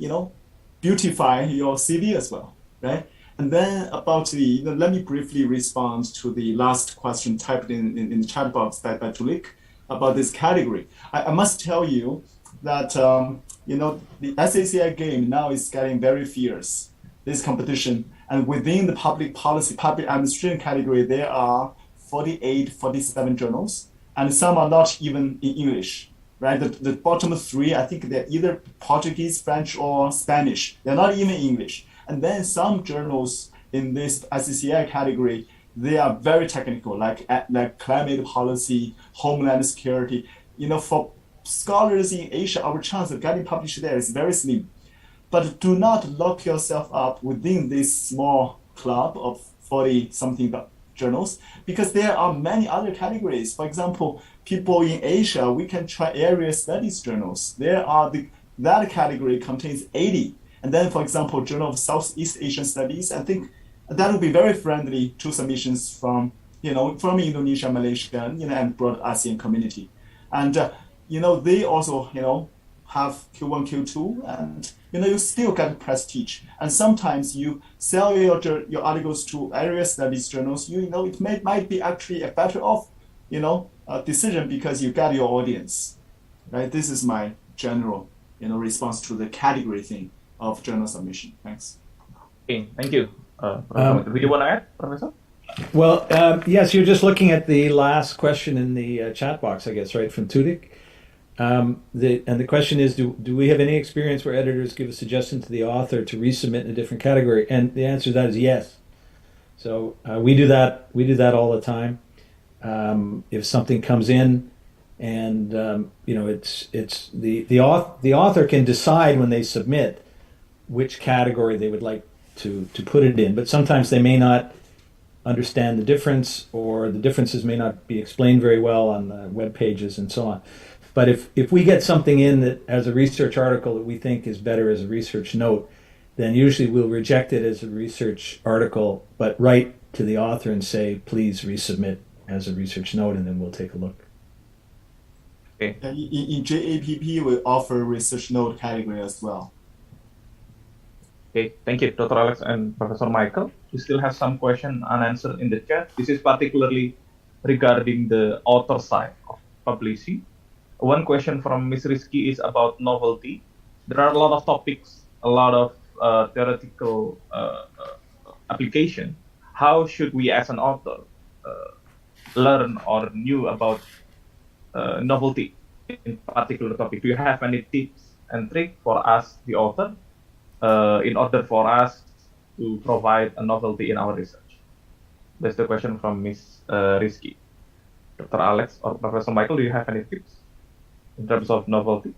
beautify your CV as well, right? And then about the, let me briefly respond to the last question typed in the chat box by Tulik about this category. I must tell you that, the SACI game now is getting very fierce, this competition. And within the public policy, public administration category, there are 48, 47 journals, and some are not even in English, right? The bottom 3, I think they're either Portuguese, French, or Spanish. They're not even English. And then some journals in this SCCI category, they are very technical, like climate policy, homeland security. For scholars in Asia, our chance of getting published there is very slim. But do not lock yourself up within this small club of 40-something journals, because there are many other categories. For example, people in Asia, we can try area studies journals. That category contains 80. And then, for example, Journal of Southeast Asian Studies, I think that would be very friendly to submissions from Indonesia, Malaysia, and broad ASEAN community. And, they also, have Q1, Q2, and, you still get prestige. And sometimes you sell your articles to area studies journals, it might be actually a better off, decision because you got your audience, right? This is my general, response to the category thing of journal submission. Thanks. Okay, thank you. Do you want to add, Professor? Well, yes, you're just looking at the last question in the chat box, I guess, right, from Tudik. The question is, do we have any experience where editors give a suggestion to the author to resubmit in a different category? And the answer to that is yes. So we do that. We do that all the time. If something comes in, and it's the author can decide when they submit which category they would like to put it in, but sometimes they may not understand the difference, or the differences may not be explained very well on the web pages and so on. But if we get something in that as a research article that we think is better as a research note, then usually we'll reject it as a research article, but write to the author and say, please resubmit as a research note, and then we'll take a look. Okay. In JAPP, we offer research note category as well. Okay, thank you, Dr. Alex and Professor Michael. We still have some question unanswered in the chat. This is particularly regarding the author side of publishing. One question from Ms. Rizky is about novelty. There are a lot of topics, a lot of theoretical application. How should we as an author learn or knew about novelty in particular topic? Do you have any tips and tricks for us, the author, in order for us to provide a novelty in our research? That's the question from Ms. Rizky. Dr. Alex or Professor Michael, do you have any tips in terms of novelty?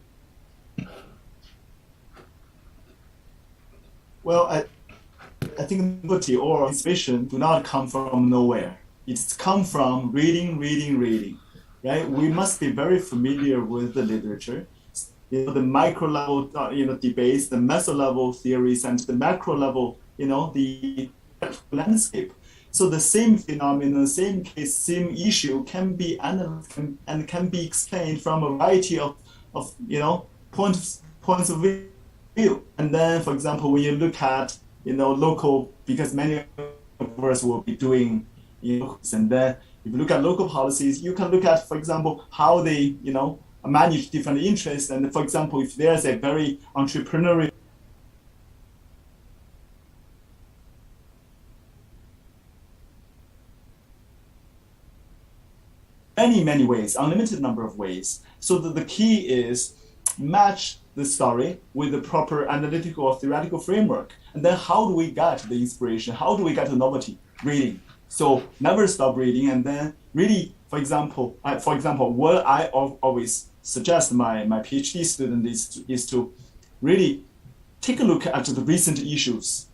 Well, I think novelty or inspiration do not come from nowhere. It's come from reading, right? We must be very familiar with the literature, the micro level, debates, the meso level theories, and the macro level, the landscape. So the same phenomenon, same case, same issue can be analyzed and can be explained from a variety of points of view. And then, for example, when you look at local, because many of us will be doing and then if you look at local policies, you can look at, for example, how they manage different interests. And for example, if there's a very entrepreneurial many ways, unlimited number of ways. So the key is match the story with the proper analytical or theoretical framework. And then how do we get the inspiration? How do we get the novelty? Reading. So never stop reading. And then really, for example, what I always suggest my PhD student is to really take a look at the recent issues,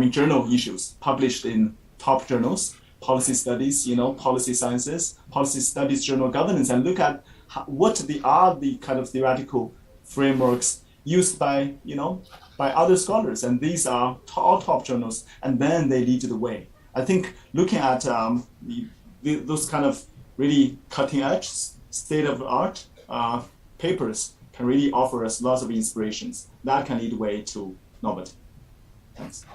journal issues published in top journals, policy studies, policy sciences, policy studies, journal governance, and look at what are the kind of theoretical frameworks used by, by other scholars, and these are all top journals, and then they lead the way. I think looking at those kind of really cutting-edge, state-of-the-art papers can really offer us lots of inspirations that can lead the way to novelty. Thanks.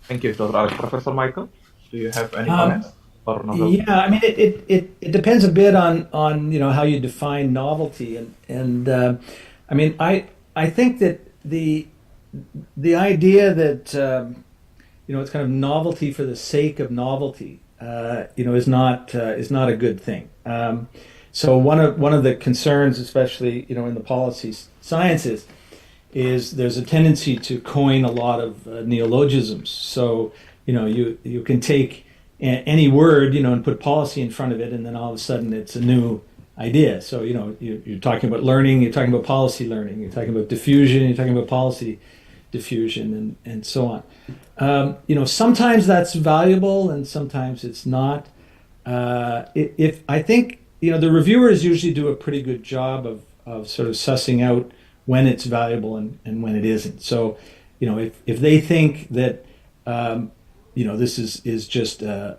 Thank you, Dr. Alex. Professor Michael, do you have any comments? Or novelty? Yeah, I mean, it depends a bit on how you define novelty, and I mean, I think that the idea that it's kind of novelty for the sake of novelty, is not a good thing. So one of the concerns, especially in the policy sciences, is there's a tendency to coin a lot of neologisms. So you can take any word and put policy in front of it, and then all of a sudden it's a new idea. So you're talking about learning, you're talking about policy learning, you're talking about diffusion, you're talking about policy diffusion, and so on. Sometimes that's valuable and sometimes it's not. If I think the reviewers usually do a pretty good job of sort of sussing out when it's valuable and when it isn't. So if they think that this is just a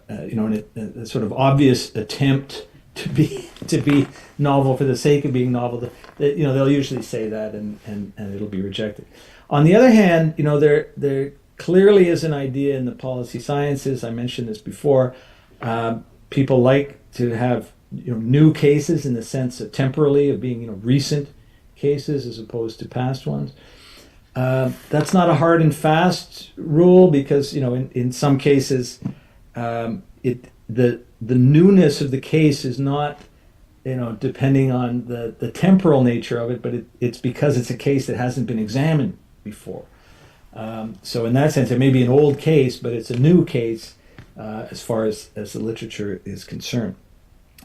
sort of obvious attempt to be novel for the sake of being novel, they'll usually say that and it'll be rejected. On the other hand, there clearly is an idea in the policy sciences. I mentioned this before. People like to have new cases in the sense of temporally of being recent cases as opposed to past ones. That's not a hard and fast rule because in some cases the newness of the case is not depending on the temporal nature of it, but it's because it's a case that hasn't been examined before. So in that sense, it may be an old case, but it's a new case as far as the literature is concerned.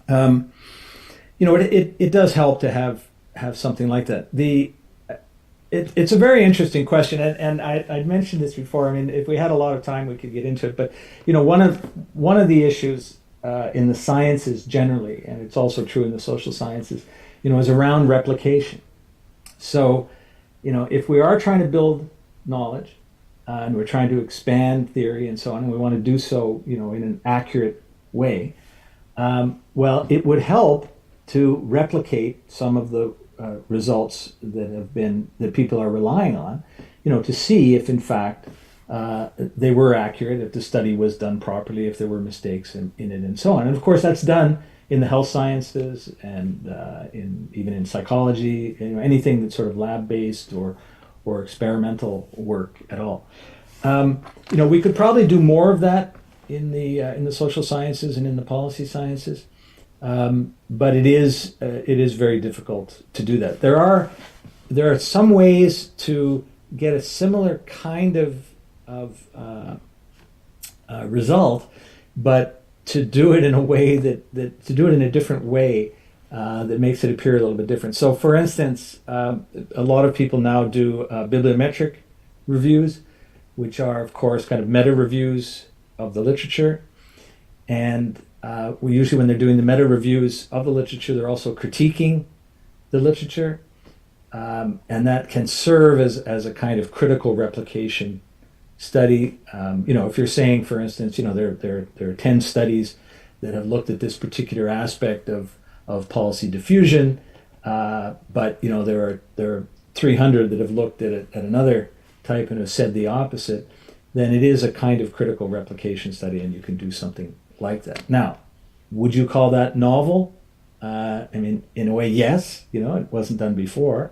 It does help to have something like that. It's a very interesting question, and I'd mentioned this before. I mean, if we had a lot of time, we could get into it. But one of the issues in the sciences generally, and it's also true in the social sciences, is around replication. So, if we are trying to build knowledge and we're trying to expand theory and so on, and we want to do so, in an accurate way, well, it would help to replicate some of the results that people are relying on, to see if in fact they were accurate, if the study was done properly, if there were mistakes in it, and so on. And of course, that's done in the health sciences and even in psychology, anything that's sort of lab-based or experimental work at all. We could probably do more of that in the social sciences and in the policy sciences. But it is very difficult to do that. There are some ways to get a similar kind of result, but to do it in a way that to do it in a different way that makes it appear a little bit different. So, for instance, a lot of people now do bibliometric reviews, which are, of course, kind of meta reviews of the literature, and usually when they're doing the meta reviews of the literature, they're also critiquing the literature, and that can serve as a kind of critical replication study. If you're saying, for instance, there are 10 studies that have looked at this particular aspect of policy diffusion, but there are 300 that have looked at it at another type and have said the opposite, then it is a kind of critical replication study, and you can do something like that. Now, would you call that novel? I mean, in a way, yes. It wasn't done before,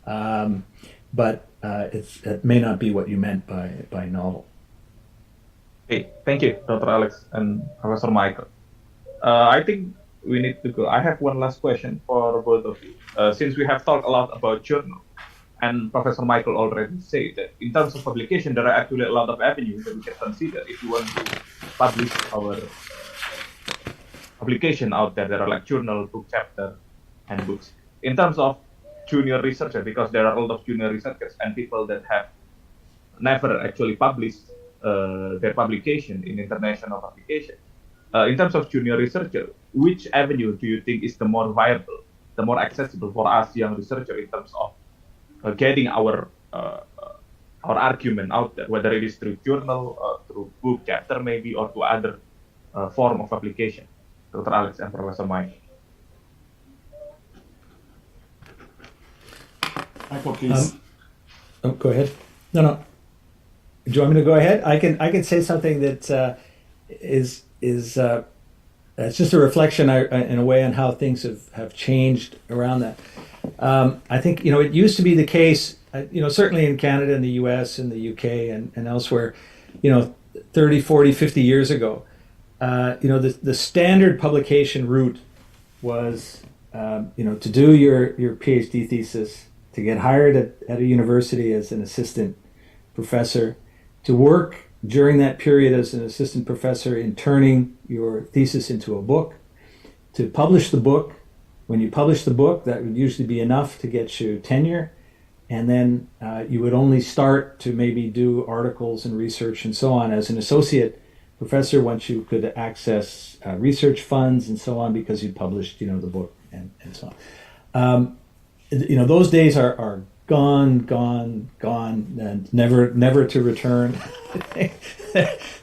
but it may not be what you meant by novel. Okay, thank you, Dr. Alex and Professor Michael. I think we need to go. I have one last question for both of you. Since we have talked a lot about journal, and Professor Michael already said that in terms of publication, there are actually a lot of avenues that we can consider if you want to publish our publication out there. There are like journal, book chapter, and books. In terms of junior researcher, because there are a lot of junior researchers and people that have never actually published their publication in international publication. In terms of junior researcher, which avenue do you think is the more viable the more accessible for us young researchers in terms of getting our argument out there, whether it is through journal, through book chapter maybe, or to other form of application. Dr. Alex and Professor Mike. Michael, please. Go ahead. No. Do you want me to go ahead? I can say something that is it's just a reflection in a way on how things have changed around that. I think it used to be the case, certainly in Canada and the U.S. and the U.K. and elsewhere, 30, 40, 50 years ago, the standard publication route was to do your PhD thesis, to get hired at a university as an assistant professor, to work during that period as an assistant professor in turning your thesis into a book, to publish the book. When you publish the book, that would usually be enough to get you tenure, and then you would only start to maybe do articles and research and so on as an associate professor once you could access research funds and so on because you published the book and so on. Those days are gone, and never to return.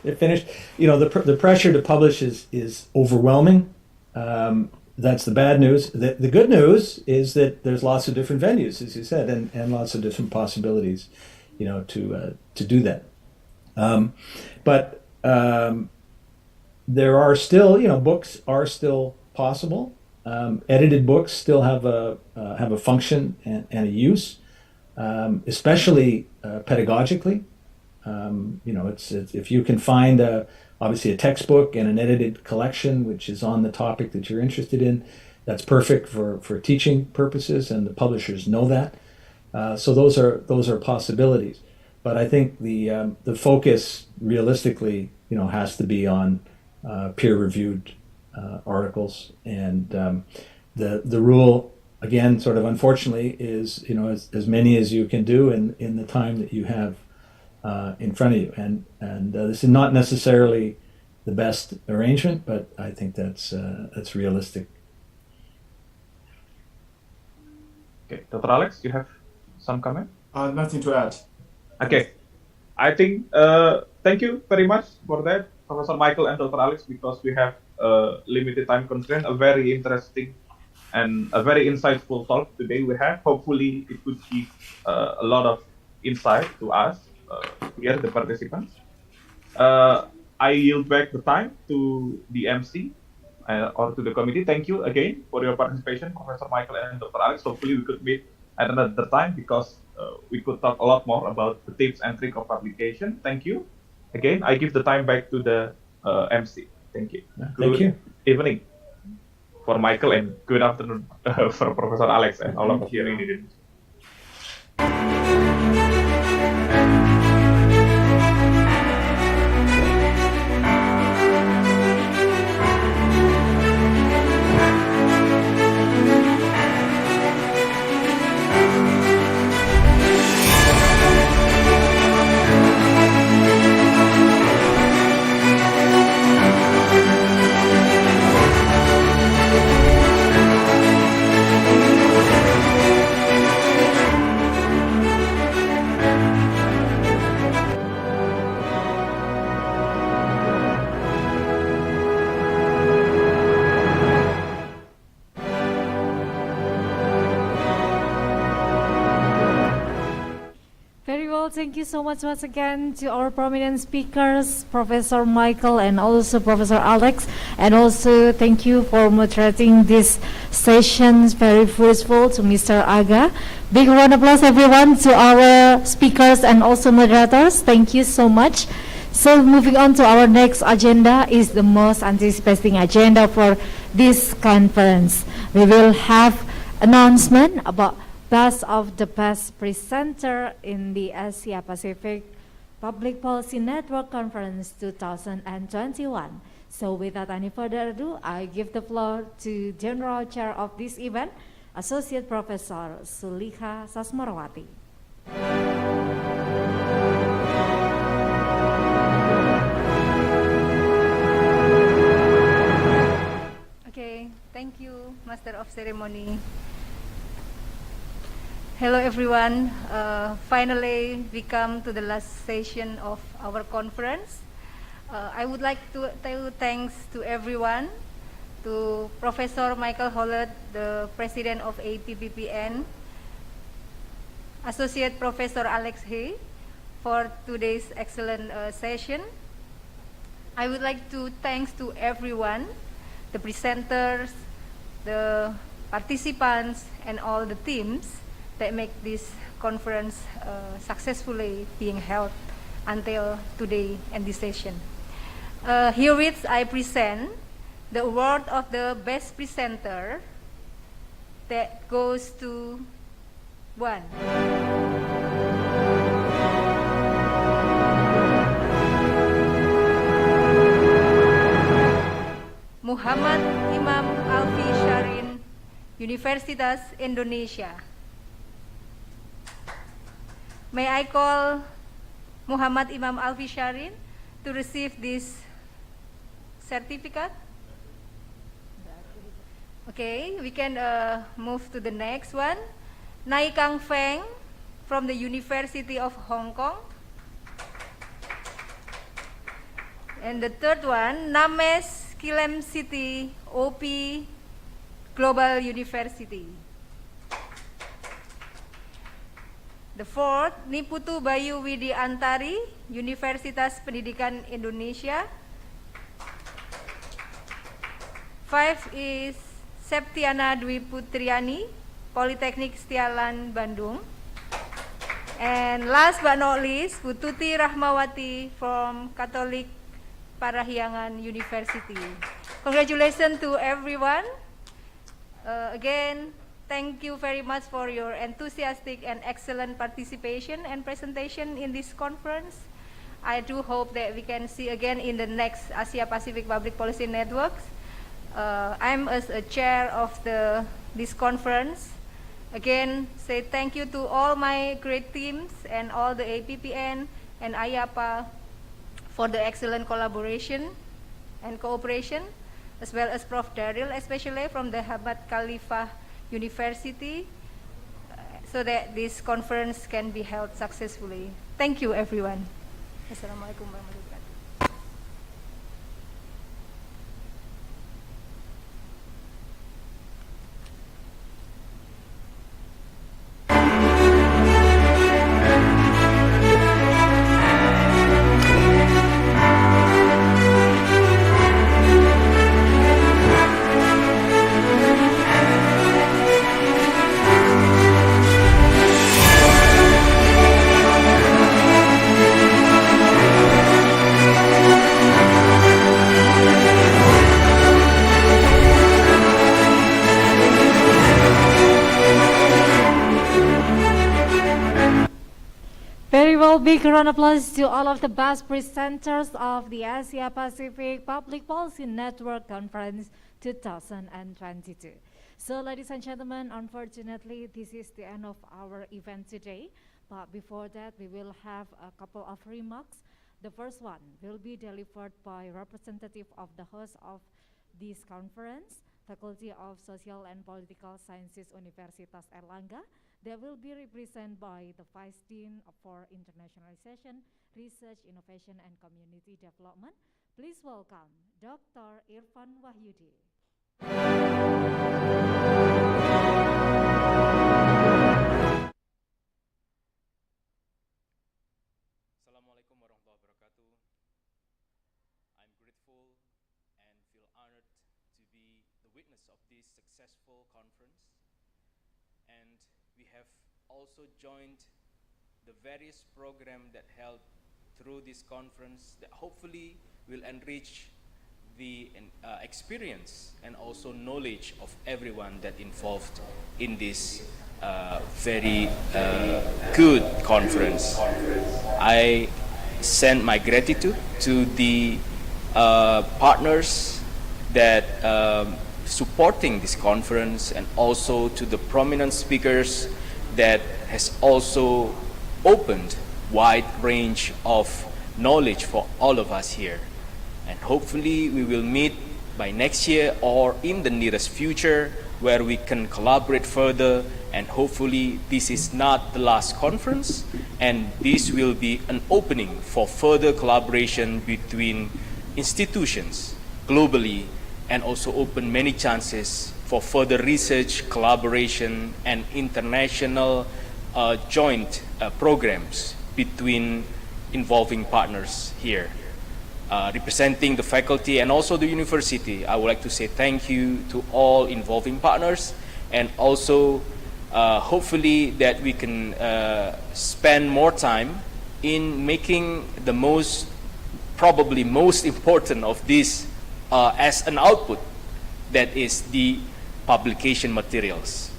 They're finished. The pressure to publish is overwhelming. That's the bad news. The good news is that there's lots of different venues, as you said, and lots of different possibilities, to do that. But there are still, books are still possible. Edited books still have a function and a use, especially pedagogically. It's if you can find obviously a textbook and an edited collection which is on the topic that you're interested in, that's perfect for teaching purposes, and the publishers know that. So those are possibilities. But I think the focus realistically, has to be on peer-reviewed articles, and the rule again, sort of unfortunately, is as many as you can do in the time that you have in front of you, and this is not necessarily the best arrangement, but I think that's realistic. Okay, Dr. Alex, you have some comment? Nothing to add. Okay, I think thank you very much for that, Professor Michael and Dr. Alex, because we have limited time constraint. A very interesting and a very insightful talk today we have. Hopefully, it could give a lot of insight to us here, the participants. I yield back the time to the MC or to the committee. Thank you again for your participation, Professor Michael and Dr. Alex. Hopefully, we could meet at another time because we could talk a lot more about the tips and tricks of publication. Thank you. Again, I give the time back to the MC. Thank you. Thank you. Evening for Michael and good afternoon for Professor Alex and all of us here in Indonesia. Thank you so much once again to our prominent speakers, Professor Michael and also Professor Alex, and also thank you for moderating this session, very fruitful, to Mr. Aga. Big round of applause everyone to our speakers and also moderators. Thank you so much. So moving on to our next agenda is the most anticipating agenda for this conference. We will have announcement about Best of the Best Presenter in the Asia Pacific Public Policy Network Conference 2021. So without any further ado, I give the floor to General Chair of this event, Associate Professor Sulika Sasmarawati. Okay, thank you, Master of Ceremony. Hello everyone. Finally, we come to the last session of our conference. I would like to tell thanks to everyone, to Professor Michael Hollett, the President of Apppn, Associate Professor Alex Hay, for today's excellent session. I would like to thanks to everyone, the presenters, the participants, and all the teams that make this conference successfully being held until today and this session. Herewith I present the award of the best presenter that goes to one. Muhammad Imam Alfi Sharin, Universitas Indonesia. May I call Muhammad Imam Alfi Sharin to receive this certificate? Okay, we can move to the next one. Nai Kang Feng from the University of Hong Kong. And the third one, Names Kilem City, OP Global University. The fourth, Niputu Bayu Widi Antari, Universitas Pendidikan Indonesia. Five is Septiana Dwi Putriani, Politeknik Setialan, Bandung. And last but not least, Bu Tuti Rahmawati from Catholic Parahyangan University. Congratulations to everyone. Again, thank you very much for your enthusiastic and excellent participation and presentation in this conference. I do hope that we can see again in the next Asia Pacific Public Policy Networks. I'm as a chair of this conference. Again, say thank you to all my great teams and all the Apppn and IAPA for the excellent collaboration and cooperation, as well as Prof. Daryl, especially from the Hamad Khalifah University, so that this conference can be held successfully. Thank you, everyone. Assalamualaikum warahmatullahi wabarakatuh. Very well, big round of applause to all of the best presenters of the Asia Pacific Public Policy Network Conference 2022. So, ladies and gentlemen, unfortunately, this is the end of our event today. But before that, we will have a couple of remarks. The first one will be delivered by representative of the host of this conference, Faculty of Social and Political Sciences, Universitas Airlangga. They will be represented by the Vice Dean for Internationalization, Research, Innovation, and Community Development. Please welcome Dr. Irfan Wahyudi. Assalamualaikum warahmatullahi wabarakatuh. I'm grateful and feel honored to be the witness of this successful conference. And we have also joined the various programs that held through this conference that hopefully will enrich the experience and also knowledge of everyone that involved in this very good conference. I send my gratitude to the partners that supporting this conference, and also to the prominent speakers that has also opened wide range of knowledge for all of us here. And hopefully we will meet by next year or in the nearest future where we can collaborate further, and hopefully this is not the last conference, and this will be an opening for further collaboration between institutions globally, and also open many chances for further research, collaboration, and international joint programs between involving partners here. Representing the faculty and also the university, I would like to say thank you to all involving partners, and also hopefully that we can spend more time in making the probably most important of this as an output, that is the publication materials.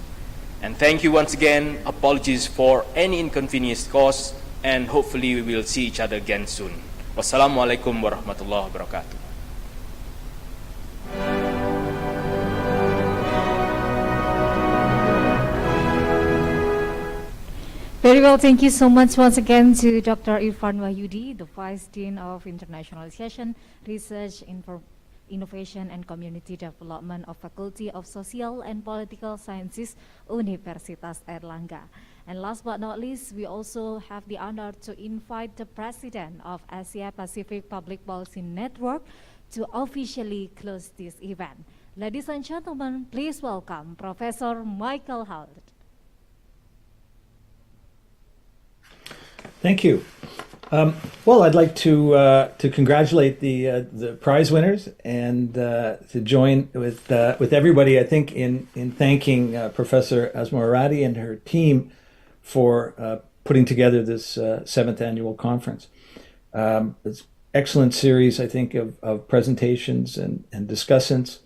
And thank you once again. Apologies for any inconvenience caused, and hopefully we will see each other again soon. Wassalamualaikum warahmatullahi wabarakatuh. Very well, thank you so much once again to Dr. Irfan Wahyudi, the Vice Dean of Internationalization, Research, Innovation and Community Development of Faculty of Social and Political Sciences, Universitas Airlangga. And last but not least, we also have the honor to invite the President of Asia Pacific Public Policy Network to officially close this event. Ladies and gentlemen, please welcome Professor Michael Howard. Thank you. Well, I'd like to congratulate the prize winners, and to join with everybody, I think, in thanking Professor Asmarati and her team for putting together this 7th annual conference. It's an excellent series, I think, of presentations and discussants,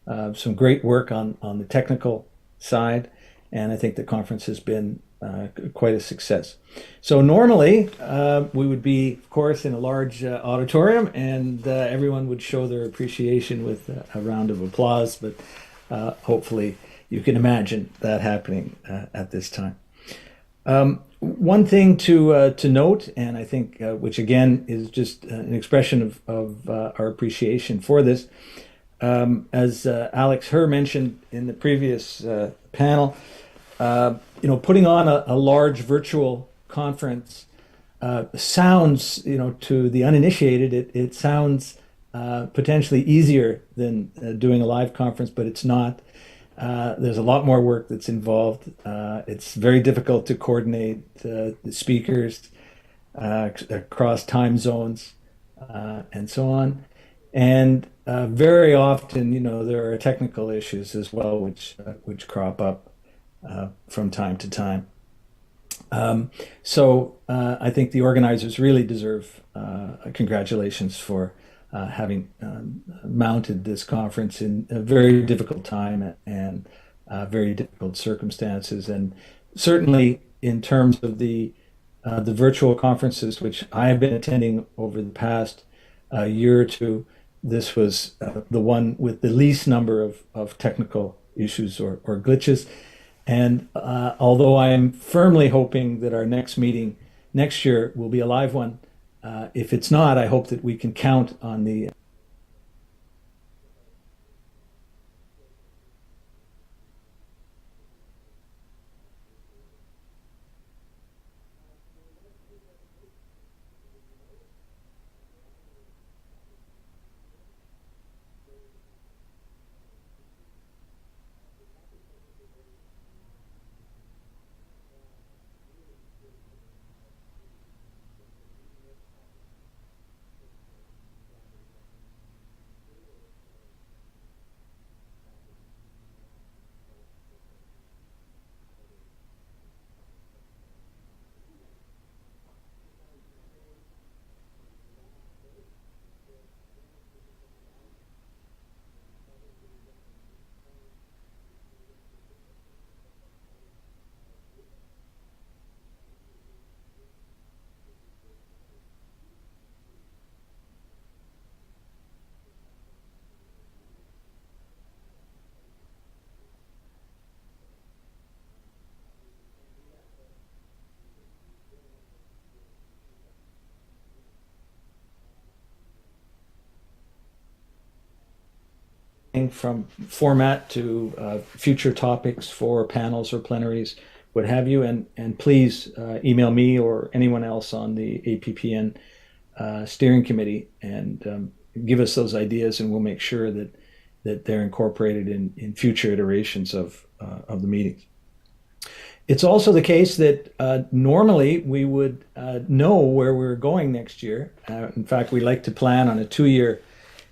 some great work on the technical side, and I think the conference has been quite a success. So normally we would be, of course, in a large auditorium, and everyone would show their appreciation with a round of applause, but hopefully you can imagine that happening at this time. One thing to note, and I think which again is just an expression of our appreciation for this, as Alex Herr mentioned in the previous panel, putting on a large virtual conference sounds, to the uninitiated, it sounds potentially easier than doing a live conference, but it's not. There's a lot more work that's involved. It's very difficult to coordinate the speakers across time zones and so on. And very often, there are technical issues as well, which crop up from time to time. So I think the organizers really deserve congratulations for having mounted this conference in a very difficult time and very difficult circumstances. And certainly in terms of the virtual conferences, which I have been attending over the past year or two, this was the one with the least number of technical issues or glitches. And although I am firmly hoping that our next meeting next year will be a live one, if it's not, I hope that we can count on the from format to future topics for panels or plenaries, what have you. And please email me or anyone else on the APPN steering committee and give us those ideas, and we'll make sure that they're incorporated in future iterations of the meetings. It's also the case that normally we would know where we're going next year. In fact, we like to plan on a 2-year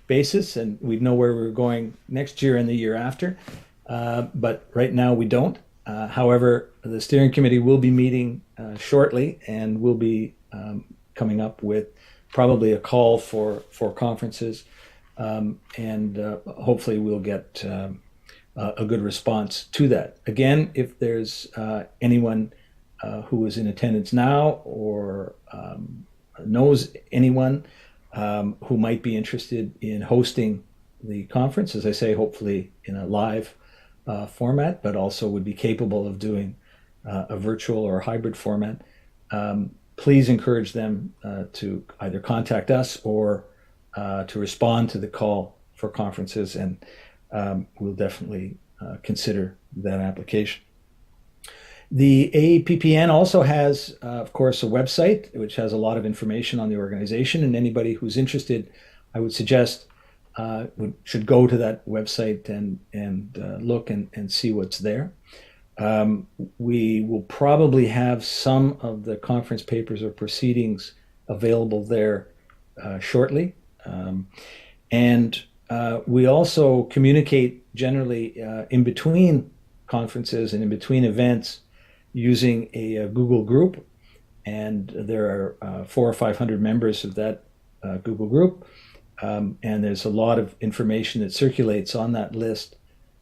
basis, and we'd know where we're going next year and the year after. But right now we don't. However, the steering committee will be meeting shortly, and we'll be coming up with probably a call for conferences, and hopefully we'll get a good response to that. Again, if there's anyone who is in attendance now or knows anyone who might be interested in hosting the conference, as I say, hopefully in a live format, but also would be capable of doing a virtual or hybrid format, please encourage them to either contact us or to respond to the call for conferences, and we'll definitely consider that application. The APPN also has, of course, a website which has a lot of information on the organization, and anybody who's interested, I would suggest, should go to that website and look and see what's there. We will probably have some of the conference papers or proceedings available there shortly. And we also communicate generally in between conferences and in between events using a Google group. And there are 400 or 500 members of that Google group. And there's a lot of information that circulates on that list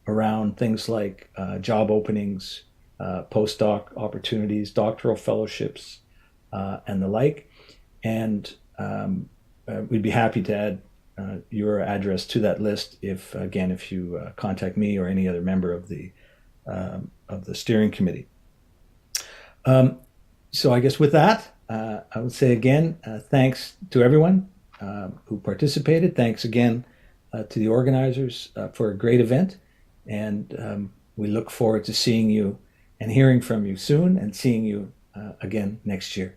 around things like job openings, postdoc opportunities, doctoral fellowships, and the like. And we'd be happy to add your address to that list if you contact me or any other member of the steering committee. So I guess with that, I would say again, thanks to everyone who participated. Thanks again to the organizers for a great event. And we look forward to seeing you and hearing from you soon and seeing you again next year.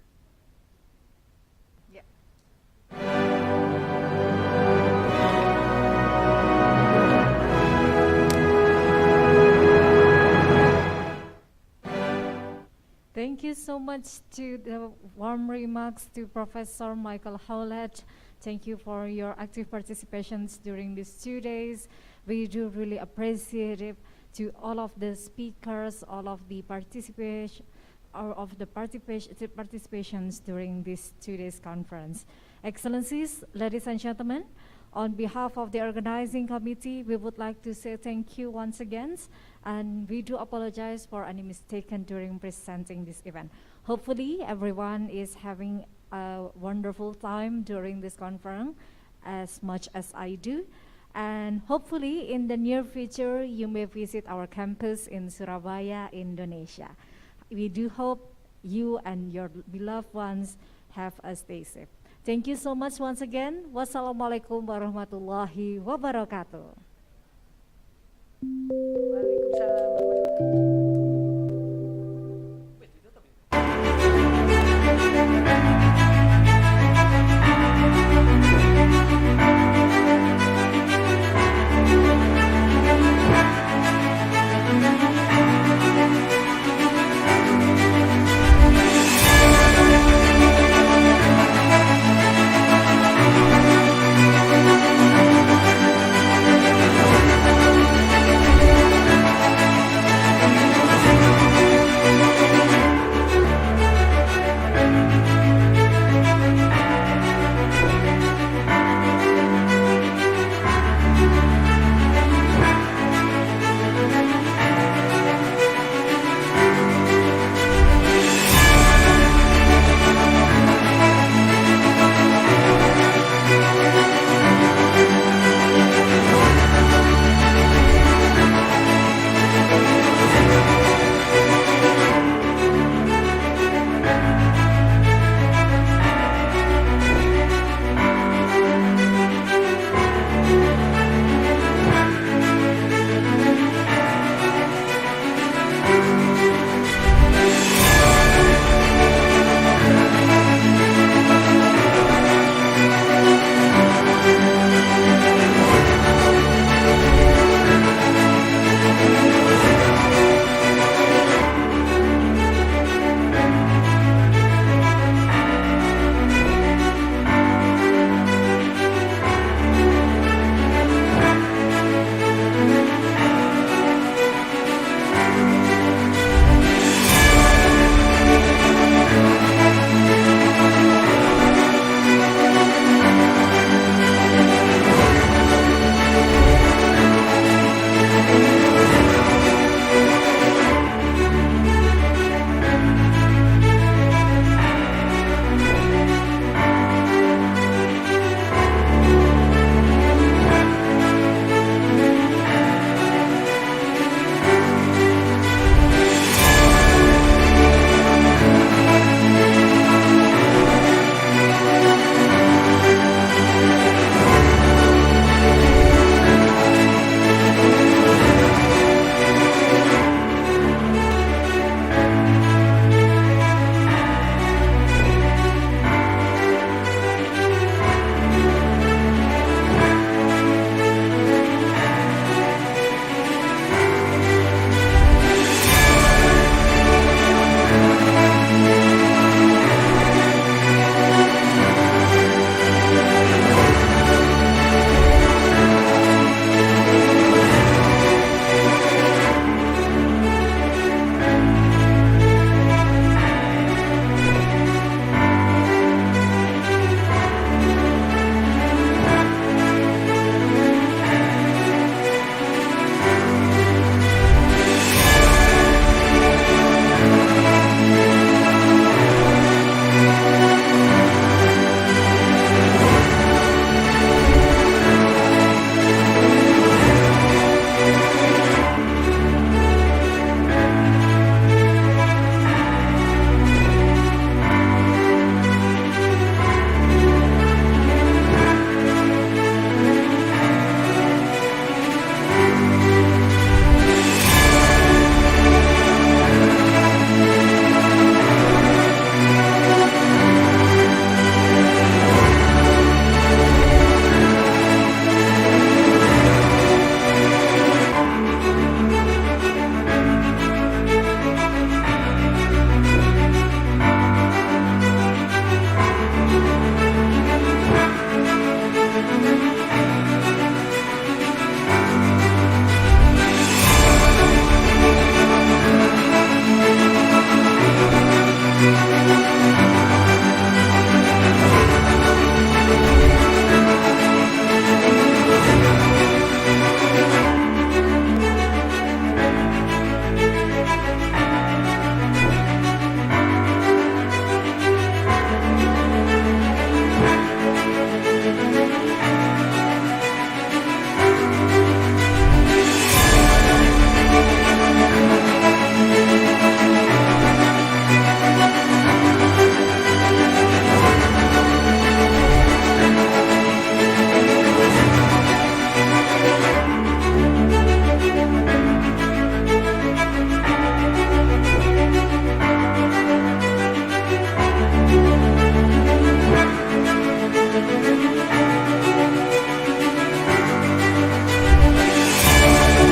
Thank you so much to the warm remarks to Professor Michael Howlett. Thank you for your active participations during these 2 days. We do really appreciate it to all of the speakers, all of the participations during this 2 days conference. Excellencies, ladies and gentlemen, on behalf of the organizing committee, we would like to say thank you once again, and we do apologize for any mistaken during presenting this event. Hopefully, everyone is having a wonderful time during this conference, as much as I do. And hopefully, in the near future, you may visit our campus in Surabaya, Indonesia. We do hope you and your beloved ones have a stay safe. Thank you so much once again. Wassalamualaikum warahmatullahi wabarakatuh.